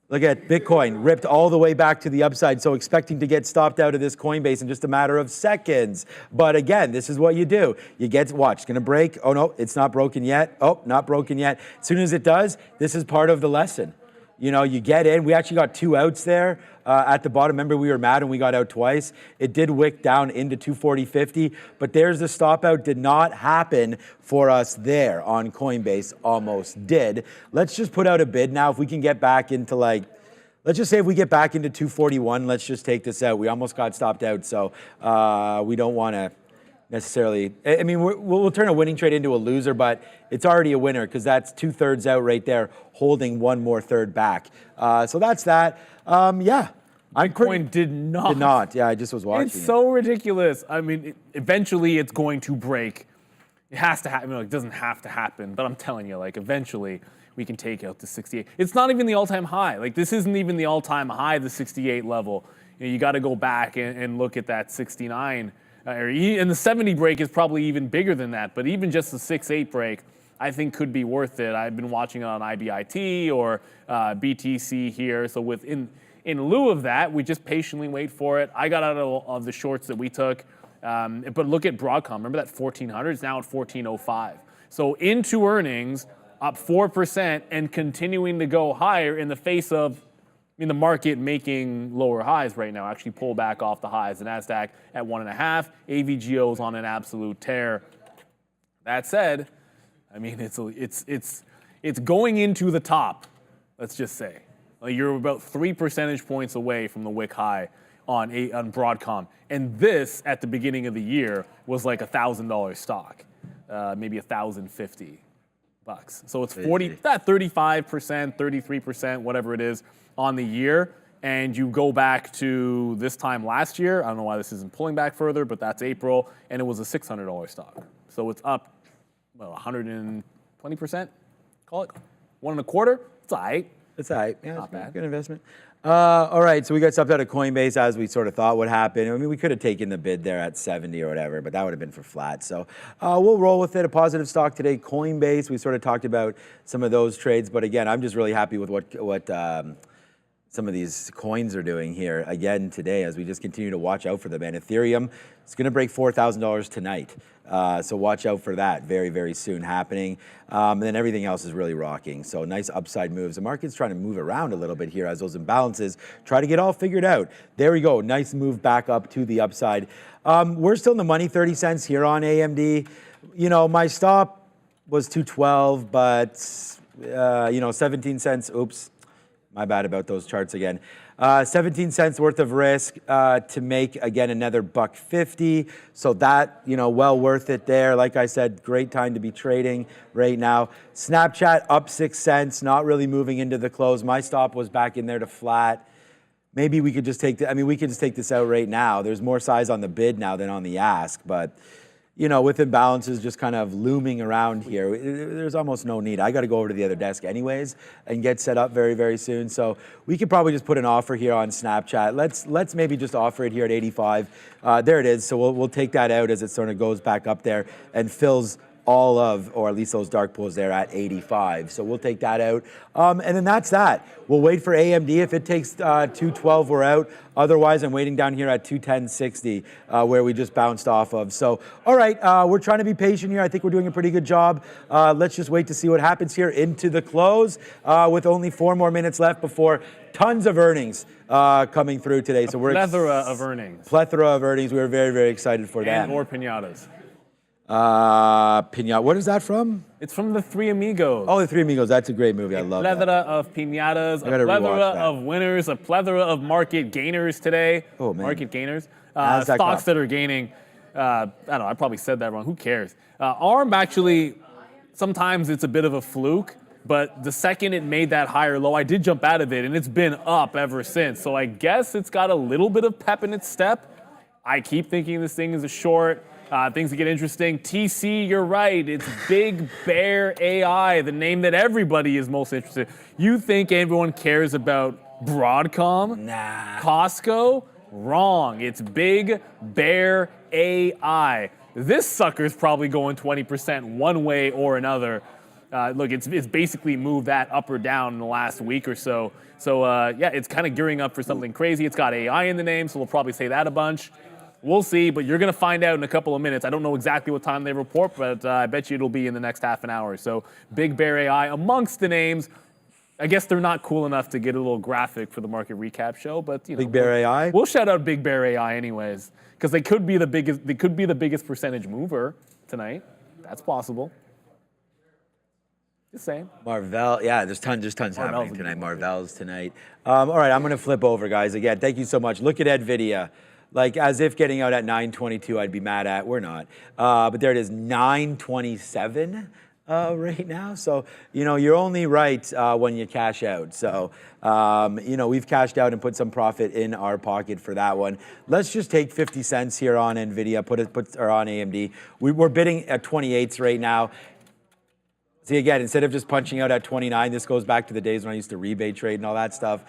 Bitcoin, ripped all the way back to the upside, so expecting to get stopped out of this Coinbase in just a matter of seconds. But again, this is what you do. You watch, it's gonna break. Oh no, it's not broken yet. Oh, not broken yet. As soon as it does, this is part of the lesson. You know, you get in. We actually got 2 outs there at the bottom. Remember, we were mad and we got out twice. It did wick down into 240.50, but there's the stop out. Did not happen for us there on Coinbase. Almost did. Let's just put out a bid now. If we can get back into let's just say if we get back into 241, let's just take this out. We almost got stopped out, so we don't want to necessarily. I mean, we'll turn a winning trade into a loser, but it's already a winner because that's 2/3 out right there, holding 1 more third back. So that's that. Yeah. Bitcoin did not. Did not. Yeah, I just was watching. It's so ridiculous. I mean, eventually it's going to break. It has to happen. It doesn't have to happen, but I'm telling you, eventually we can take out the 68. It's not even the all-time high. This isn't even the all-time high, the 68 level. You got to go back and look at that 69. And the 70 break is probably even bigger than that. But even just the 6-8 break, I think could be worth it. I've been watching it on IBIT or BTC here. So in lieu of that, we just patiently wait for it. I got out of the shorts that we took. But look at Broadcom. Remember that 1400 is now at 1405. So into earnings, up 4% and continuing to go higher in the face of the market making lower highs right now. Actually pull back off the highs. The NASDAQ at 1.5. AVGO's on an absolute tear. That said, I mean, it's going into the top, let's just say. Like you're about 3 percentage points away from the wick high on Broadcom. And this, at the beginning of the year, was like $1,000 stock, maybe $1,050. So it's 35%, 33%, whatever it is on the year. And you go back to this time last year. I don't know why this isn't pulling back further, but that's April, and it was a $600 stock. So it's up, well, 120%, call it 1.25. It's all right. It's all right. Yeah, Not it's bad. Good investment. All right, so we got stuff out of Coinbase as we sort of thought would happen. I mean, we could have taken the bid there at 70 or whatever, but that would have been for flat. So we'll roll with it. A positive stock today, Coinbase. We sort of talked about some of those trades, but again, I'm just really happy with what some of these coins are doing here again today as we just continue to watch out for them. And Ethereum is going to break $4,000 tonight. So watch out for that very, very soon happening. And then everything else is really rocking. So nice upside moves. The market's trying to move around a little bit here as those imbalances try to get all figured out. There we go. Nice move back up to the upside. We're still in the money, 30 cents here on AMD. You know, my stop was 212, but 17 cents. Oops. My bad about those charts again. 17 cents worth of risk to make, again, another $1.50. So that, well worth it there. Like I said, great time to be trading right now. Snapchat up 6 cents, not really moving into the close. My stop was back in there to flat. Maybe we could just take we could just take this out right now. There's more size on the bid now than on the ask, but with imbalances just kind of looming around here, there's almost no need. I got to go over to the other desk anyways and get set up very, very soon. So we could probably just put an offer here on Snapchat. Let's maybe just offer it here at 85. There it is. So we'll take that out as it sort of goes back up there and fills all of, or at least those dark pools there at 85. So we'll take that out. And then that's that. We'll wait for AMD. If it takes 212, we're out. Otherwise, I'm waiting down here at 210.60, where we just bounced off of. So, all right, we're trying to be patient here. I think we're doing a pretty good job. Let's just wait to see what happens here into the close with only 4 more minutes left before tons of earnings coming through today. So we're Plethora of earnings. Plethora of earnings. We're very, very excited for that. And or pinatas. Pinata. What is that from? It's from the Three Amigos. Oh, the Three Amigos. That's a great movie. I love that. A plethora of pinatas, a plethora of winners, a plethora of market gainers today. Oh, man. Market gainers. NASDAQ Stocks up. that are gaining. I don't know. I probably said that wrong. Who cares? ARM actually, sometimes it's a bit of a fluke, but the second it made that higher low, I did jump out of it, and it's been up ever since. So I guess it's got a little bit of pep in its step. I keep thinking this thing is a short. Things that get interesting. TC, you're right. It's Big Bear AI, the name that everybody is most interested in. You think everyone cares about Broadcom? Nah. Costco? Wrong. It's Big Bear AI. This sucker's probably going 20% one way or another. Look, it's basically moved that up or down in the last week or so. So, yeah, it's kind of gearing up for something crazy. It's got AI in the name, so we'll probably say that a bunch. We'll see, but you're going to find out in a couple of minutes. I don't know exactly what time they report, but I bet you it'll be in the next half an hour. So Big Bear AI amongst the names. I guess they're not cool enough to get a little graphic for the market recap show, but Big Bear AI. We'll shout out Big Bear AI anyways, because they could be the biggest. They could be the biggest percentage mover tonight. That's possible. Just saying. Marvell, yeah, there's tons happening Marvell's tonight. Marvell's tonight. All right, I'm going to flip over, guys. Again, thank you so much. Look at NVIDIA. Like, as if getting out at 922 I'd be mad at. We're not. But there it is, 927 right now. So, you're only right when you cash out. So, we've cashed out and put some profit in our pocket for that one. Let's just take 50 cents here on NVIDIA, or on AMD. We're bidding at 28s right now. See, again, instead of just punching out at 29, this goes back to the days when I used to rebate trade and all that stuff.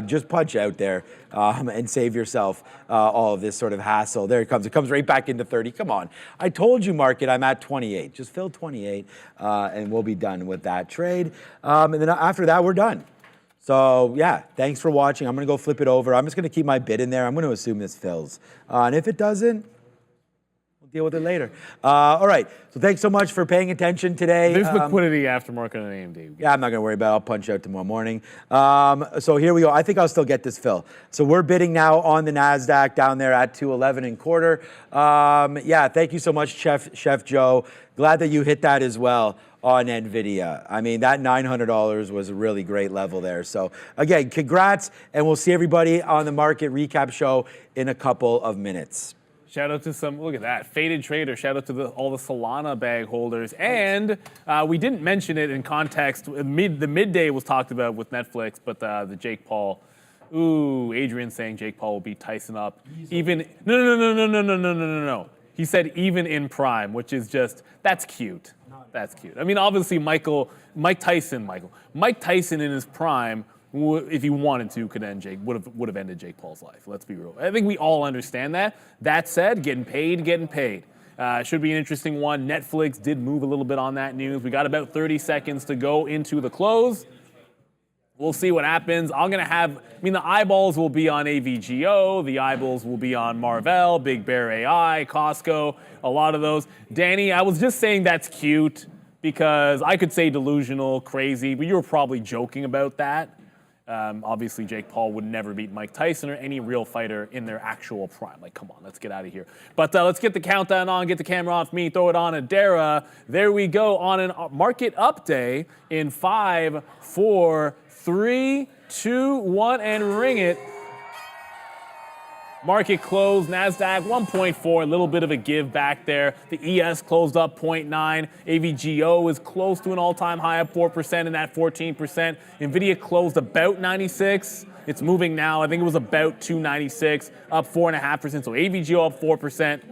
Just punch out there and save yourself all of this sort of hassle. There it comes. It comes right back into 30. Come on. I told you, market, I'm at 28. Just fill 28, and we'll be done with that trade. And then after that, we're done. So, yeah, thanks for watching. I'm going to go flip it over. I'm just going to keep my bid in there. I'm going to assume this fills. And if it doesn't, deal with it later. All right. So thanks so much for paying attention today. There's liquidity aftermarket on AMD. Yeah, I'm not going to worry about it. I'll punch out tomorrow morning. So here we go. I think I'll still get this fill. So we're bidding now on the NASDAQ down there at 211.25. Yeah, thank you so much, Chef Joe. Glad that you hit that as well on NVIDIA. I mean, that $900 was a really great level there. So again, congrats, and we'll see everybody on the market recap show in a couple of minutes. Shout out to some, look at that, Faded Trader. Shout out to all the Solana bag holders. And we didn't mention it in context. The midday was talked about with Netflix, but the Jake Paul. Ooh, Adrian saying Jake Paul will beat Tyson up. Even, no. He said even in prime, which is just, that's cute. That's cute. I mean, obviously Mike Tyson in his prime, if he wanted to, would have ended Jake Paul's life. Let's be real. I think we all understand that. That said, getting paid. Should be an interesting one. Netflix did move a little bit on that news. We got about 30 seconds to go into the close. We'll see what happens. The eyeballs will be on AVGO. The eyeballs will be on Marvell, Big Bear AI, Costco, a lot of those. Danny, I was just saying that's cute because I could say delusional, crazy, but you were probably joking about that. Obviously, Jake Paul would never beat Mike Tyson or any real fighter in their actual prime. Like, come on, let's get out of here. But let's get the countdown on, get the camera off me, throw it on Adara. There we go on a market update in 5, 4, 3, 2, 1, and ring it. Market closed, NASDAQ 1.4, a little bit of a give back there. The ES closed up 0.9. AVGO is close to an all-time high of 4% and at 14%. NVIDIA closed about 96. It's moving now. I think it was about 296, up 4.5%. So AVGO up 4%.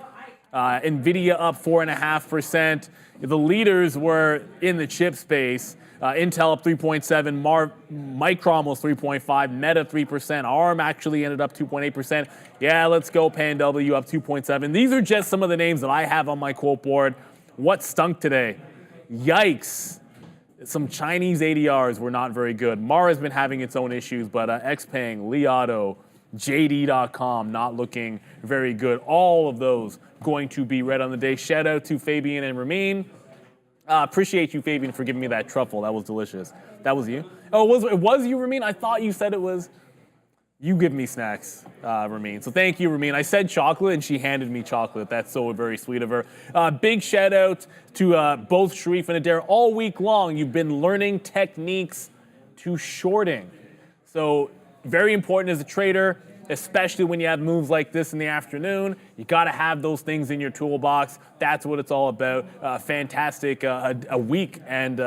NVIDIA up 4.5%. The leaders were in the chip space. Intel up 3.7, Micron was 3.5, Meta 3%, ARM actually ended up 2.8%. Yeah, let's go, PanW up 2.7. These are just some of the names that I have on my quote board. What stunk today? Yikes. Some Chinese ADRs were not very good. Mara's been having its own issues, but Xpeng, Li Auto, JD.com not looking very good. All of those going to be red on the day. Shout out to Fabian and Ramin. Appreciate you, Fabian, for giving me that truffle. That was delicious. That was you? Oh, it was you, Ramin? I thought you said it was. You give me snacks, Ramin. So thank you, Ramin. I said chocolate, and she handed me chocolate. That's so very sweet of her. Big shout out to both Sharif and Adair. All week long, you've been learning techniques to shorting. So very important as a trader, especially when you have moves like this in the afternoon. You got to have those things in your toolbox. That's what it's all about. Fantastic a week, and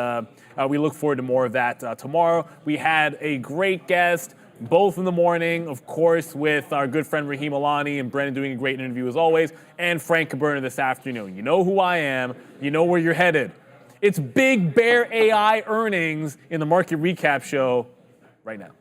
we look forward to more of that tomorrow. We had a great guest, both in the morning, of course, with our good friend Raheem Alani and Brennan doing a great interview as always, and Frank Caberna this afternoon. You know who I am. You know where you're headed. It's Big Bear AI earnings in the market recap show right now.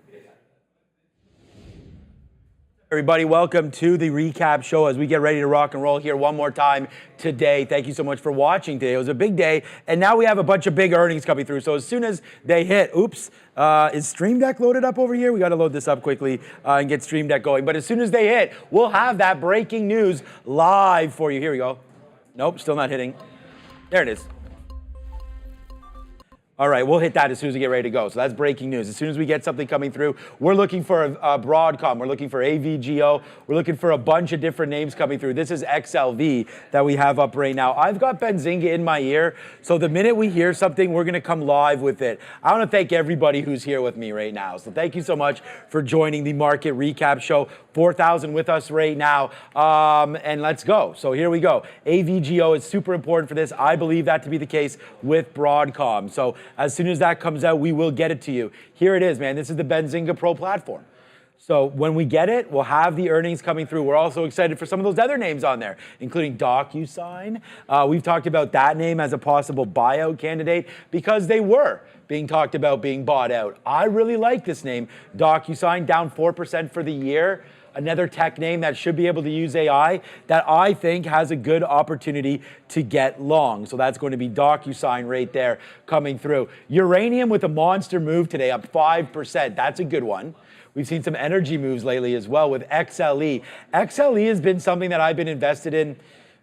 Everybody, welcome to the recap show as we get ready to rock and roll here one more time today. Thank you so much for watching today. It was a big day, and now we have a bunch of big earnings coming through. So as soon as they hit, is Stream Deck loaded up over here? We got to load this up quickly and get Stream Deck going. But as soon as they hit, we'll have that breaking news live for you. Here we go. Nope, still not hitting. There it is. All right, we'll hit that as soon as we get ready to go. So that's breaking news. As soon as we get something coming through, we're looking for Broadcom. We're looking for AVGO. We're looking for a bunch of different names coming through. This is XLV that we have up right now. I've got Benzinga in my ear, so the minute we hear something, we're going to come live with it. I want to thank everybody who's here with me right now. So thank you so much for joining the Market Recap Show. 4,000 with us right now, and let's go. So here we go. AVGO is super important for this. I believe that to be the case with Broadcom. So as soon as that comes out, we will get it to you. Here it is, man. This is the Benzinga Pro platform. So when we get it, we'll have the earnings coming through. We're also excited for some of those other names on there, including DocuSign. We've talked about that name as a possible buyout candidate because they were being talked about being bought out. I really like this name, DocuSign, down 4% for the year. Another tech name that should be able to use AI that I think has a good opportunity to get long. So that's going to be DocuSign right there coming through. Uranium with a monster move today, up 5%. That's a good one. We've seen some energy moves lately as well with XLE. XLE has been something that I've been invested in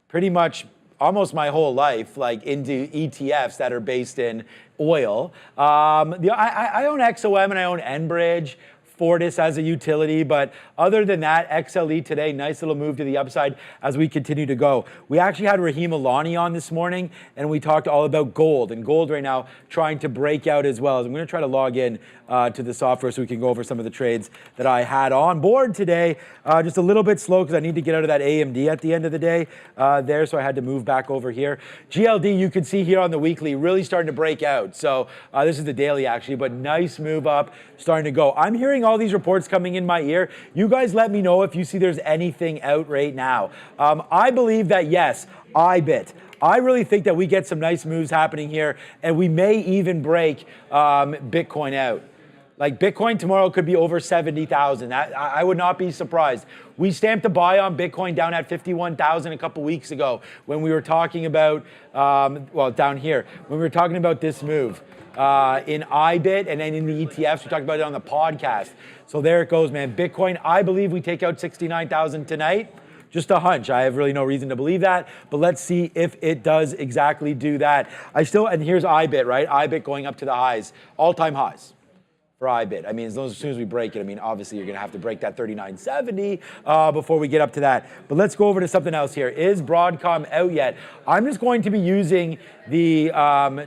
pretty much almost my whole life, like into ETFs that are based in oil. I own XOM and I own Enbridge. Fortis as a utility, but other than that, XLE today, nice little move to the upside as we continue to go. We actually had Rahim Alani on this morning, and we talked all about gold, and gold right now trying to break out as well. I'm going to try to log in to the software so we can go over some of the trades that I had on board today. Just a little bit slow because I need to get out of that AMD at the end of the day there, so I had to move back over here. GLD, you can see here on the weekly, really starting to break out. So this is the daily actually, but nice move up, starting to go. I'm hearing all these reports coming in my ear. You guys let me know if you see there's anything out right now. I believe that yes, IBIT. I really think that we get some nice moves happening here, and we may even break Bitcoin out. Like Bitcoin tomorrow could be over 70,000. I would not be surprised. We stamped a buy on Bitcoin down at 51,000 a couple weeks ago when we were talking about, down here, when we were talking about this move in IBIT and then in the ETFs. We talked about it on the podcast. So there it goes, man. Bitcoin, I believe we take out 69,000 tonight. Just a hunch. I have really no reason to believe that, but let's see if it does exactly do that. And here's IBIT, right? IBIT going up to the highs, all-time highs for IBIT. I mean, as soon as we break it, I mean, obviously you're going to have to break that 3970 before we get up to that. But let's go over to something else here. Is Broadcom out yet? I'm just going to be using the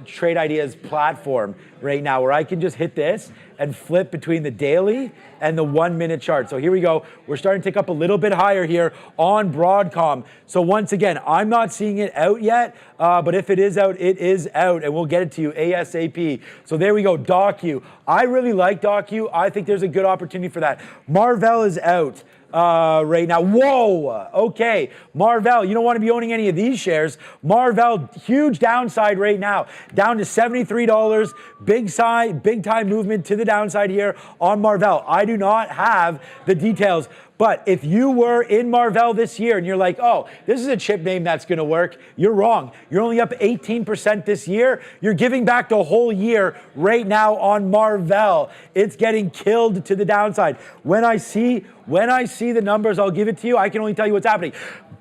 Trade Ideas platform right now where I can just hit this and flip between the daily and the 1 minute chart. So here we go. We're starting to tick up a little bit higher here on Broadcom. So once again, I'm not seeing it out yet, but if it is out, it is out, and we'll get it to you ASAP. So there we go, Docu. I really like Docu. I think there's a good opportunity for that. Marvell is out right now. Whoa, okay. Marvell, you don't want to be owning any of these shares. Marvell, huge downside right now, down to $73. Big time movement to the downside here on Marvell. I do not have the details, but if you were in Marvell this year and you're like, oh, this is a chip name that's going to work, you're wrong. You're only up 18% this year. You're giving back the whole year right now on Marvell. It's getting killed to the downside. When I see the numbers, I'll give it to you. I can only tell you what's happening.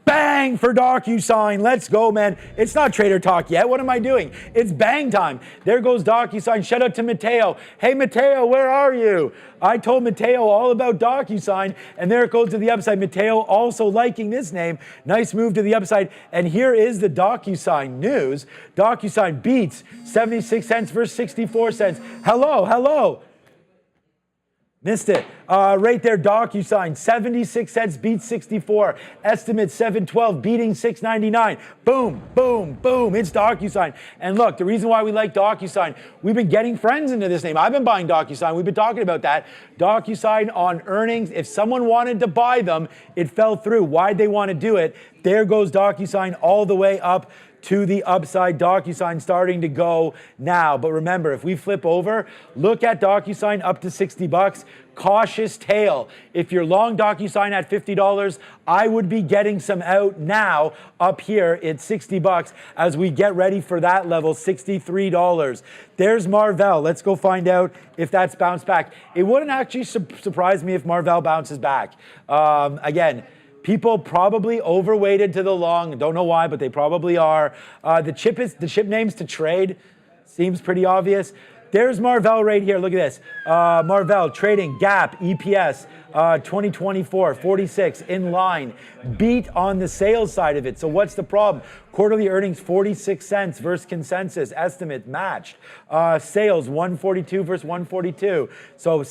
Bang for DocuSign. Let's go, man. It's not Trader Talk yet. What am I doing? It's bang time. There goes DocuSign. Shout out to Mateo. Hey, Mateo, where are you? I told Mateo all about DocuSign, and there it goes to the upside. Mateo also liking this name. Nice move to the upside. And here is the DocuSign news. DocuSign beats 76 cents versus 64 cents. Hello. Missed it. Right there, DocuSign, 76 cents beats 64. Estimate 712 beating 699. Boom, boom, boom. It's DocuSign. And look, the reason why we like DocuSign, we've been getting friends into this name. I've been buying DocuSign. We've been talking about that. DocuSign on earnings. If someone wanted to buy them, it fell through. Why'd they want to do it? There goes DocuSign all the way up to the upside. DocuSign starting to go now. But remember, if we flip over, look at DocuSign up to 60 bucks. Cautious tail. If you're long DocuSign at $50, I would be getting some out now up here at 60 bucks as we get ready for that level, $63. There's Marvell. Let's go find out if that's bounced back. It wouldn't actually surprise me if Marvell bounces back. Again, people probably overweighted to the long. Don't know why, but they probably are. The chip names to trade seems pretty obvious. There's Marvell right here. Look at this. Marvell trading gap EPS 2024 46 in line. Beat on the sales side of it. So what's the problem? Quarterly earnings 46 cents versus consensus estimate matched. Sales 142 versus 142. So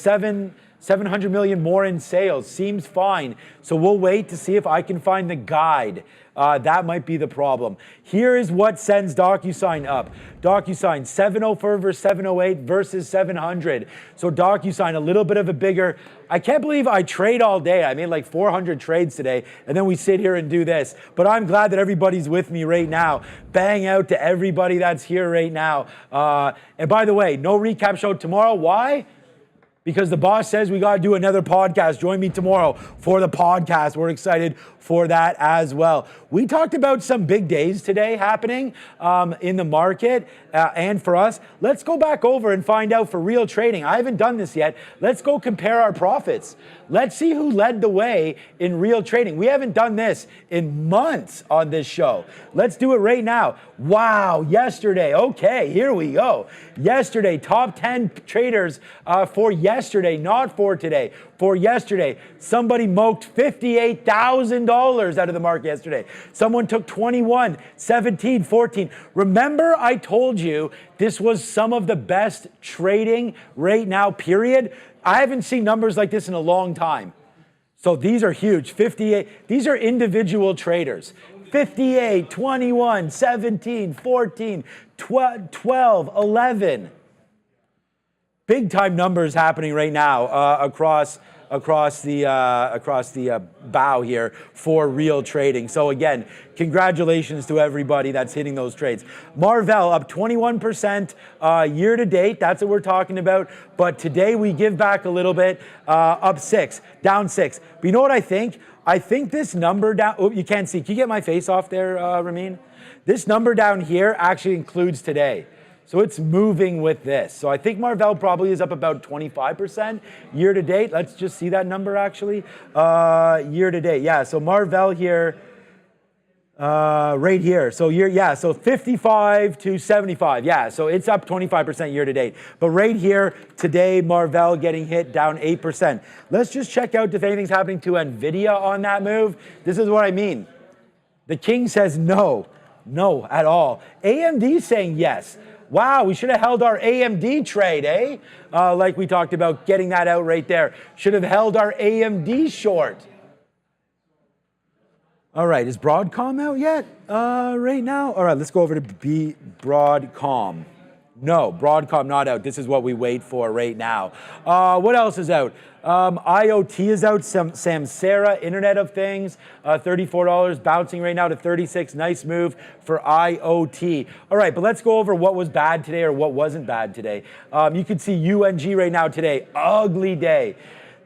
700 million more in sales. Seems fine. So we'll wait to see if I can find the guide. That might be the problem. Here is what sends DocuSign up. DocuSign 704 versus 708 versus 700. So DocuSign a little bit of a bigger. I can't believe I trade all day. I made like 400 trades today, and then we sit here and do this. But I'm glad that everybody's with me right now. Bang out to everybody that's here right now. And by the way, no recap show tomorrow. Why? Because the boss says we got to do another podcast. Join me tomorrow for the podcast. We're excited for that as well. We talked about some big days today happening in the market and for us. Let's go back over and find out for real trading. I haven't done this yet. Let's go compare our profits. Let's see who led the way in real trading. We haven't done this in months on this show. Let's do it right now. Wow, yesterday. Okay, here we go. Yesterday, top 10 traders for yesterday, not for today. For yesterday, somebody moked $58,000 out of the market yesterday. Someone took 21, 17, 14. Remember I told you this was some of the best trading right now, period? I haven't seen numbers like this in a long time. So these are huge. 58, these are individual traders. 58, 21, 17, 14, 12, 11. Big time numbers happening right now across the bow here for real trading. So again, congratulations to everybody that's hitting those trades. Marvell up 21% year to date. That's what we're talking about. But today we give back a little bit, up 6, down 6. But you know what I think? I think this number down, oh, you can't see. Can you get my face off there, Ramin? This number down here actually includes today. So it's moving with this. So I think Marvell probably is up about 25% year to date. Let's just see that number actually. Year to date, yeah. So Marvell here, right here. So so 55 to 75. Yeah, so it's up 25% year to date. But right here today, Marvell getting hit down 8%. Let's just check out if anything's happening to NVIDIA on that move. This is what I mean. The king says no at all. AMD saying yes. Wow, we should have held our AMD trade, eh? Like we talked about, getting that out right there. Should have held our AMD short. All right, is Broadcom out yet right now? All right, let's go over to Broadcom. No, Broadcom not out. This is what we wait for right now. What else is out? IoT is out. Samsara, Internet of Things, $34, bouncing right now to 36. Nice move for IoT. All right, but let's go over what was bad today or what wasn't bad today. You can see UNG right now today. Ugly day.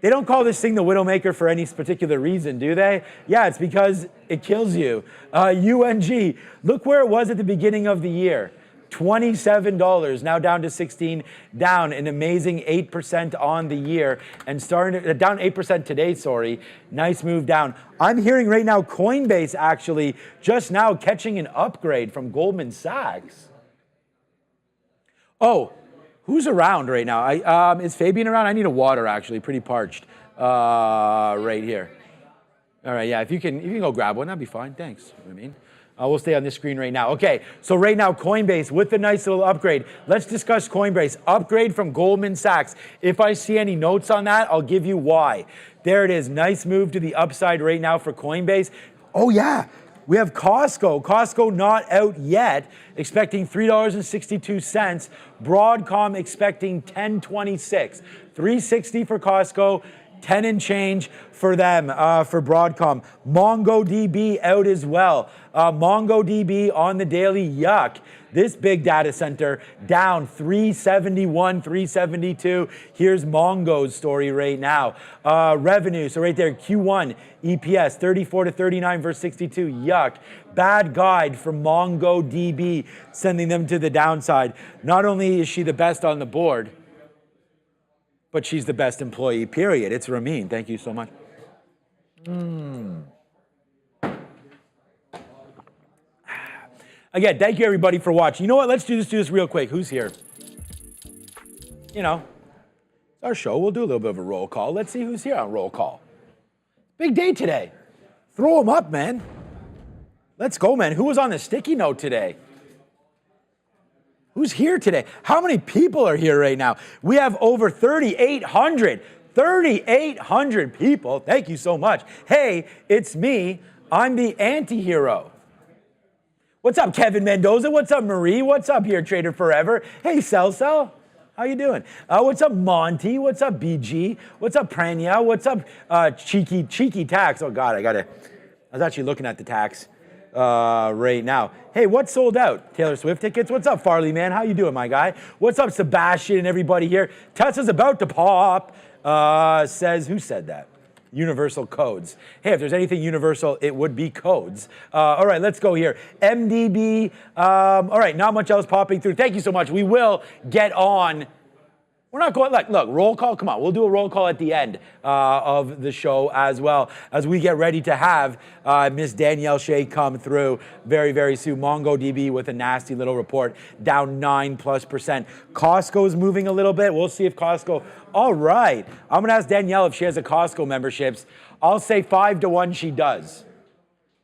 They don't call this thing the Widowmaker for any particular reason, do they? Yeah, it's because it kills you. UNG, look where it was at the beginning of the year. $27, now down to 16, down an amazing 8% on the year, and starting down 8% today, sorry. Nice move down. I'm hearing right now Coinbase actually just now catching an upgrade from Goldman Sachs. Oh, who's around right now? Is Fabian around? I need a water actually, pretty parched right here. All right, yeah, if you can go grab one, that'd be fine, thanks. I mean. We'll stay on this screen right now. Okay, so right now, Coinbase with the nice little upgrade. Let's discuss Coinbase. Upgrade from Goldman Sachs. If I see any notes on that, I'll give you why. There it is. Nice move to the upside right now for Coinbase. Oh, yeah. We have Costco. Costco not out yet, expecting $3.62. Broadcom expecting $10.26. $3.60 for Costco. 10 and change for them, for Broadcom. MongoDB out as well. MongoDB on the daily, yuck. This big data center down 371, 372. Here's Mongo's story right now. Revenue, so right there, Q1 EPS 34 to 39 versus 62, yuck. Bad guide for MongoDB, sending them to the downside. Not only is she the best on the board, but she's the best employee, period. It's Ramin. Thank you so much. Again, thank you everybody for watching. You know what? Let's do this real quick. Who's here? You know, it's our show. We'll do a little bit of a roll call. Let's see who's here on roll call. Big day today. Throw them up, man. Let's go, man. Who was on the sticky note today? Who's here today? How many people are here right now? We have over 3,800. 3,800 people. Thank you so much. Hey, it's me. I'm the anti-hero. What's up, Kevin Mendoza? What's up, Marie? What's up here, Trader Forever? Hey, Cell. How you doing? What's up, Monty? What's up, BG? What's up, Pranya? What's up, Cheeky Tax? Oh, God, I was actually looking at the tax right now. Hey, what's sold out? Taylor Swift tickets? What's up, Farley, man? How you doing, my guy? What's up, Sebastian and everybody here? Tesla's about to pop. Who said that? Universal codes. Hey, if there's anything universal, it would be codes. All right, let's go here. MDB. All right, not much else popping through. Thank you so much. We will get on. We're not going, look, roll call, come on. We'll do a roll call at the end of the show as well as we get ready to have Miss Danielle Shea come through very, very soon. MongoDB with a nasty little report, down 9+%. Costco's moving a little bit. We'll see if Costco, all right. I'm going to ask Danielle if she has a Costco memberships. I'll say 5-1 she does.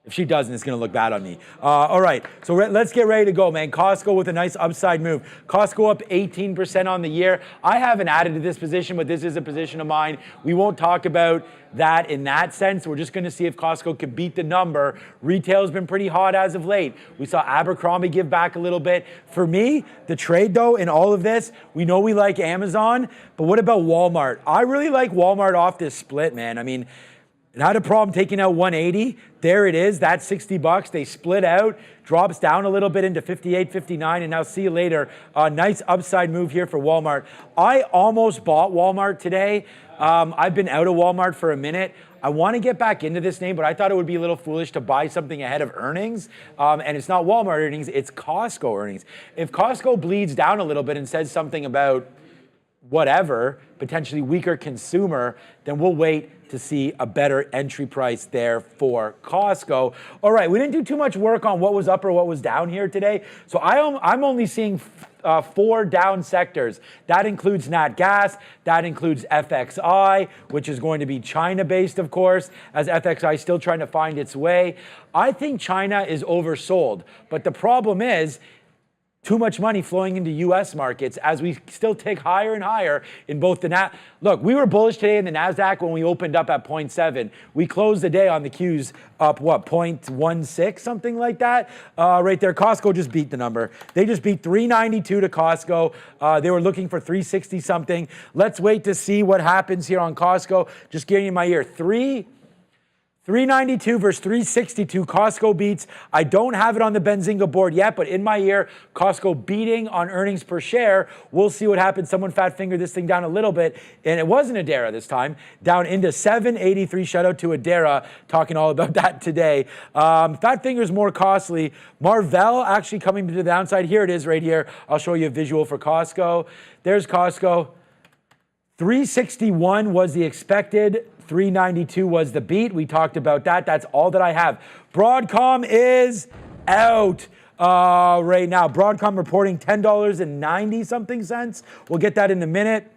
If she doesn't, it's going to look bad on me. All right, so let's get ready to go, man. Costco with a nice upside move. Costco up 18% on the year. I haven't added to this position, but this is a position of mine. We won't talk about that in that sense. We're just going to see if Costco can beat the number. Retail's been pretty hot as of late. We saw Abercrombie give back a little bit. For me, the trade, though, in all of this, we know we like Amazon, but what about Walmart? I really like Walmart off this split, man. I mean, it had a problem taking out 180. There it is. That's $60. They split out, drops down a little bit into 58, 59, and now see you later. Nice upside move here for Walmart. I almost bought Walmart today. I've been out of Walmart for a minute. I want to get back into this name, but I thought it would be a little foolish to buy something ahead of earnings. And it's not Walmart earnings, it's Costco earnings. If Costco bleeds down a little bit and says something about whatever, potentially weaker consumer, then we'll wait to see a better entry price there for Costco. All right, we didn't do too much work on what was up or what was down here today. So I'm only seeing 4 down sectors. That includes Nat Gas, that includes FXI, which is going to be China-based, of course, as FXI is still trying to find its way. I think China is oversold, but the problem is, too much money flowing into U.S. markets as we still tick higher and higher in both the Look, we were bullish today in the NASDAQ when we opened up at 0.7. We closed the day on the Qs up, 0.16, something like that? Right there, Costco just beat the number. They just beat 392 to Costco. They were looking for 360 something. Let's wait to see what happens here on Costco. Just giving you my ear. 392 versus 362, Costco beats. I don't have it on the Benzinga board yet, but in my ear, Costco beating on earnings per share. We'll see what happens. Someone fat fingered this thing down a little bit, and it wasn't Adara this time, down into 783. Shout out to Adara, talking all about that today. Fat finger's more costly. Marvell actually coming to the downside. Here it is right here. I'll show you a visual for Costco. There's Costco. 361 was the expected. 392 was the beat. We talked about that. That's all that I have. Broadcom is out right now. Broadcom reporting $10.90 something cents. We'll get that in a minute.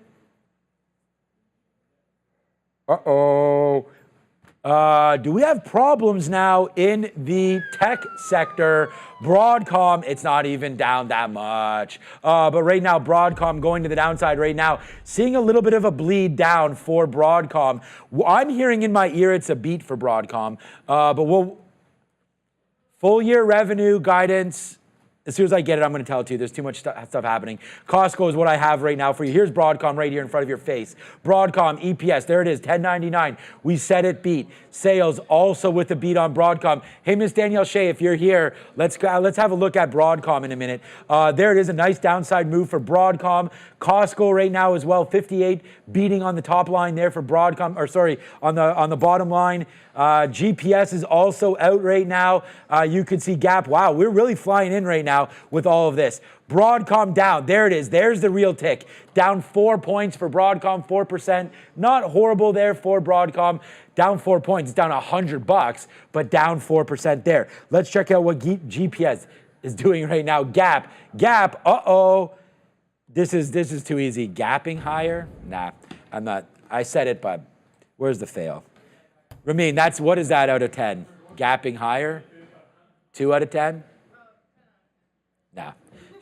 Do we have problems now in the tech sector? Broadcom, it's not even down that much. But right now, Broadcom going to the downside right now, seeing a little bit of a bleed down for Broadcom. I'm hearing in my ear it's a beat for Broadcom. But full year revenue guidance. As soon as I get it, I'm going to tell it to you. There's too much stuff happening. Costco is what I have right now for you. Here's Broadcom right here in front of your face. Broadcom EPS, there it is, $10.99. We said it beat. Sales also with the beat on Broadcom. Hey, Miss Danielle Shea, if you're here, let's have a look at Broadcom in a minute. There it is, a nice downside move for Broadcom. Costco right now as well, 58 beating on the top line there for Broadcom, or sorry, on the bottom line. GPS is also out right now. You could see Gap. Wow, we're really flying in right now with all of this. Broadcom down. There it is. There's the real tick. Down 4 points for Broadcom, 4%. Not horrible there for Broadcom. Down 4 points. It's down $100, but down 4% there. Let's check out what GPS is doing right now. Gap. This is too easy. Gapping higher? Nah, I'm not. I said it, but where's the fail? Ramin, what is that out of 10? Gapping higher? 2 out of 10? Nah.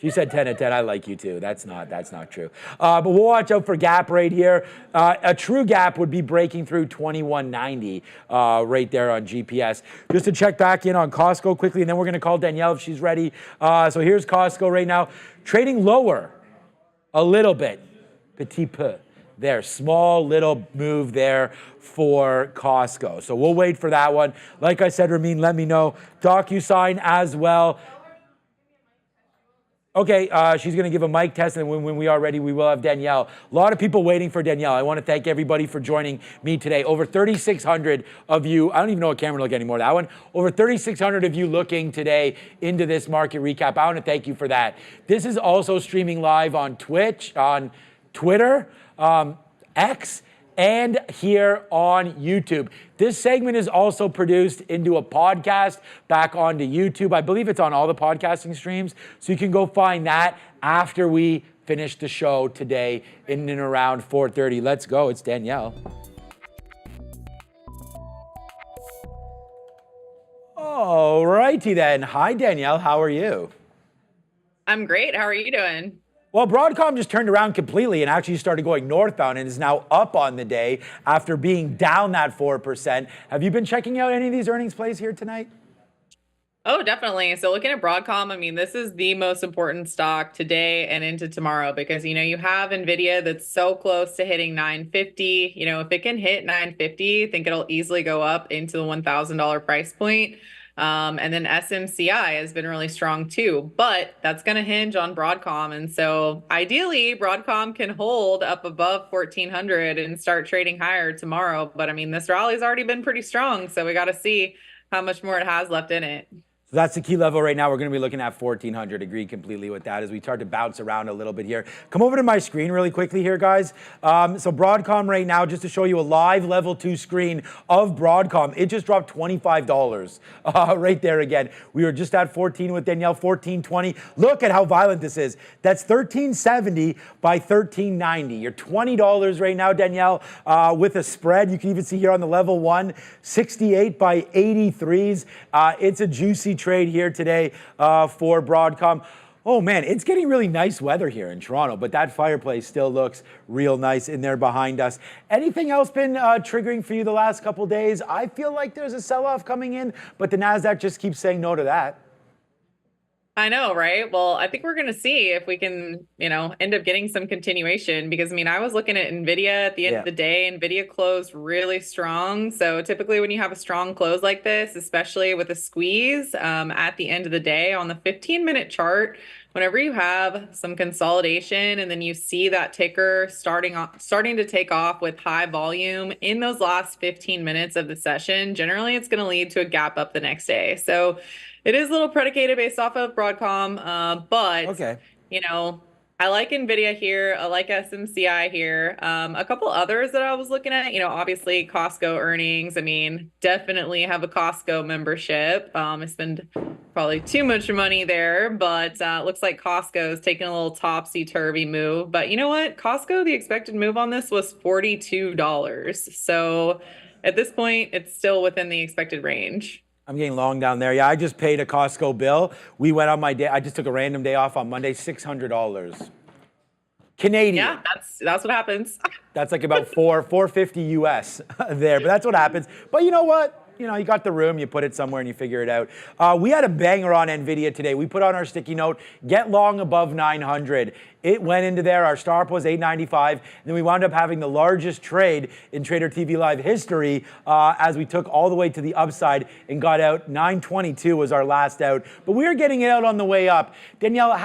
She said 10 at 10. I like you too. That's not true. But we'll watch out for gap right here. A true gap would be breaking through 2190 right there on GPS. Just to check back in on Costco quickly, and then we're going to call Danielle if she's ready. So here's Costco right now, trading lower a little bit. Petit peu. There, small little move there for Costco. So we'll wait for that one. Like I said, Ramin, let me know. DocuSign as well. Okay, she's going to give a mic test, and when we are ready, we will have Danielle. A lot of people waiting for Danielle. I want to thank everybody for joining me today. Over 3,600 of you, I don't even know what camera to look anymore, that one. Over 3,600 of you looking today into this market recap. I want to thank you for that. This is also streaming live on Twitch, on Twitter, X, and here on YouTube. This segment is also produced into a podcast back onto YouTube. I believe it's on all the podcasting streams, so you can go find that after we finish the show today in and around 4:30. Let's go. It's Danielle. All righty then. Hi, Danielle. How are you? I'm great. How are you doing? Well, Broadcom just turned around completely and actually started going northbound and is now up on the day after being down that 4%. Have you been checking out any of these earnings plays here tonight? Oh, definitely. So looking at Broadcom, I mean, this is the most important stock today and into tomorrow because, you know, you have NVIDIA that's so close to hitting 950. You know, if it can hit 950, I think it'll easily go up into the $1,000 price point. And then SMCI has been really strong too, but that's going to hinge on Broadcom. And so ideally Broadcom can hold up above 1400 and start trading higher tomorrow. But I mean, this rally's already been pretty strong. So we got to see how much more it has left in it. So that's the key level right now. We're going to be looking at 1400. Agree completely with that as we start to bounce around a little bit here. Come over to my screen really quickly here, guys. So Broadcom right now, just to show you a live level 2 screen of Broadcom, it just dropped $25 right there again. We were just at 14 with Danielle, 1420. Look at how violent this is. That's 1370 by 1390. You're $20 right now, Danielle, with a spread. You can even see here on the level 1, 68 by 83s. It's a juicy trade here today for Broadcom. Oh man, it's getting really nice weather here in Toronto, but that fireplace still looks real nice in there behind us. Anything else been triggering for you the last couple days? I feel like there's a sell-off coming in, but the NASDAQ just keeps saying no to that. I know, right? Well, I think we're going to see if we can, you know, end up getting some continuation because, I mean, I was looking at NVIDIA at the end of the day. NVIDIA closed really strong. So typically when you have a strong close like this, especially with a squeeze at the end of the day on the 15-minute chart, whenever you have some consolidation and then you see that ticker starting to take off with high volume in those last 15 minutes of the session, generally it's going to lead to a gap up the next day. So it is a little predicated based off of Broadcom, but you know, I like NVIDIA here. I like SMCI here. A couple others that I was looking at, you know, obviously Costco earnings. I mean, definitely have a Costco membership. I spend probably too much money there, but looks like Costco is taking a little topsy-turvy move. But you know what? Costco, the expected move on this was $42. So at this point, it's still within the expected range. I'm getting long down there. Yeah, I just paid a Costco bill. We went on my day. I just took a random day off on Monday, $600 Canadian. Yeah, that's what happens. That's like about $450 US there, but that's what happens. But you know what? You know, you got the room, you put it somewhere and you figure it out. We had a banger on NVIDIA today. We put on our sticky note, get long above 900. It went into there. Our stop was 895. And then we wound up having the largest trade in Trader TV Live history as we took all the way to the upside and got out. 922 was our last out. But we were getting it out on the way up. Danielle,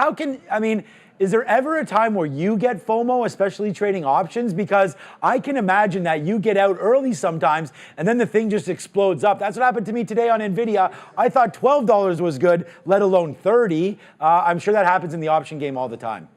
is there ever a time where you get FOMO, especially trading options? Because I can imagine that you get out early sometimes and then the thing just explodes up. That's what happened to me today on NVIDIA. I thought $12 was good, let alone 30. I'm sure that happens in the option game all the time.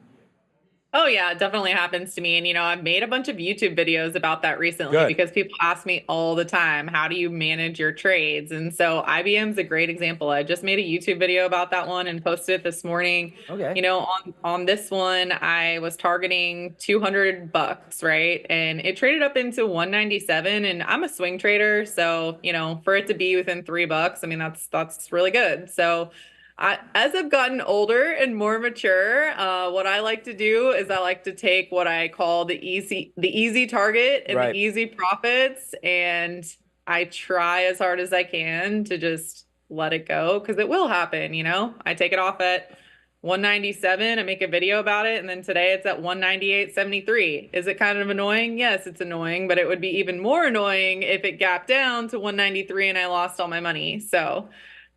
Oh yeah, it definitely happens to me. And, you know, I've made a bunch of YouTube videos about that recently because people ask me all the time, how do you manage your trades? And so IBM's a great example. I just made a YouTube video about that one and posted it this morning. Okay. You know, on this one, I was targeting $200, right? And it traded up into 197 and I'm a swing trader. So, you know, for it to be within $3, I mean, that's really good. So As I've gotten older and more mature, what I like to do is I like to take what I call the easy target and Right. the easy profits, and I try as hard as I can to just let it go because it will happen, you know? I take it off at 197, I make a video about it, and then today it's at 198.73. Is it kind of annoying? Yes, it's annoying, but it would be even more annoying if it gapped down to 193 and I lost all my money. So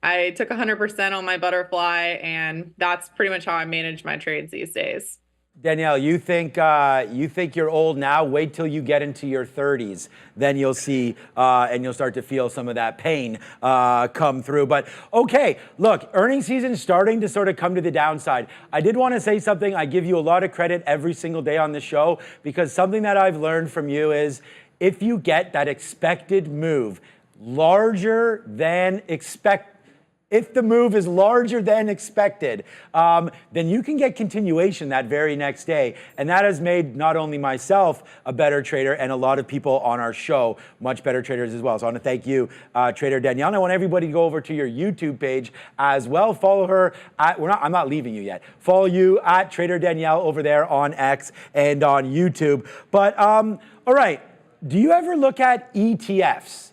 I took 100% on my butterfly, and that's pretty much how I manage my trades these days. Danielle, you think you're old now? Wait till you get into your 30s, then you'll see, and you'll start to feel some of that pain come through. But okay, look, earnings season is starting to sort of come to the downside. I did want to say something. I give you a lot of credit every single day on the show because something that I've learned from you is if you get that expected move larger than expected. If the move is larger than expected, then you can get continuation that very next day. And that has made not only myself a better trader and a lot of people on our show much better traders as well. So I want to thank you, Trader Danielle. And I want everybody to go over to your YouTube page as well. Follow her at, I'm not leaving you yet. Follow you at Trader Danielle over there on X and on YouTube. But all right, do you ever look at ETFs?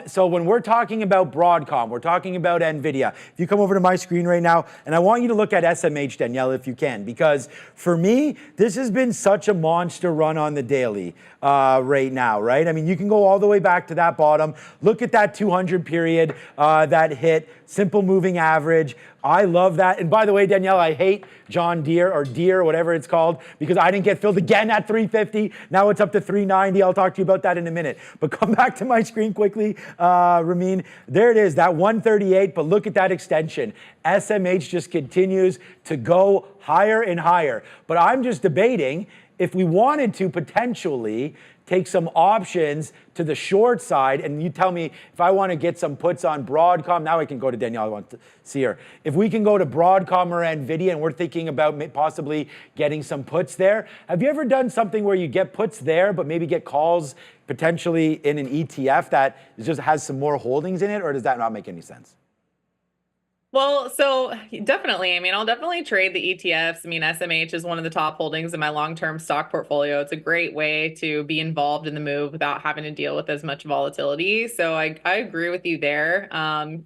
So when we're talking about Broadcom, we're talking about NVIDIA. If you come over to my screen right now, and I want you to look at SMH, Danielle, if you can, because for me, this has been such a monster run on the daily right now, right? I mean, you can go all the way back to that bottom. Look at that 200 period that hit, simple moving average. I love that. And by the way, Danielle, I hate John Deere or Deere, whatever it's called, because I didn't get filled again at 350. Now it's up to 390. I'll talk to you about that in a minute. But come back to my screen quickly, Ramin. There it is, that 138, but look at that extension. SMH just continues to go higher and higher. But I'm just debating if we wanted to potentially take some options to the short side, and you tell me if I want to get some puts on Broadcom. Now I can go to Danielle, I want to see her. If we can go to Broadcom or NVIDIA, and we're thinking about possibly getting some puts there. Have you ever done something where you get puts there, but maybe get calls potentially in an ETF that just has some more holdings in it, or does that not make any sense? Well, so definitely. I mean, I'll definitely trade the ETFs. I mean, SMH is one of the top holdings in my long-term stock portfolio. It's a great way to be involved in the move without having to deal with as much volatility. So I agree with you there.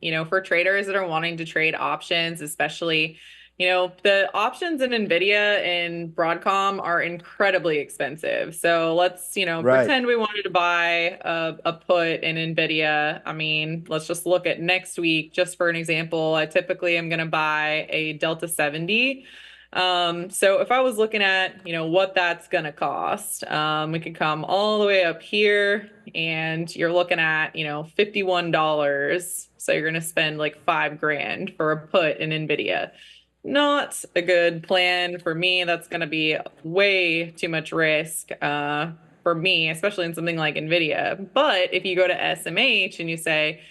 You know, for traders that are wanting to trade options, especially, you know, the options in NVIDIA and Broadcom are incredibly expensive. So let's, you know, pretend we wanted to buy a put in NVIDIA. I mean, let's just look at next week, just for an example. I typically am going to buy a Delta 70. So if I was looking at, you know, what that's going to cost, we could come all the way up here and you're looking at, you know, $51. So you're going to spend like $5,000 for a put in NVIDIA. Not a good plan for me. That's going to be way too much risk for me, especially in something like NVIDIA. But if you go to SMH and you say,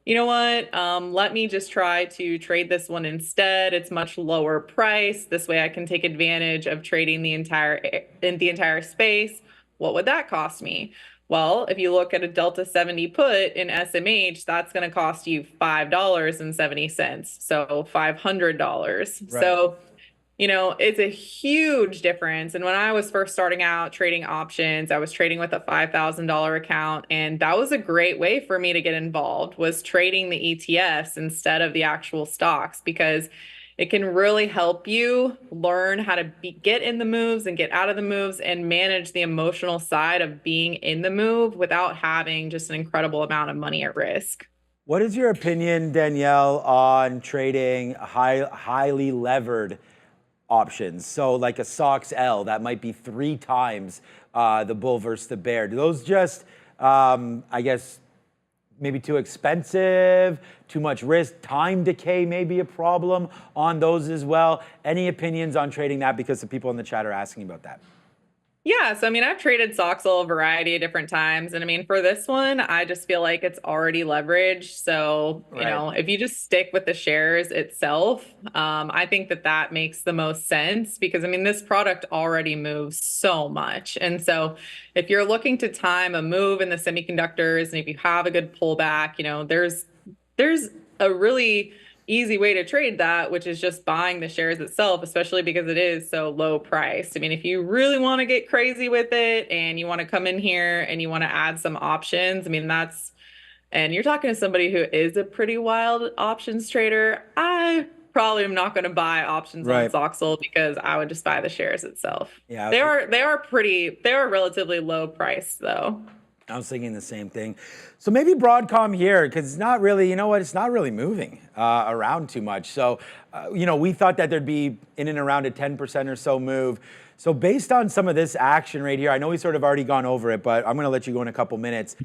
you know what, let me just try to trade this one instead. It's much lower price. This way I can take advantage of trading the entire space. What would that cost me? Well, if you look at a Delta 70 put in SMH, that's going to cost you $5.70. So $500. Right. So, you know, it's a huge difference. And when I was first starting out trading options, I was trading with a $5,000 account. And that was a great way for me to get involved, was trading the ETFs instead of the actual stocks, because it can really help you learn how to get in the moves and get out of the moves and manage the emotional side of being in the move without having just an incredible amount of money at risk. What is your opinion, Danielle, on trading highly levered options? So like a SOX L that might be 3 times the bull versus the bear. Do those just, I guess, maybe too expensive, too much risk, time decay may be a problem on those as well? Any opinions on trading that, because the people in the chat are asking about that? Yeah, so I mean, I've traded Soxel a variety of different times. And I mean, for this one, I just feel like it's already leveraged. So, you know, if you just stick with the shares itself, I think that that makes the most sense, because I mean, this product already moves so much. And so if you're looking to time a move in the semiconductors, and if you have a good pullback, you know, there's a really easy way to trade that, which is just buying the shares itself, especially because it is so low priced. I mean, if you really want to get crazy with it and you want to come in here and you want to add some options, I mean, and you're talking to somebody who is a pretty wild options trader. I probably am not going to buy options on Zoxel because I would just buy the shares itself. Yeah, they are relatively low priced though. I was thinking the same thing. So maybe Broadcom here, because it's not really, you know what, it's not really moving around too much. So, we thought that there'd be in and around a 10% or so move. So based on some of this action right here, I know we sort of already gone over it, but I'm going to let you go in a couple minutes.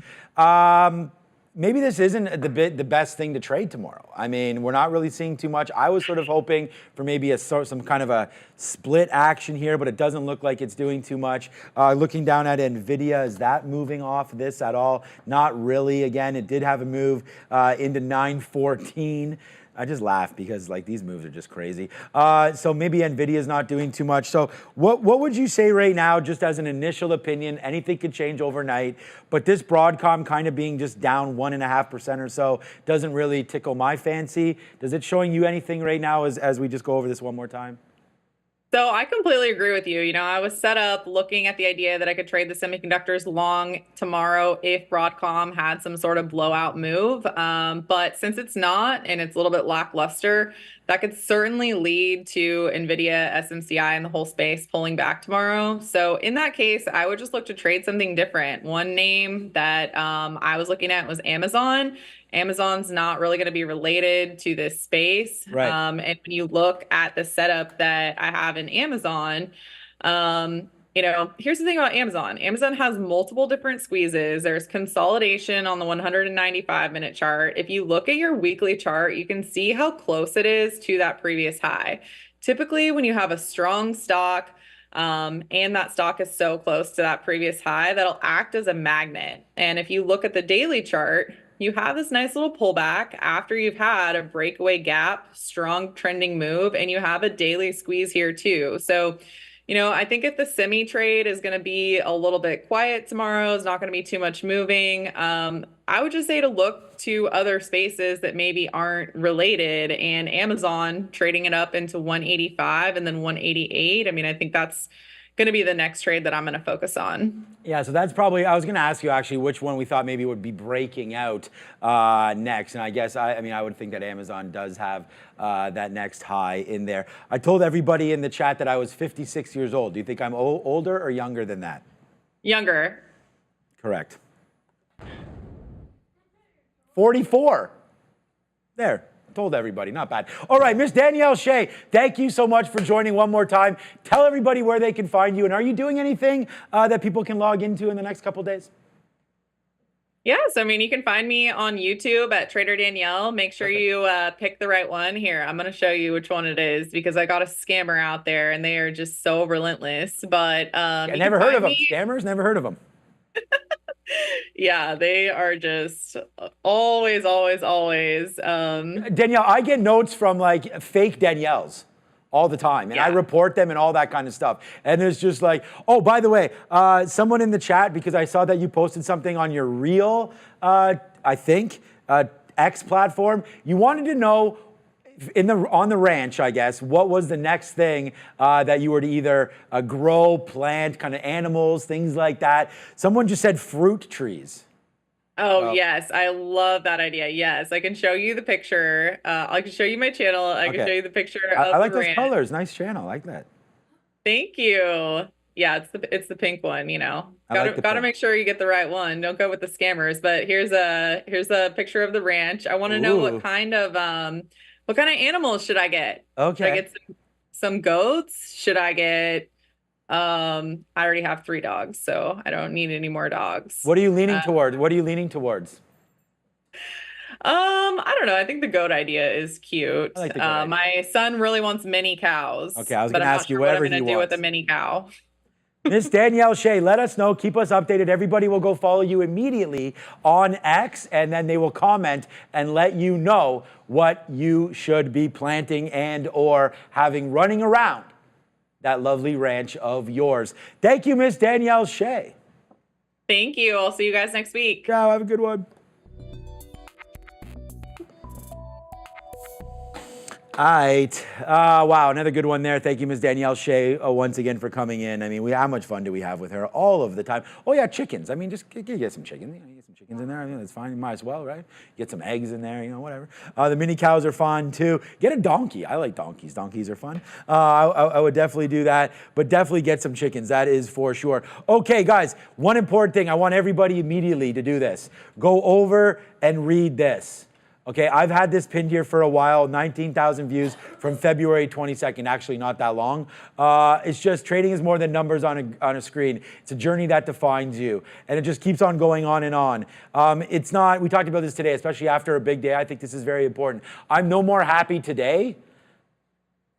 Maybe this isn't the best thing to trade tomorrow. I mean, we're not really seeing too much. I was sort of hoping for maybe some kind of a split action here, but it doesn't look like it's doing too much. Looking down at NVIDIA, is that moving off this at all? Not really. Again, it did have a move into 914. I just laugh because like these moves are just crazy. So maybe NVIDIA is not doing too much. So what would you say right now, just as an initial opinion? Anything could change overnight, but this Broadcom kind of being just down 1.5% or so doesn't really tickle my fancy. Does it showing you anything right now as we just go over this one more time? So I completely agree with you. I was set up looking at the idea that I could trade the semiconductors long tomorrow if Broadcom had some sort of blowout move. But since it's not, and it's a little bit lackluster, that could certainly lead to NVIDIA, SMCI, and the whole space pulling back tomorrow. So in that case, I would just look to trade something different. One name that I was looking at was Amazon. Amazon's not really going to be related to this space. Right. And when you look at the setup that I have in Amazon, here's the thing about Amazon. Amazon has multiple different squeezes. There's consolidation on the 195-minute chart. If you look at your weekly chart, you can see how close it is to that previous high. Typically, when you have a strong stock, and that stock is so close to that previous high, that'll act as a magnet. And if you look at the daily chart, you have this nice little pullback after you've had a breakaway gap, strong trending move, and you have a daily squeeze here too. So, I think if the semi trade is going to be a little bit quiet tomorrow, it's not going to be too much moving. I would just say to look to other spaces that maybe aren't related, and Amazon trading it up into 185 and then 188. I mean, I think that's going to be the next trade that I'm going to focus on. Yeah, so that's probably, I was going to ask you actually which one we thought maybe would be breaking out next. And I guess, I would think that Amazon does have that next high in there. I told everybody in the chat that I was 56 years old. Do you think I'm older or younger than that? Younger. Correct. 44. There. Told everybody, not bad. All right, Miss Danielle Shea, thank you so much for joining one more time. Tell everybody where they can find you, and are you doing anything that people can log into in the next couple days? Yes, you can find me on YouTube at Trader Danielle. Make sure you pick the right one. Here, I'm going to show you which one it is because I got a scammer out there, and they are just so relentless. But I never heard of them. Scammers, never heard of them. Yeah, they are just always. Danielle, I get notes from like fake Danielles all the time, and I report them and all that kind of stuff. And it's just like, oh, by the way, someone in the chat, because I saw that you posted something on your Reel, I think, X platform, you wanted to know on the ranch, I guess, what was the next thing that you were to either grow, plant, kind of animals, things like that. Someone just said fruit trees. Oh, yes. I love that idea. Yes. I can show you the picture. I can show you my channel. I can show you the picture of I like the those ranch. colors. Nice channel. I like that. Thank you. Yeah, it's the pink one, Gotta make sure you get the right one. Don't go with the scammers. But here's a picture of the ranch. I want to know what kind of animals should I get? Okay. Should I get some goats? Should I get I already have 3 dogs, so I don't need any more dogs. What are you leaning towards? I don't know. I think the goat idea is cute. I like the goat idea. My son really wants mini cows. Okay, I was going to ask you whatever whatever I'm he gonna do wants. with a mini cow. Miss Danielle Shea, let us know. Keep us updated. Everybody will go follow you immediately on X, and then they will comment and let you know what you should be planting and or having running around that lovely ranch of yours. Thank you, Miss Danielle Shea. Thank you. I'll see you guys next week. Ciao. Have a good one. All right. Wow, another good one there. Thank you, Ms. Danielle Shea, once again for coming in. I mean, how much fun do we have with her all of the time? Oh, yeah, chickens. I mean, just get some chicken. You get some chickens in there. I mean, that's fine. You might as well, right? Get some eggs in there, whatever. The mini cows are fun, too. Get a donkey. I like donkeys. Donkeys are fun. I would definitely do that, but definitely get some chickens. That is for sure. Okay, guys, one important thing. I want everybody immediately to do this. Go over and read this. Okay, I've had this pinned here for a while, 19,000 views from February 22nd, actually not that long. It's just trading is more than numbers on a screen. It's a journey that defines you, and it just keeps on going on and on. It's not, we talked about this today, especially after a big day. I think this is very important. I'm no more happy today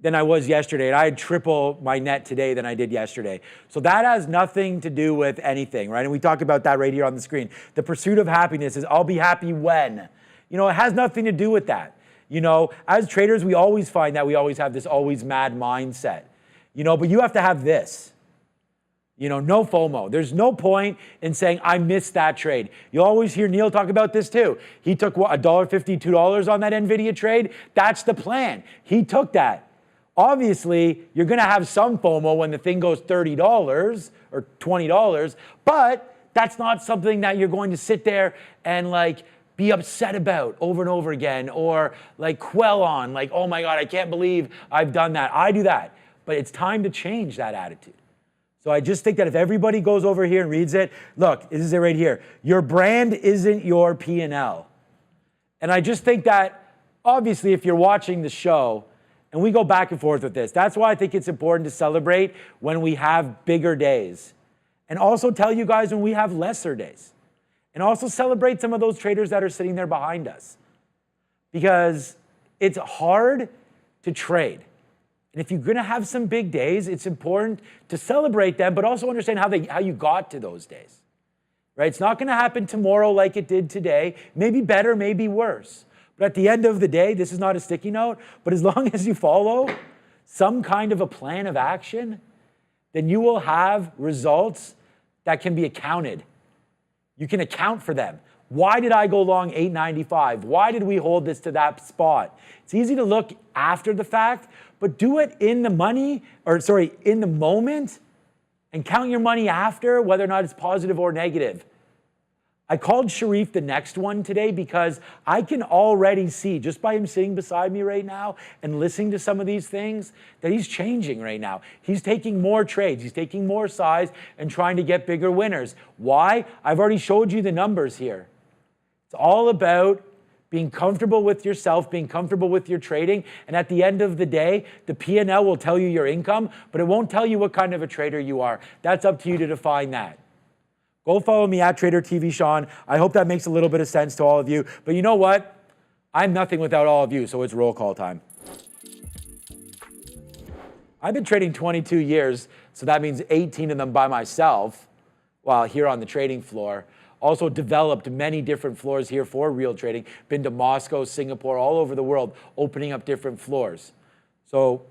than I was yesterday, and I had triple my net today than I did yesterday. So that has nothing to do with anything, right? And we talk about that right here on the screen. The pursuit of happiness is I'll be happy when. It has nothing to do with that. As traders, we always find that we always have this always mad mindset. But you have to have this. No FOMO. There's no point in saying, I missed that trade. You'll always hear Neil talk about this too. He took $1.50, $2 on that NVIDIA trade. That's the plan. He took that. Obviously, you're going to have some FOMO when the thing goes $30 or $20, but that's not something that you're going to sit there and be upset about over and over again, or quell on, oh my God, I can't believe I've done that. I do that, but it's time to change that attitude. So I just think that if everybody goes over here and reads it, look, this is it right here. Your brand isn't your P&L. And I just think that, obviously, if you're watching the show, and we go back and forth with this, that's why I think it's important to celebrate when we have bigger days. And also tell you guys when we have lesser days. And also celebrate some of those traders that are sitting there behind us. Because it's hard to trade. And if you're going to have some big days, it's important to celebrate them, but also understand how you got to those days. Right? It's not going to happen tomorrow like it did today. Maybe better, maybe worse. But at the end of the day, this is not a sticky note, but as long as you follow some kind of a plan of action, then you will have results that can be accounted. You can account for them. Why did I go long 895? Why did we hold this to that spot? It's easy to look after the fact, but do it in the in the moment, and count your money after, whether or not it's positive or negative. I called Sharif the next one today because I can already see, just by him sitting beside me right now and listening to some of these things, that he's changing right now. He's taking more trades. He's taking more size and trying to get bigger winners. Why? I've already showed you the numbers here. It's all about being comfortable with yourself, being comfortable with your trading, and at the end of the day, the P&L will tell you your income, but it won't tell you what kind of a trader you are. That's up to you to define that. Go follow me at TraderTV I hope that makes a little bit of sense to all of you. But you know what? I'm nothing without all of you, so it's roll call time. I've been trading 22 years, so that means 18 of them by myself while here on the trading floor. Also developed many different floors here for real trading. Been to Moscow, Singapore, all over the world, opening up different floors. So,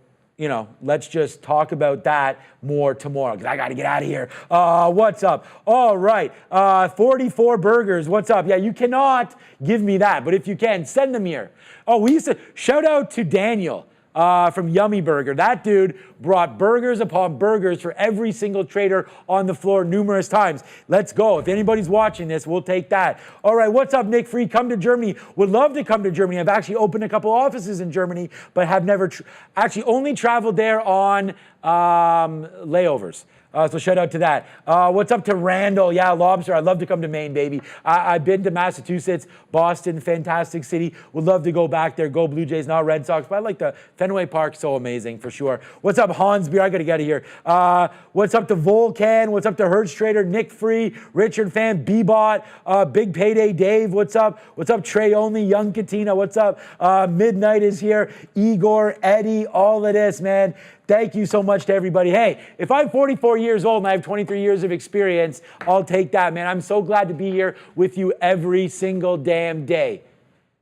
let's just talk about that more tomorrow, because I got to get out of here. What's up? All right. 44 burgers. What's up? Yeah, you cannot give me that, but if you can, send them here. Oh, we used to shout out to Daniel from Yummy Burger. That dude brought burgers upon burgers for every single trader on the floor numerous times. Let's go. If anybody's watching this, we'll take that. All right, what's up, Nick Free? Come to Germany. Would love to come to Germany. I've actually opened a couple offices in Germany, but have never actually only traveled there on layovers. So shout out to that. What's up to Randall? Yeah, Lobster. I'd love to come to Maine, baby. I've been to Massachusetts, Boston, fantastic city. Would love to go back there. Go Blue Jays, not Red Sox. But I like the Fenway Park, so amazing for sure. What's up, Hans Beer? I got to get out of here. What's up to Volcan? What's up to Hertz Trader, Nick Free, Richard Fan, Bebot, Big Payday Dave? What's up? What's up, Trey Only, Young Katina? What's up? Midnight is here. Igor, Eddie, all of this, man. Thank you so much to everybody. Hey, if I'm 44 years old and I have 23 years of experience, I'll take that, man. I'm so glad to be here with you every single damn day.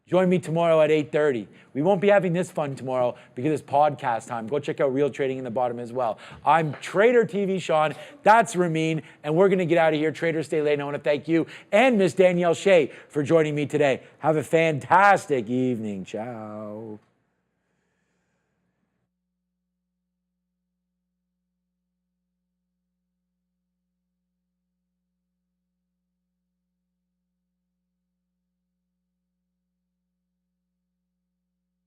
Join me tomorrow at 8:30. We won't be having this fun tomorrow because it's podcast time. Go check out Real Trading in the bottom as well. I'm Trader TV Sean. That's Ramin, and we're going to get out of here. Traders, stay late. And I want to thank you and Miss Danielle Shea for joining me today. Have a fantastic evening. Ciao.